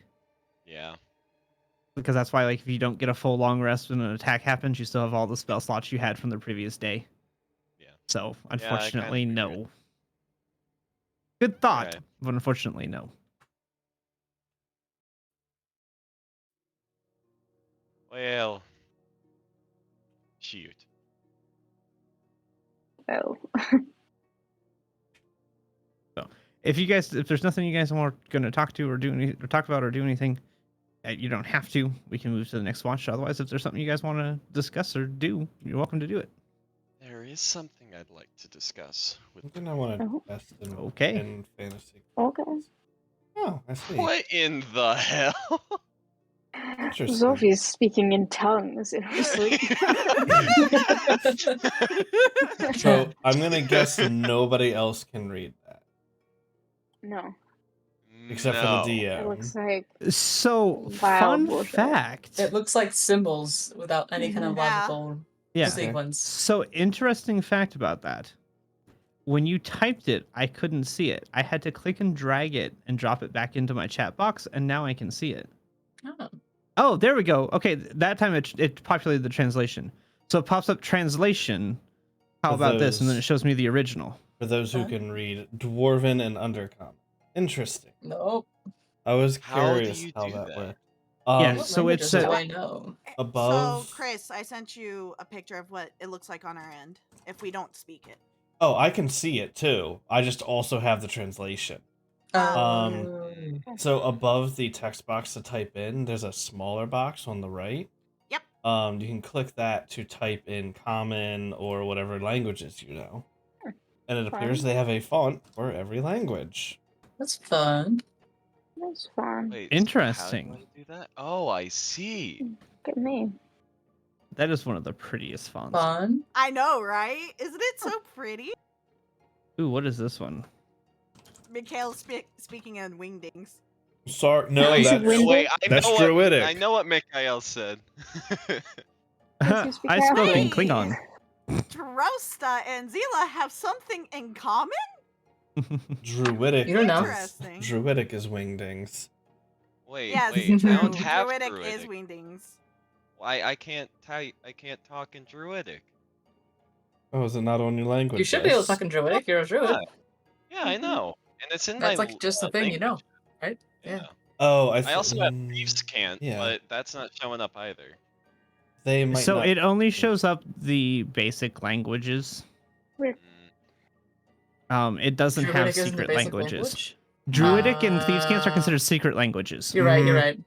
Yeah. Because that's why, like, if you don't get a full long rest when an attack happens, you still have all the spell slots you had from the previous day. Yeah. So, I kinda unfortunately, figured. no. Good thought, Alright. but unfortunately, no. Well, shoot. Oh. If there's nothing you guys are going to talk to or talk about or do anything, you don't have to. We can move to the next watch. Otherwise, if there's something you guys want to discuss or do, you're welcome to do it. There is something I'd like to discuss with Something I want to Oh. test in, Okay. in fantasy. Okay. Oh, I see. What in the hell? Interesting. Sophie's speaking in tongues in her sleep. So I'm gonna guess nobody else can read that No. except for No. the It DM. looks like So, Wild fun bullshit. fact. It looks like symbols without any kind of Mhm. Yeah. logical Yeah. sequence. So, interesting fact about that. When you typed it, I couldn't see it. I had to click and drag it and drop it back into my chat box, and now I can see it. Oh. Oh, there we go. Okay, that time it populated the translation. So it pops up translation. How For about this? And then it those- shows me the original. For those who Fun. can read Dwarven and Undercommon. Interesting. Nope. I was How do curious you how do that that? worked. Yeah, What so languages it's do a- I know? Above- So, Chris, I sent you a picture of what it looks like on our end if we don't speak it. Oh, I can see it too. I just also have the translation. So above the text box to type in, there's a smaller box on the right. Yep. You can click that to type in common or whatever languages you know. And it appears Fun. they have a font for every language. That's fun. That's fun. Wait, Interesting. So how do I do that? Oh, I see. Look at me. That is one of the prettiest fonts. Fun. I know, right? Isn't it so pretty? Ooh, what is this one? Mikhail speaking in wingdings. Sorry, no, Wait, that's Windows? Wait, I that's know druidic. I know what Mikhail said. Please you speak I spoke in Wait. Klingon. Drosta and Zila have something in common? Druidic. You don't know. Interesting. Druidic is wingdings. Wait, Yes, wait. true. I don't have Druidic druidic. is Wingdings. I can't I can't talk in druidic. Oh, is it not on your language? You should be able to list? talk in Druidic. You're a Druid. Yeah, I know. And it's in That's my like just the thing, you know, language. right? Yeah. Oh, I also have thieves can't, yeah. but that's not showing up either. They might So not. it only shows up the basic languages. Weird. It doesn't have Druidic isn't the secret basic languages. language. Druidic and Thieves' Cants are considered secret languages. You're right. You're Mhm.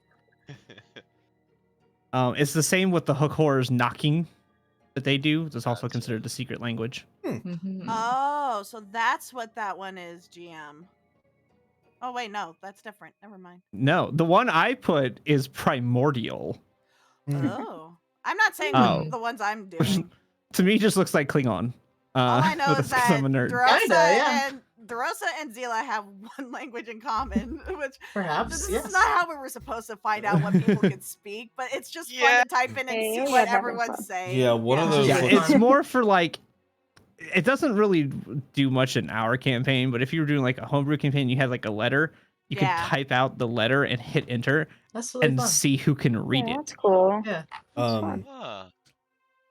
right. It's the same with the Hook Horrors knocking that they do. It's also Gotcha. considered a secret language. Mhm. Oh, so that's what that one is, GM. Oh wait, no, that's different. Never mind. No, the one I put is primordial. Oh, I'm not saying Oh. the ones I'm doing. To me, just looks like Klingon. All I know but is that's 'cause that I'm a nerd. Drosa and Zila have one language in common, which Perhaps. this Yes. is not how we were supposed to find out what people can speak, but it's just Yeah. fun to type in and Hey, see we what had having everyone's fun. saying. Yeah, what are those Yeah, Really it's fun. more for like. It doesn't really do much in our campaign, but if you were doing like a homebrew campaign, you had like a letter, you Yeah. could type out the letter and hit enter That's really and fun. see who can read Yeah, it. that's cool. Yeah. That's fun. Ah,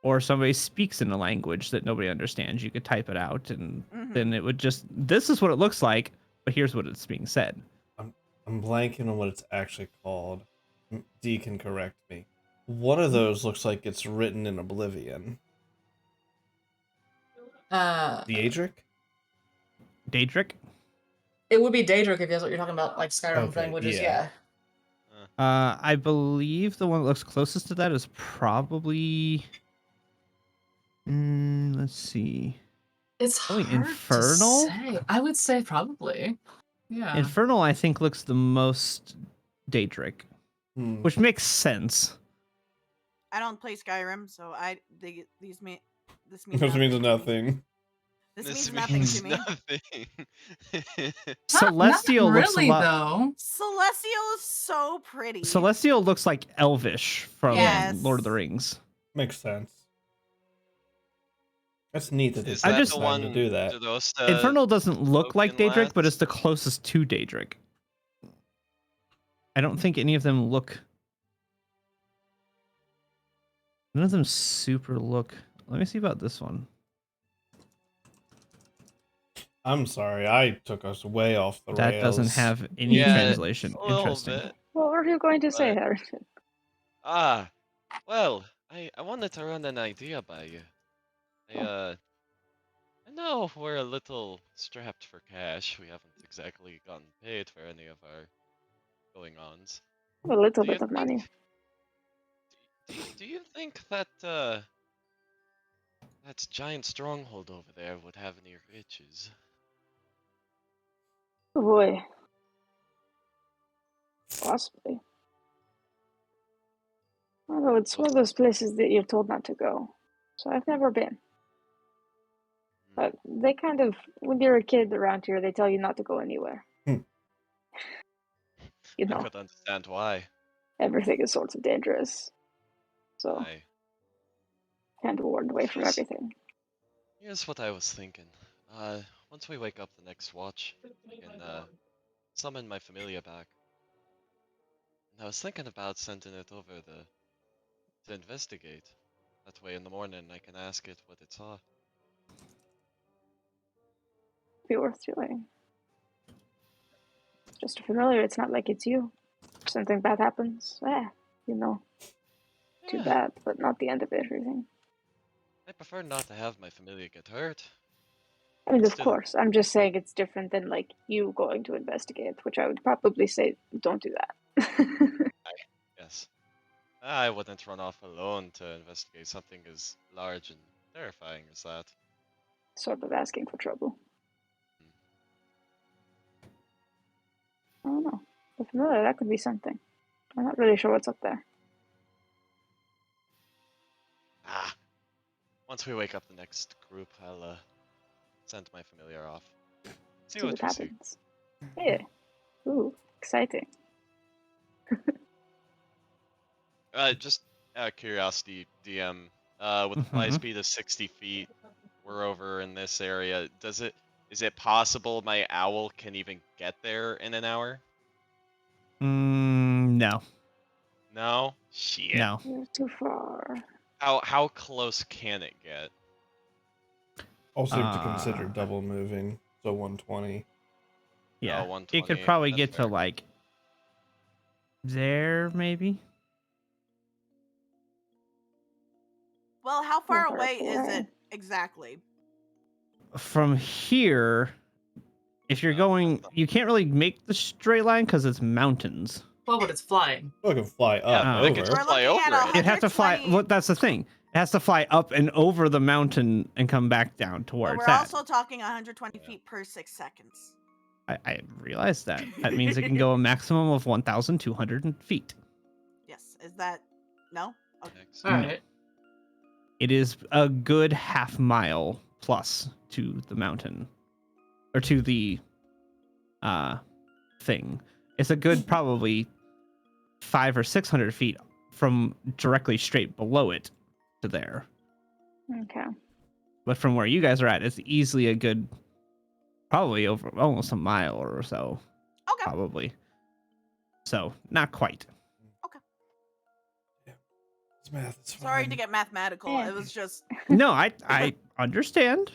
Or somebody speaks in a language that nobody understands, you could type it out and Mhm. then it would just, this is what it looks like, but here's what it's being said. I'm blanking on what it's actually called. D can correct me. One of those looks like it's written in Oblivion. Daedric? Daedric? It would be Daedric if that's what you're talking about, like Skyrim Okay, languages. yeah. Yeah. I believe the one that looks closest to that is probably. Let's see. It's Probably hard Infernal? to say. I would say probably. Yeah. Infernal, I think, looks the most Daedric, Hmm. which makes sense. I don't play Skyrim, so this means This nothing means to me. nothing. This this means nothing to means me. nothing. Celestial Not looks really, a lot. though. Celestial is so pretty. Celestial looks like Elvish from Yes. Lord of the Rings. Makes sense. That's neat that they Is I that just- the decided one to do that. Infernal doesn't look like Spoken Daedric, but last? it's the closest to Daedric. I don't think any of them look. None of them super look. Let me see about this one. I'm sorry, I took us way off the That rails. doesn't have any Yeah, translation. a little Interesting. bit. What were you going to say, But- Harrison? Well, I wanted to run an idea by you. I know we're a little strapped for cash. We haven't exactly gotten paid for any of our going-ons. A little Do you bit of money. think- Do you think that that giant stronghold over there would have any riches? Oh boy. Possibly. Although it's one of those places that you're told not to go. So I've never been. But they kind of, when you're a kid around here, they tell you not to go anywhere. Hmm. You I know, could understand why. everything is sort of dangerous. So I kind of warned away from Yes. everything. Here's what I was thinking. Once we wake up the next watch, I can summon my familiar back. And I was thinking about sending it over to investigate. That way in the morning I can ask it what it saw. Be worth doing. Just familiar, it's not like it's you. If something bad happens, you know, too Yeah, bad, but not the end of everything. I prefer not to have my familiar get hurt. I mean, of Still- course, I'm just saying it's different than like you going to investigate, which I would probably say don't do that. Yes. I wouldn't run off alone to investigate something as large and terrifying as that. Sort of asking for trouble. I don't know. The familiar, that could be something. I'm not really sure what's up there. Once we wake up the next group, I'll send my familiar off. See See what what we see. happens. Yeah. Ooh, exciting. Just Out of curiosity, DM, with the fly Mhm. speed of 60 feet, we're over in this area. Is it possible my owl can even get there in an hour? No. No? Shit. No. You're too far. How close can it get? Also have to consider Uh, double moving, so 120. Yeah. Oh, It could 120. probably That's get to fair. like there, maybe. Well, how far How far away is away? it exactly? From here, if you're Oh, going, that's you can't really make the straight line because it's mountains. Well, but it's flying. I can fly up Yeah, but I could over. just We're fly looking at over it. It'd have to fly. 120. Well, that's the thing. It has to fly up and over the mountain and come back down to where But it's we're at. also talking 120 Yeah. feet per 6 seconds. I realize that. That means it can go a maximum of 1,200 feet. Yes. Is that no? Okay. Next. All No. right. It is a good half mile plus to the mountain, or to the thing. It's a good probably 500 or 600 feet from directly straight below it to there. Okay. But from where you guys are at, it's easily a good, probably over almost a mile or so, Okay. probably. So not quite. It's math. It's fine. Sorry to get mathematical. Yeah. It was just No, I understand.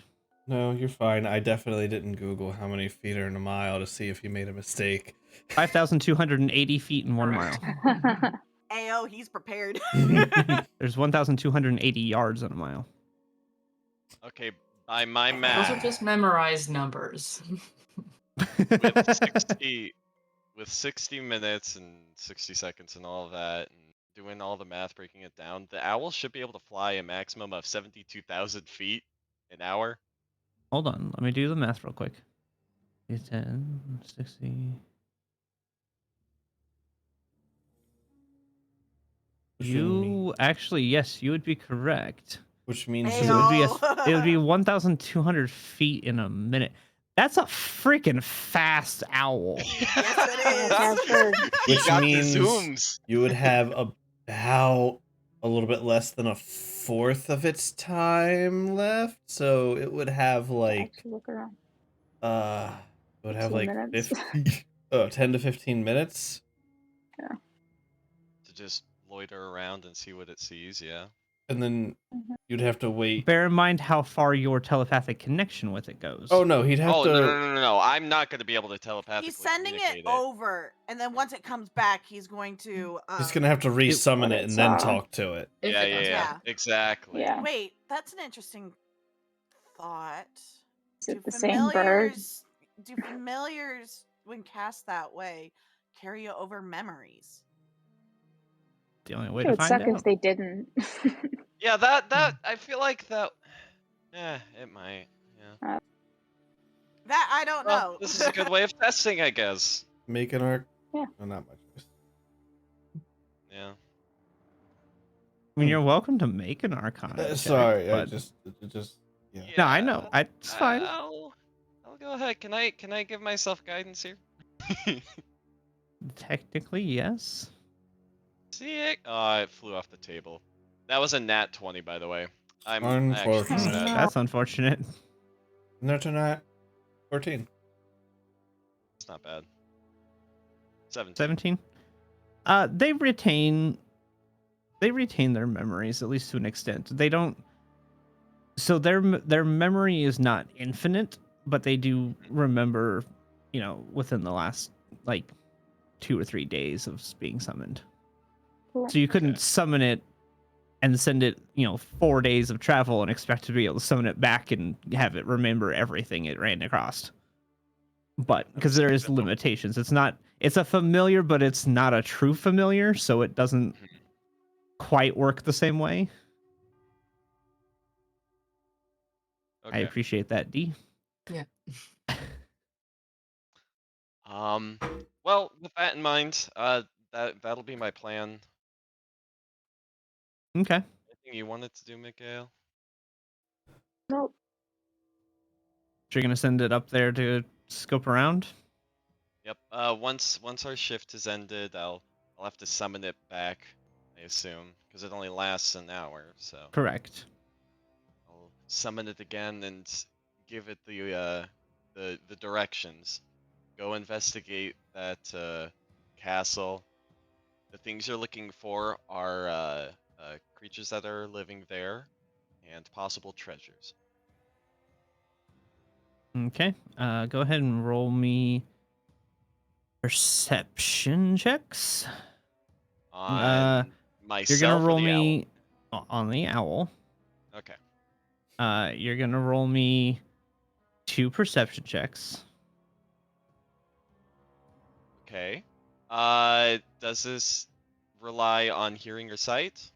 No, you're fine. I definitely didn't Google how many feet are in a mile to see if you made a mistake. 5,280 feet in 1 mile. Correct. AO. He's prepared. There's 1,280 yards in a mile. Okay, by my Those math, are just memorized numbers. with 60 minutes and 60 seconds and all of that, and doing all the math, breaking it down, the owl should be able to fly a maximum of 72,000 feet an hour. Hold on, let me do the math real quick. 10, 60. You actually, yes, you would be correct. Which means Because you it would be Ayo. it would be 1,200 feet in a minute. That's a freaking fast owl. Yes, it I've is. heard. He Which got means the zooms. you would have about a little bit less than a fourth of its time left. So it would have like Actually, look around. it would have 15 like minutes. 10 to 15 minutes. To just loiter around and see what it sees, yeah. And then you'd have to wait. Bear in mind how far your telepathic connection with it goes. Oh no, he'd have Oh, to. no. I'm not going to be able to telepathically He's sending communicate it over, and then once it comes back, he's going to. He's gonna have to resummon What it it and then saw. talk to it. If Yeah, it comes yeah, back. exactly. Yeah. Wait, that's an interesting thought. Is it the same bird? Do familiars, when cast that way, carry over memories? The only way It to would find suck out. if they didn't. Yeah, that I feel like that. Yeah, it might. Yeah. That I don't Well, know. this is a good way of testing, I guess. Make an arc. Yeah. Oh, not much. Yeah. I mean, you're welcome to make an Arcana. check, Sorry, I but- just yeah. No, I know. It's fine. I'll go ahead. Can I give myself guidance here? Technically, yes. See it? Oh, it flew off the table. That was a nat 20, by the way. I'm Unfortunate. actually sad. That's unfortunate. No, tonight. 14. It's not bad. 17. 17. They retain their memories, at least to an extent. They don't. So their memory is not infinite, but they do remember, within the last like 2 or 3 days of being summoned. Cool. So you couldn't Okay. summon it and send it, 4 days of travel and expect to be able to summon it back and have it remember everything it ran across. But because there is limitations, it's a familiar, but it's not a true familiar, so it doesn't quite work the same way. I Okay. appreciate that, D. Well, with that in mind, that'll be my plan. Okay. Anything you wanted to do, Mikhail? Nope. So you're gonna send it up there to scope around? Yep. Once our shift has ended, I'll have to summon it back, I assume, because it only lasts an hour. So Correct. I'll summon it again and give it the directions. Go investigate that castle. The things you're looking for are creatures that are living there and possible treasures. Okay. Go ahead and roll me perception checks. On You're gonna myself or roll the owl? me on the owl. Okay. You're gonna roll me 2 perception checks. Okay. Does this rely on hearing or sight?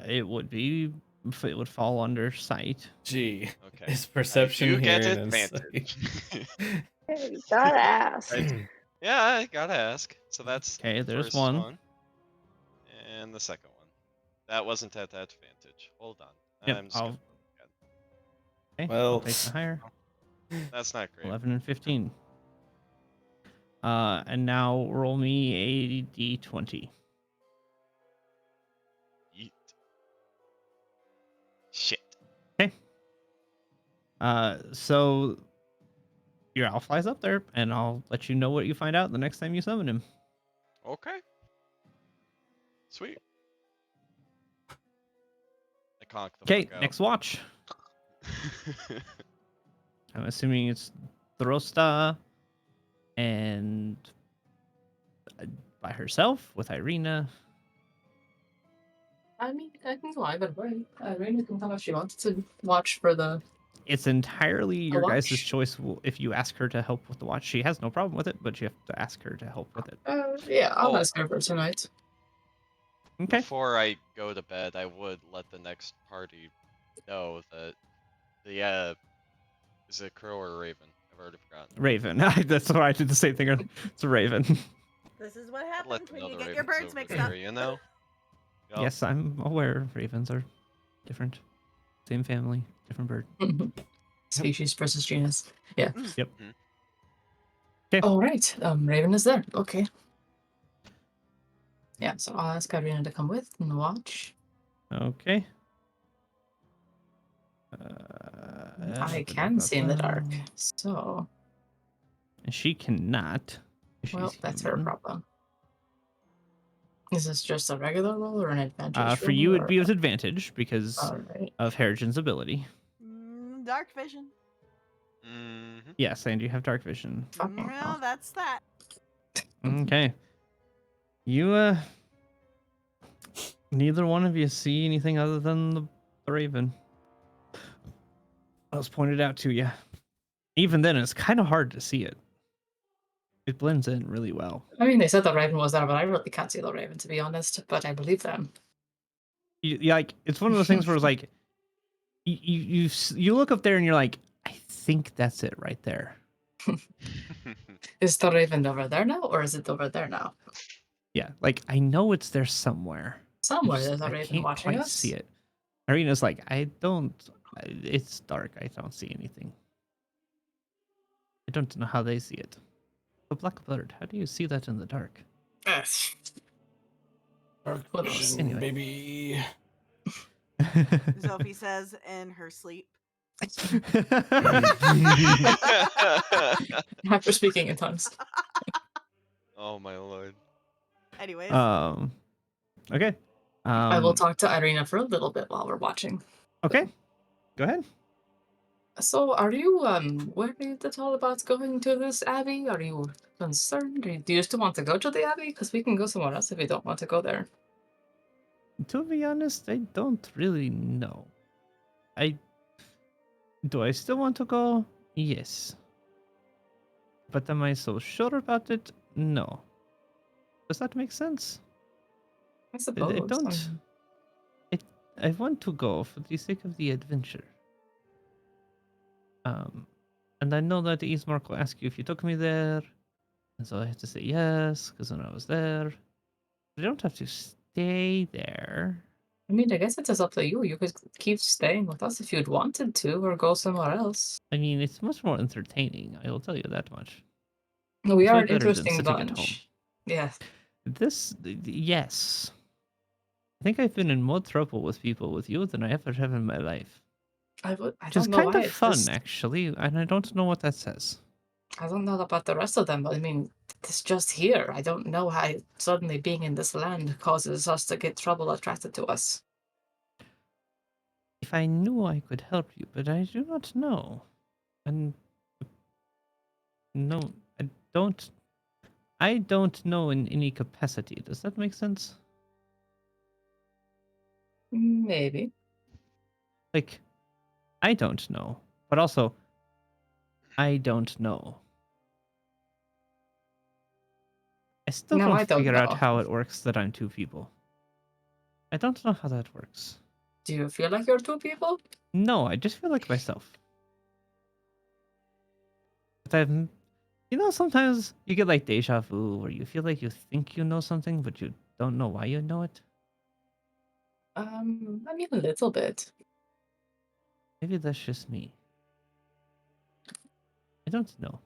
It would be if it would fall under sight. Gee, Okay. is I perception do get hearing and advantage. Hey, gotta ask. Yeah, I gotta ask. So that's Okay, the there's first one. and the second one. That wasn't at advantage. Hold on. Yep. I'm just gonna. Okay, Well. I'll take the higher. That's not great. 11 and 15. And now roll me a d20. Yeet. Shit. So your owl flies up there, and I'll let you know what you find out the next time you summon him. Okay. Sweet. I conked the Okay, fuck out. next watch. I'm assuming it's Throsta and by herself with Irina. I mean, I can go either way. Irina can come if she wants to watch for the. It's entirely your guys' watch? choice if you ask her to help with the watch. She has no problem with it, but you have to ask her to help with it. Yeah, I'll Oh. ask her for tonight. Okay. Before I go to bed, I would let the next party know that the is it a crow or a raven? I've already forgotten. Raven. That's what I did the same thing. It's a raven. This is what I'd let happens them when know you the get your ravens birds over mixed there, up. you know? Yup. Yes, I'm aware ravens are different. Same family, different bird. Species versus genus. Yeah. Yep. Mhm. Okay. All right. Raven is there. Okay. Yeah. So I'll ask Irina to come with and watch. Okay. I can see in the dark, so And she cannot. well, She's that's her human. problem. Is this just a regular roll or an advantage For roll? you, it'd or- be with advantage because All right. of Herigen's ability. Dark vision. Mm-hmm. Yes, and you have dark vision. Fucking Well, hell. that's that. Okay. You, neither one of you see anything other than the raven. That was pointed out to you. Even then, it's kind of hard to see it. It blends in really well. I mean, they said the raven was there, but I really can't see the raven, to be honest. But I believe them. Like, it's one of those things where it's like, you look up there and you're like, I think that's it right there. Is the raven over there now, or is it over there now? Yeah, like I know it's there somewhere. Somewhere Just- there's a I raven can't watching quite us. see it. Irina's like, it's dark. I don't see anything. I don't know how they see it. The black bird, how do you see that in the dark? Dark What vision, Anyway. baby. Sophie says in her sleep. After speaking in tongues. Oh my lord. Anyways, Okay. I will talk to Irina for a little bit while we're watching. Okay. Go ahead. So, are you worried at all about going to this abbey? Are you concerned? Do you still want to go to the abbey? Because we can go somewhere else if you don't want to go there. To be honest, I don't really know. Do I still want to go? Yes. But am I so sure about it? No. Does that make sense? I suppose. don't. I want to go for the sake of the adventure. And I know that Ismark will ask you if you took me there, and so I have to say yes, because when I was there, I don't have to stay there. I mean, I guess it's up to you. You could keep staying with us if you'd wanted to, or go somewhere else. I mean, it's much more entertaining. I will tell you that much. We It's are way an better than interesting sitting at home. bunch. Yeah. Yes. I think I've been in more trouble with people with you than I ever have in my life. I Which is don't know kind why. of It's fun, just actually, and I don't know what that says. I don't know about the rest of them, but I mean, it's just here. I don't know how suddenly being in this land causes us to get trouble attracted to us. If I knew, I could help you, but I do not know. And no, I don't. I don't know in any capacity. Does that make sense? Maybe. Like, I don't know, but also, I don't know. I still No, don't I don't figure out know. how it works that I'm two people. I don't know how that works. Do you feel like you're two people? No, I just feel like myself. But I've, sometimes you get like deja vu where you feel like you think you know something, but you don't know why you know it. I mean a little bit. Maybe that's just me. I don't know.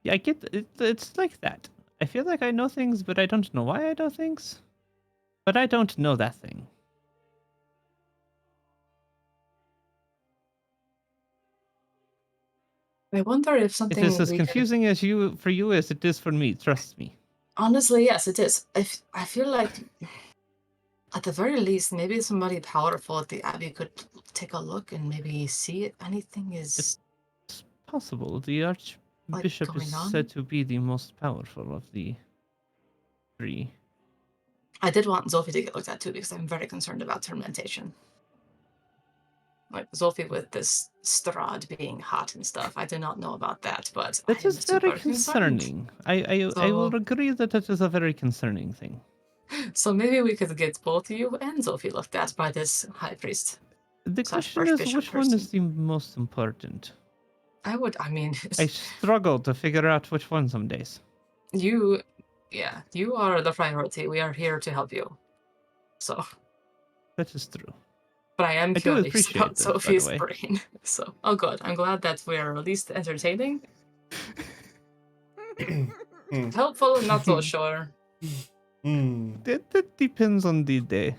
Yeah, I get it. It's like that. I feel like I know things, but I don't know why I know things. But I don't know that thing. I wonder if It is something as we could. confusing for you as it is for me. Trust me. Honestly, yes, it is. I feel like, at the very least, maybe somebody powerful at the Abbey could take a look and maybe see if anything is It's possible. The like Archbishop is going said on. to be the most powerful of the three. I did want Zolfi to get looked at too because I'm very concerned about tormentation. Like Zolfi with this Strahd being hot and stuff. I do not know about that, but I That am is very super concerned. concerning. I will So, agree that that is a very concerning thing. so maybe we could get both you and Zolfi looked at by this high priest The slash question is, archbishop which one person. is the most important? I mean, I struggle to figure out which one some days. you, yeah, you are the priority. We are here to help you. So, That is true. but I am I do curious about appreciate this, by the Sophie's way. brain. So, oh, good. I'm glad that we're at least entertaining. Helpful, not so sure. That depends on the day.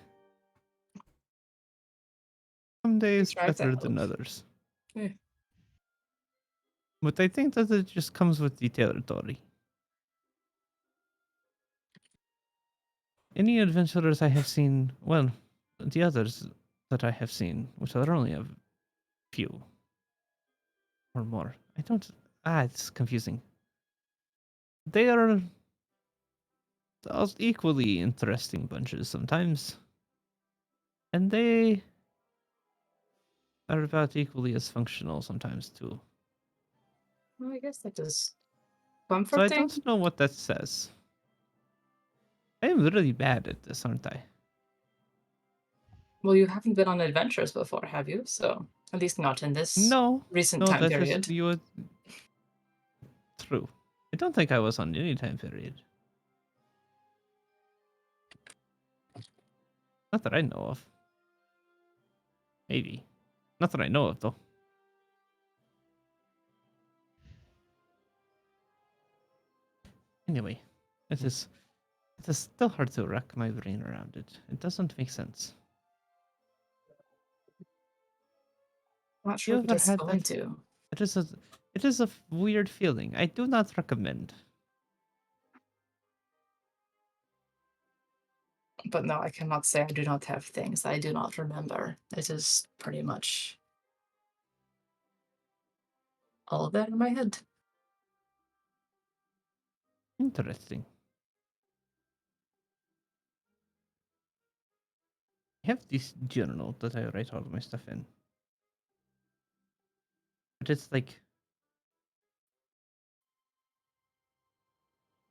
Some days Try to better than help. others. Yeah. But I think that it just comes with the territory. Any adventurers I have seen, well, the others that I have seen, which are only a few or more, I don't. It's confusing. They are equally interesting bunches sometimes, and they are about equally as functional sometimes too. Well, I guess that is So I comforting. don't know what that says. I am really bad at this, aren't I? Well, you haven't been on adventures before, have you? So, at least not in this No, recent no, time that is period. true. I don't think I was on any time period. Not that I know of. Maybe. Not that I know of, though. Anyway, it is still hard to wrap my brain around it. It doesn't make sense. Not You sure if it ever is had going that? to. It is a weird feeling. I do not recommend. But no, I cannot say I do not have things I do not remember. It is pretty much all there in my head. Interesting. I have this journal that I write all of my stuff in. But it's like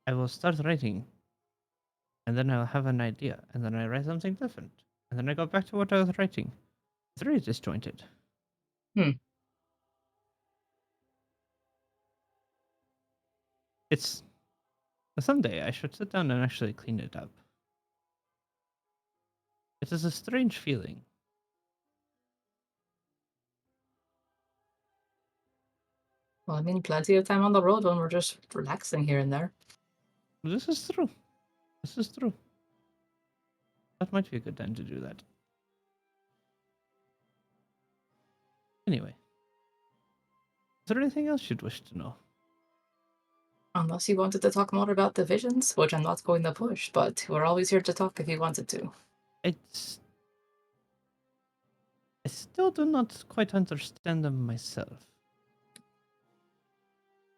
I will start writing, and then I'll have an idea, and then I write something different, and then I go back to what I was writing. It's very disjointed. Hmm. It's someday I should sit down and actually clean it up. It is a strange feeling. Well, I mean, plenty of time on the road when we're just relaxing here and there. This is true. This is true. That might be a good time to do that. Anyway. Is there anything else you'd wish to know? Unless you wanted to talk more about the visions, which I'm not going to push, but we're always here to talk if you wanted to. I still do not quite understand them myself.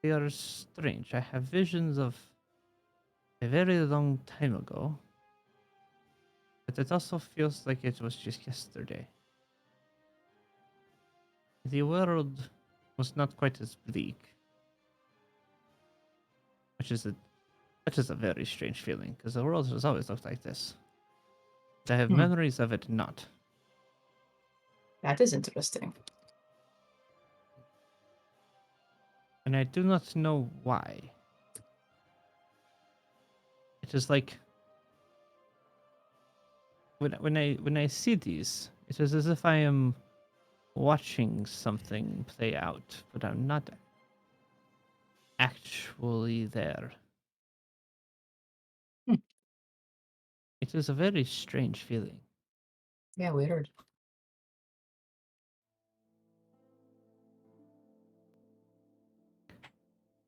They are strange. I have visions of a very long time ago, but it also feels like it was just yesterday. The world was not quite as bleak, which is a very strange feeling, because the world has always looked like this. I have memories of it not. That is interesting. And I do not know why. It is like when I see these, it is as if I am watching something play out, but I'm not actually there. Hmm. It is a very strange feeling. Yeah, weird.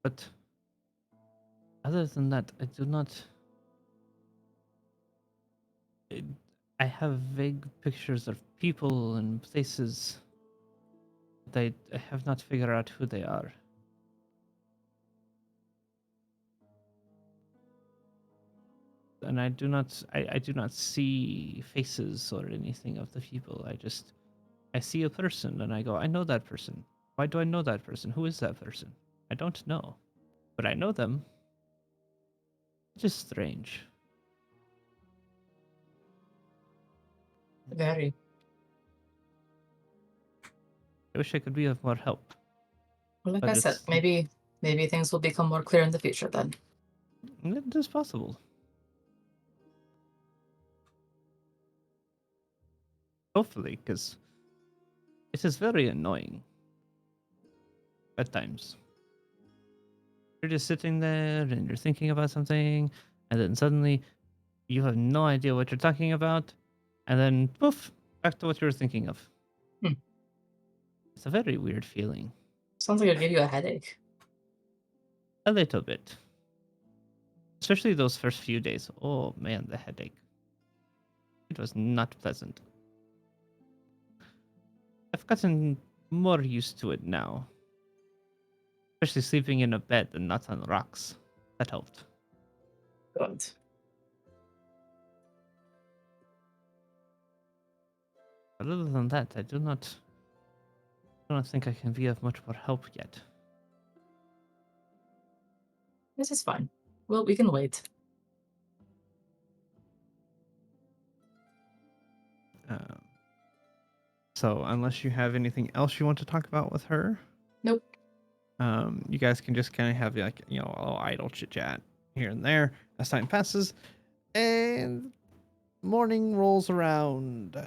But other than that, I do not. I have vague pictures of people and places, but I have not figured out who they are. And I do not see faces or anything of the people. I see a person and I go, I know that person. Why do I know that person? Who is that person? I don't know. But I know them. It's just strange. Very. I wish I could be of more help. Well, like But I said, it's- maybe things will become more clear in the future then. It is possible. Hopefully, because it is very annoying at times. You're just sitting there and you're thinking about something, and then suddenly you have no idea what you're talking about, and then poof, back to what you were thinking of. Hmm. It's a very weird feeling. Sounds like it'll give you a headache. A little bit. Especially those first few days. Oh man, the headache. It was not pleasant. I've gotten more used to it now. Especially sleeping in a bed and not on rocks. That helped. Good. But other than that, I do not think I can be of much more help yet. This is fine. Well, we can wait. So unless you have anything else you want to talk about with her, Nope. you guys can just kind of have like, a little idle chit chat here and there as time passes, and morning rolls around.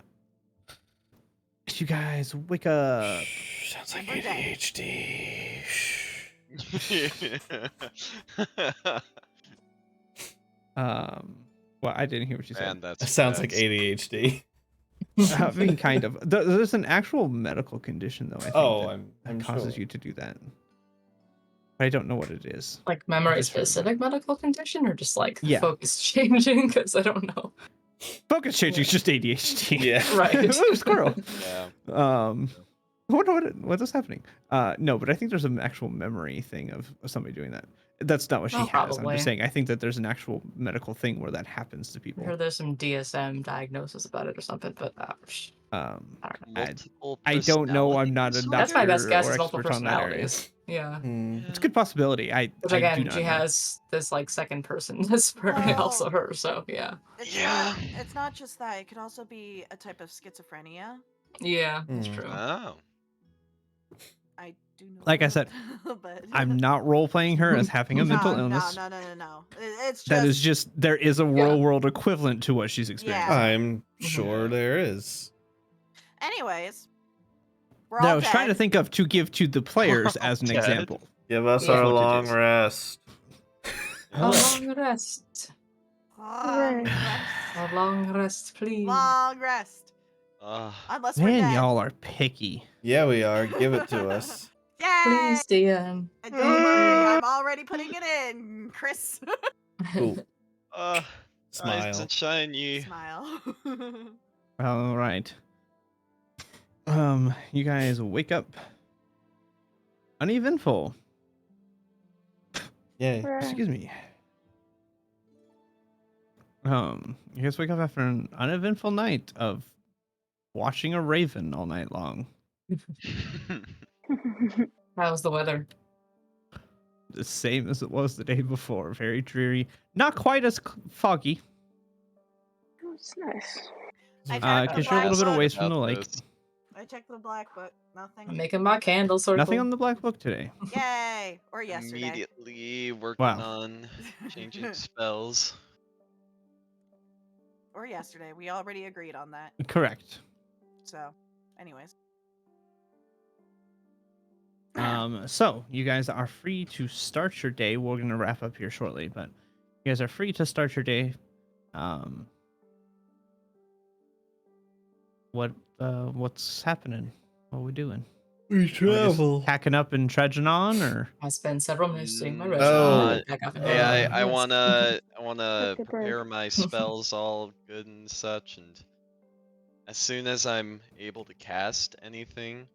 You guys wake up. Sounds like Remember that. ADHD. Well, I didn't hear what you Man, said. That that's sounds like that's- ADHD. I mean, kind of. There's an actual medical condition, though. I think Oh, that I'm causes sure. you to do that. But I don't know what it is. Like memory just heard about specific medical condition or just like the Yeah. focus changing? Because I don't know. Focus changing is just ADHD. Yeah. Right. Ooh, squirrel. Yeah. I wonder what is happening. No, but I think there's an actual memory thing of somebody doing that. That's not what she Oh, has. I'm probably. just saying I think that there's an actual medical thing where that happens to I people. heard there's some DSM diagnosis about it or something, but I don't know. Multiple I don't know. I'm personality not a disorder? That's my best doctor guess or is multiple expert on that area. personalities. Yeah. It's a good possibility. I Which do again, not she know. has this like second person that's apparently also her, so yeah. Yeah. It's not just that. It could also be a type of schizophrenia. Yeah, that's Hmm. true. Oh. I do know. Like I that, said, but I'm not role playing her as having a mental illness. No. It's just That is just there is a real world equivalent to what she's experiencing. I'm sure there is. Anyways, we're That I all was trying to dead. think of to give to the players as an Dead. example. Give us Yeah. our What it long is. rest. A long rest. Long Right. rest. A long rest, please. Long rest. Uh, Unless we're Man, dead. y'all are picky. Yeah, we are. Give it to us. Yay! Please, DM. And don't worry, I'm already putting it in, Chris. Cool. rise Smile. and shine ye. Smile. All right. You guys wake up uneventful. Yay. Excuse me. You guys wake up after an uneventful night of watching a raven all night long. How's the weather? The same as it was the day before. Very dreary. Not quite as foggy. It's nice. I I checked the Because you're a black little bit book. away from the about lake. this. I checked the black book. Nothing. I'm making my candle circle. Nothing on the black book today. Yay! Or yesterday. Immediately working Wow. on changing spells. Or yesterday. We already agreed on that. Correct. So, anyways. So you guys are free to start your day. We're gonna wrap up here shortly, but you guys are free to start your day. What's happening? What are we doing? We Are we just packing up and trudging on, or I spent several minutes doing my Mm, ritual. Oh. Back up and Hey, down. I Yes. wanna Take a break. prepare my spells all good and such, and as soon as I'm able to cast anything,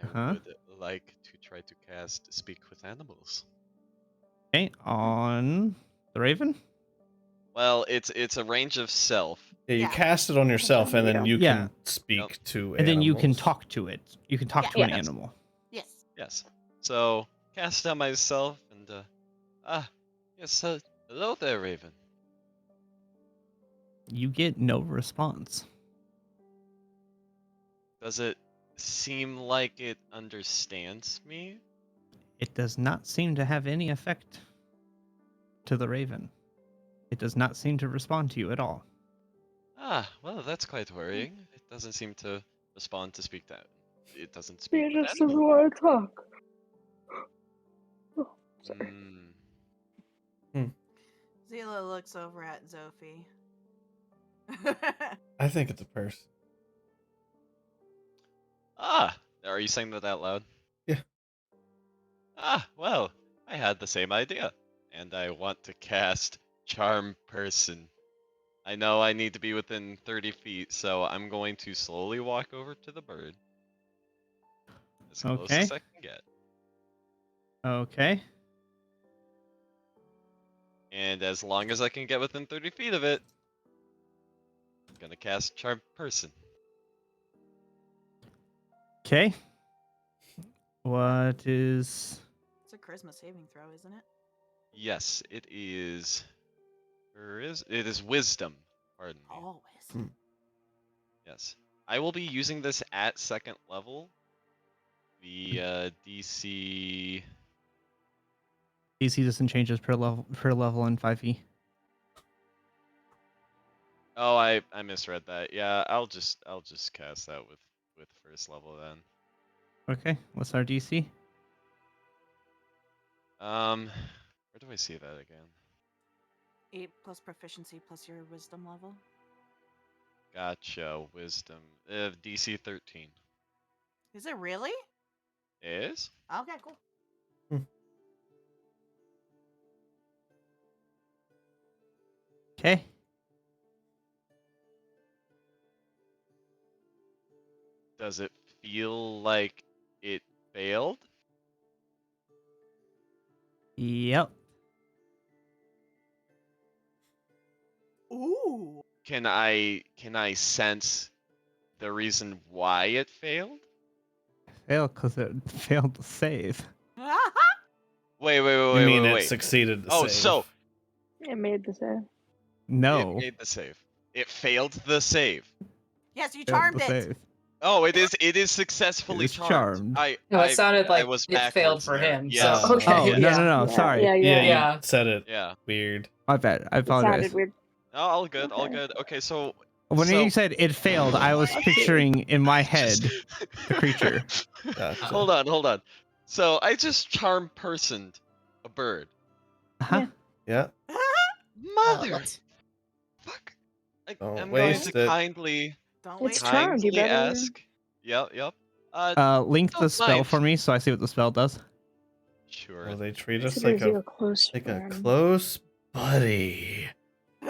I Uh-huh. would like to try to cast Speak with Animals. okay, on the raven? Well, it's a range of self. Yeah, you Yeah. cast it on yourself, and then you Yeah. can speak to And then you can animals. talk to it. You can talk Yeah. to an Yes. animal. Yes. Yes. So cast on myself, and yes. Hello there, Raven. You get no response. Does it seem like it understands me? It does not seem to have any effect to the raven. It does not seem to respond to you at all. Well, that's quite worrying. It doesn't seem to respond to speak that. It doesn't speak You with just doesn't animals. want to talk. Oh, sorry. Zila looks over at Zophie. I think it's a purse. Are you saying that out loud? Yeah. Well, I had the same idea. And I want to cast Charm Person. I know I need to be within 30 feet, so I'm going to slowly walk over to the bird. As close Okay. as I can get. Okay. And as long as I can get within 30 feet of it, I'm gonna cast Charm Person. Okay. What is... It's a charisma saving throw, isn't it? Yes, it is. It is Wisdom. Pardon me. Always. Yes. I will be using this at second level. The DC. DC doesn't change per level in 5e. Oh, I misread that. Yeah, I'll just cast that with first level then. Okay. What's our DC? Where do I see that again? 8 plus proficiency plus your wisdom level. Gotcha. Wisdom. DC 13. Is it really? Is? Okay, cool. Okay. Does it feel like it failed? Yep. Ooh. Can I sense the reason why it failed? Failed because it failed to save. Wait, You mean it wait. succeeded to Oh, save. so It made the save. No. it made the save. It failed the save. Yes, you Failed charmed to it. save. Oh, it is successfully It is charmed. charmed. No, it sounded like I was it failed backwards for there. him. Yes. So okay. Oh, yeah. no. Yeah, Sorry. Yeah, Yeah, Yeah. you said it Yeah. weird. My bad. I It apologize. sounded weird. Oh, all good, all Okay. good. Okay, so When you said it failed, I was picturing in my head the creature. Gotcha. Hold on. So I just charm personed a bird. Huh? Yeah. Mother What? fuck. Don't I'm going waste to it. kindly, Don't It's waste charmed. You kindly better. ask. Yep. Link the Don't spell mind. for me so I see what the spell does. Sure. Oh, they treat us Considers you a close like a friend. close buddy.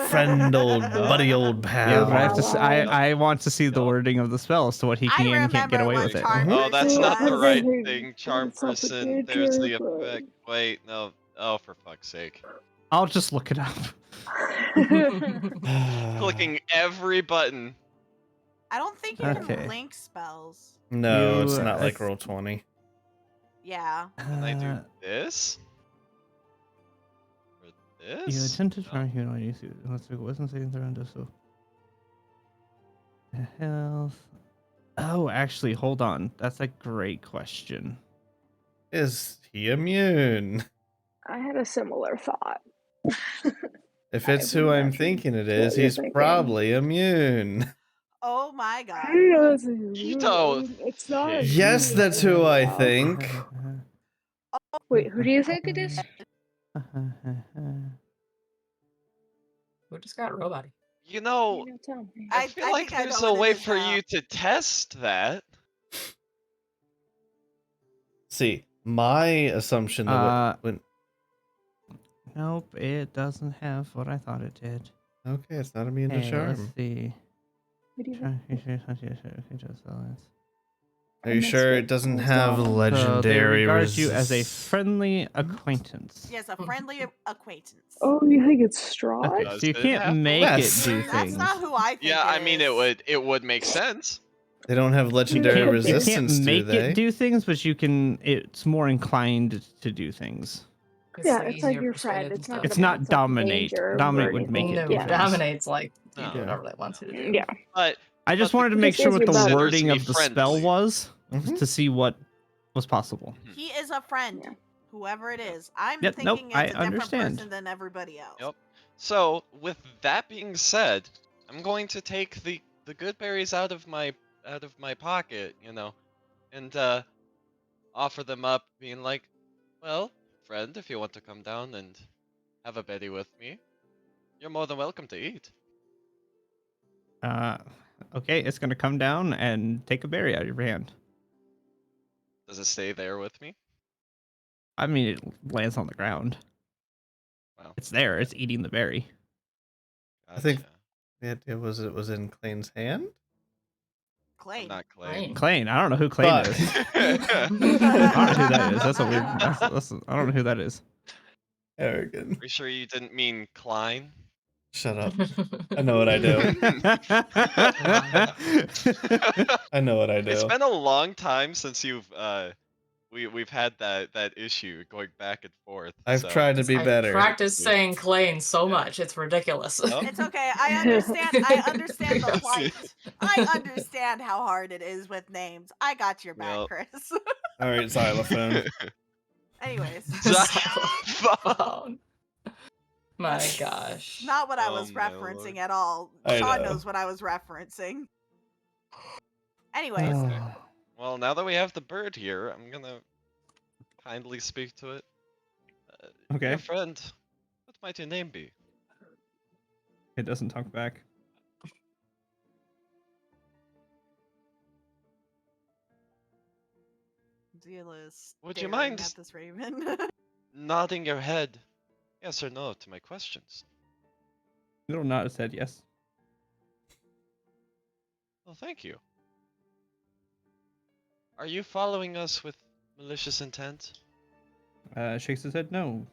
Friend, old buddy, old Yeah, pal. but I have to. Ally. I want to see the Yup. wording of the spell as to what he I can and can't get remember away what with it. charm Mhm. Oh, that's person not the does. right thing, charm It's not the person. good There's the character. effect. Wait, no. Oh, for fuck's sake. I'll just look it up. Clicking every button. I don't think you Okay. can link spells. No, it's You, not like it's- roll 20. Yeah. Can I do Uh, this? Or you this? attempt to No. charm human when you see. Let's see. Wasn't saying around us. So. Health. Oh, actually, hold on. That's a great question. Is he immune? I had a similar thought. If I it's would who I'm imagine thinking it what is, you're he's thinking. probably immune. Oh my god. You don't It's not. think. Yes, that's who I think. Wait, who do you think it is? Who just got robot? You know, You tell me. I I feel like think I there's know a what it way is for now. you to test that. See, my assumption that when Nope, it doesn't have what I thought it did. okay, it's not immune to Hey, let's charm. see. Who do you Charm- think? Are you sure it doesn't have So they legendary regard you as a friendly acquaintance. Yes, a friendly acquaintance. Oh, you think it's Strahd? Okay, Does so you it can't have the make Yes. it do That's things. not who I think Yeah, I mean is. it would make sense. They don't have You legendary can't- you can't resistance, do make they? it do things, but you can. It's more inclined to do things. Yeah, it's like your friend. It's not. It's gonna not put something in dominate. danger Dominate or would make anything. it No, do Yeah. things. dominates like you Yeah. do whatever they want you to do. Yeah. But I just but wanted to the make Just sure says what the you're about- wording considers of me the spell friendly. was Mhm. to see what was possible. He is a friend, Yeah. whoever it is. I'm Yep, nope, thinking I it's a different understand. person than everybody else. Yep. So with that being said, I'm going to take the good berries out of my pocket, and offer them up, being like, well, friend, if you want to come down and have a berry with me, you're more than welcome to eat. Okay, it's gonna come down and take a berry out of your hand. Does it stay there with me? I mean, it lands on the ground. Wow. It's there. It's eating the berry. I think- Gotcha. The idea was it was in Clayne's hand. Clay. I'm not Clay. Clane. I don't know who Clane But- is. I don't know who that is. That's a weird. I don't know who that is. Arrogant. Are you sure you didn't mean Klein? Shut up. I know what I do. I know what I do. It's been a long time since we've had that issue going back and forth. I've so- tried to be I better. practice saying Clane so much, it's ridiculous. Yup. It's okay. I understand. I understand the Yes. plight. I understand how hard it is with names. I got your back, Yep. Chris. All right, xylophone. Anyways, Xylophone. My gosh. not what I Oh was my referencing lord. at all. I Sean know. knows what I was referencing. Anyways, Well, now that we have the bird here, I'm gonna kindly speak to it. Okay. Dear friend, what might your name be? It doesn't talk back. Zila is Would you staring mind at this raven. Nodding your head, yes or no, to my questions. Little nod said yes. Well, thank you. Are you following us with malicious intent? Shakes his head no.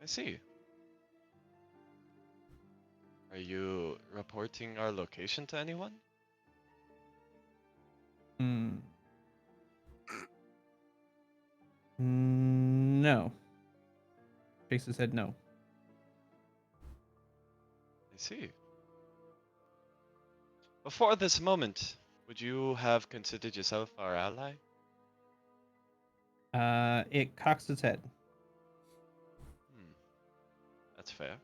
I see. Are you reporting our location to anyone? Hmm. No. Shakes his head no. I see. Before this moment, would you have considered yourself our ally? It cocks its head. That's fair.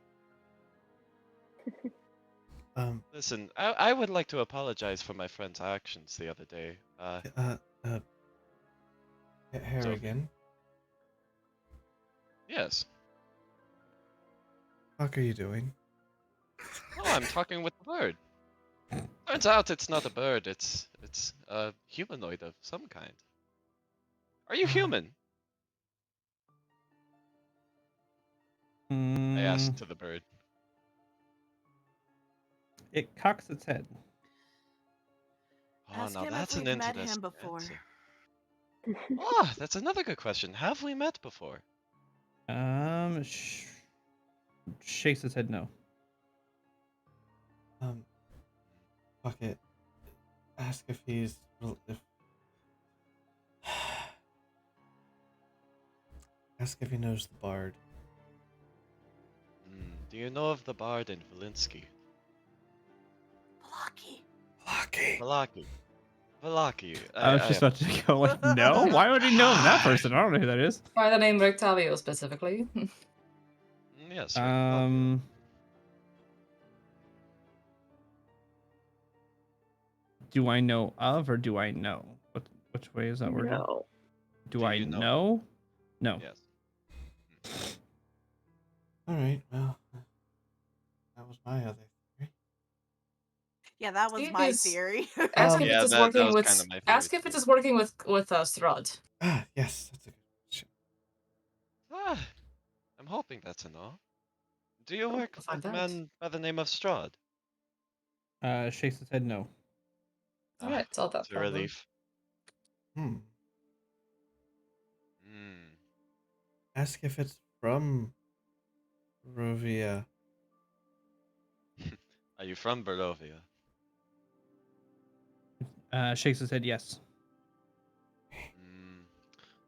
Um, Listen, I would like to apologize for my friend's actions the other day. Harrigan, Yes. what are you doing? Oh, I'm talking with the bird. Turns out it's not a bird. It's a humanoid of some kind. Are you human? I asked to the bird. It cocks its head. Oh, Ask now him that's if an we've met interesting him before. answer. Oh, that's another good question. Have we met before? Shakes its head no. Fuck it. Ask if he's ask if he knows the bard. Do you know of the bard in Valinsky? Blocky. Lucky. Valaki. I was just about to go like, no? Why would he know that person? I don't know who that is. By the name Rectavio specifically. Yes. Right. Do I know of or do I know? Which way is that worded? No. Do Do I you know? know? No. Yes. All right. Well, that was my other theory. Yeah, that was See, my is- theory. Ask if Yeah, it is that working was with. kinda my Ask theory if it too. is working with Strahd. Ah, yes, that's a good question. I'm hoping that's a no. Do you work We'll find with a out. man by the name of Strahd? Shakes its head no. All right, solve that It's a problem. relief. Hmm. Hmm. Ask if it's from Rovia. Are you from Barovia? Shakes its head yes.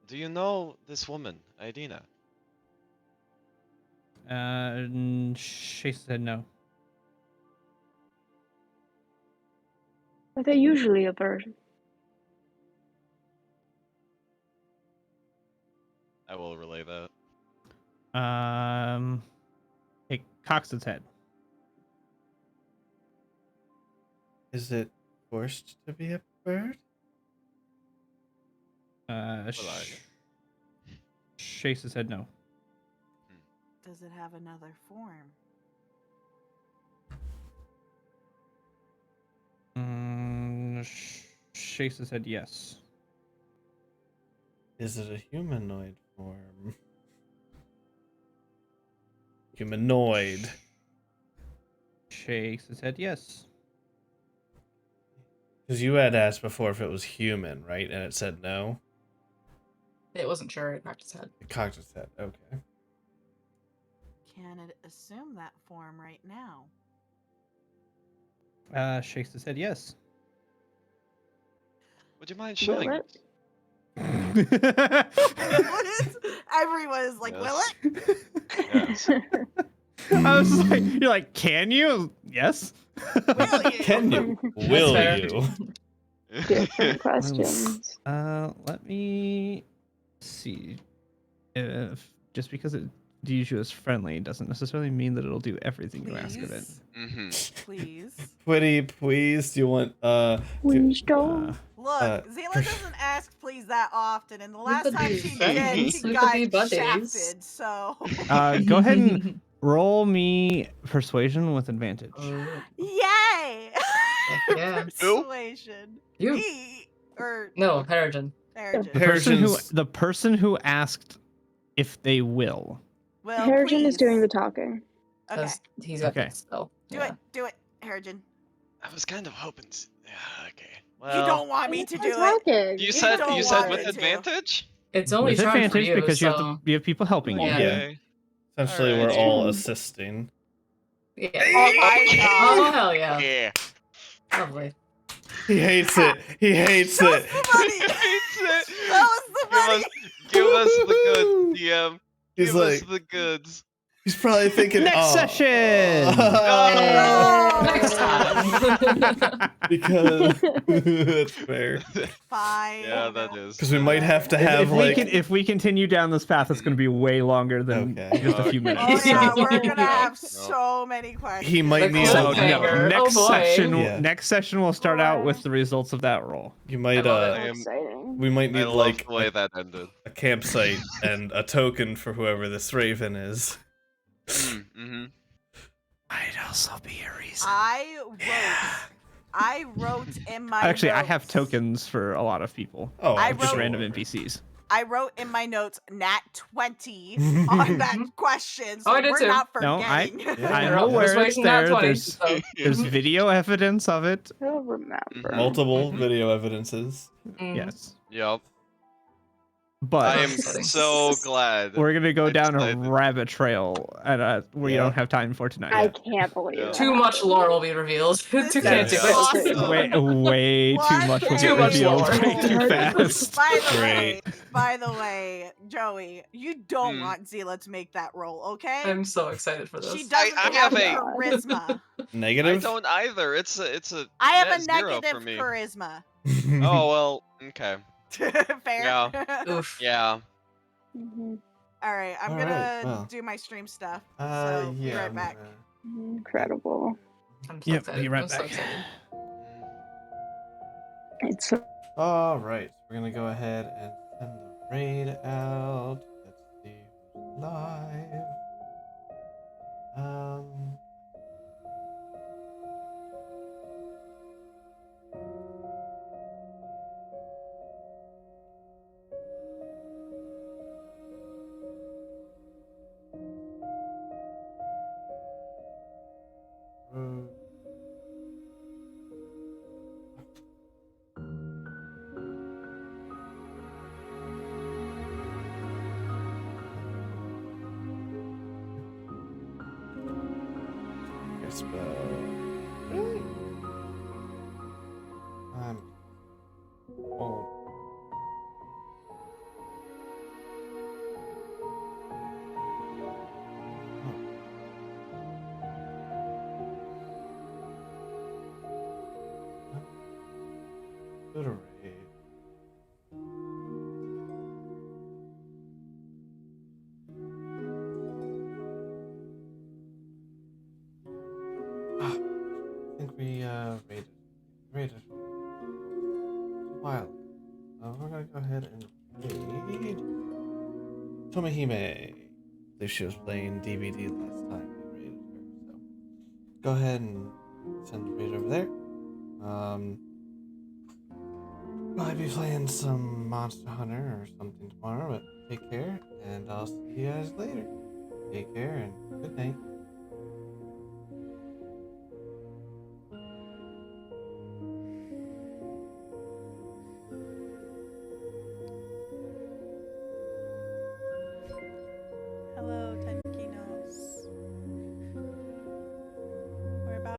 Do you know this woman, Idina? Shakes its head no. Are they usually a bird? I will relay that. It cocks its head. Is it forced to be a bird? Shakes its head no. Does it have another form? Shakes its head yes. Is it a humanoid form? Humanoid. Shakes its head yes. Because you had asked before if it was human, right? And it said no. It wasn't sure. It cracked its head. It cocked its head. Okay. Can it assume that form right now? Shakes its head yes. Would you mind Will showing it? Everyone is like, will Yes. it? Yes. I was like, you're like, can you? Yes. Will you? Can you? Will fair. you? Different questions. Let me see. If just because it views you as friendly doesn't necessarily mean that it'll do everything you ask of it. Please? Please. Pretty please. Do you want Please don't. Look, Zayla doesn't ask please that often, and the last could time be she friends. did, We she could be got buddies. shafted, so... Go ahead and roll me persuasion with advantage. Yay! yeah. Persuasion. You. Me, or No, Harrigan. Harrigan. Harrigan's- The person who asked if they will. Well, Harrigan is please. doing the talking. Okay, Because he's got Okay. that spell. do it, Harrigan. I was kind of hoping. Yeah. Okay. You Well, don't want me to do it. Talking. You said don't you want said me with to. advantage. It's only With charmed advantage for you, because so... you have people helping you. Yeah. Okay. Essentially, Alright. we're all assisting. Yeah. Oh my god. Oh, hell yeah. Yeah. Lovely. He hates it. He hates it. He hates it. That was the money. Give us the goods, DM. He's Give us like, the goods. he's probably thinking, Next oh, session! No! Next time. because that's fair. Fine. Yeah, that is. Because we might have to have like. if we continue down this path, it's going to be way longer than Okay. just a few minutes. Oh yeah, So- we're gonna have No. so many questions. He might The need So a, cliffhanger. no, Oh, boy. Yeah. next session we'll start out with the results of that roll. You might I love I So am- exciting. we might I need love like the way that ended. a campsite and a token for whoever this raven is. Mm-hmm. I don't also be a reason. I wrote in my Actually, I have notes- tokens for a lot of people. Oh, I I'm Just wrote- random sure. NPCs. I wrote in my notes nat 20 on that question, so Oh, I did we're too. not No, forgetting. I'm I was aware it's waiting that there. 20, There's so- there's video evidence of it. He'll remember. Multiple Mhm. video evidences. Mhm. Yes, Yep. but I am Upsetting. so glad. we're gonna go I down a decided- rabbit trail, and we Yeah. don't have time for tonight. I can't believe Yeah. that. Too much happened. lore will be revealed. This You can't do is this. awesome. Way too One much will day- get Too much revealed lore. way too fast. Great. By the way, Joey, you don't Hmm. want Zila to make that roll, okay? I'm so excited for this. She doesn't I have have a- charisma. I Negative? don't either. It's a I have net a zero negative for me. charisma. Oh well, okay. Fair. Yeah. Oof. Yeah. Mhm. All right, I'm All gonna right, well. do my stream stuff. So be right back. Incredible. I'm so Yep, excited. be right I'm so back. excited. It's so All right, we're gonna go ahead and send the raid out. Let's see who's live. Yes, really? Oh. Go to raid. I think we raided a while ago. We're gonna go ahead and raid Tomihime. I believe she was playing DVD last time we raided her, so go ahead and send the raid over there. Might be playing some Monster Hunter or something tomorrow, but take care, and I'll see you guys later. Take care and good night.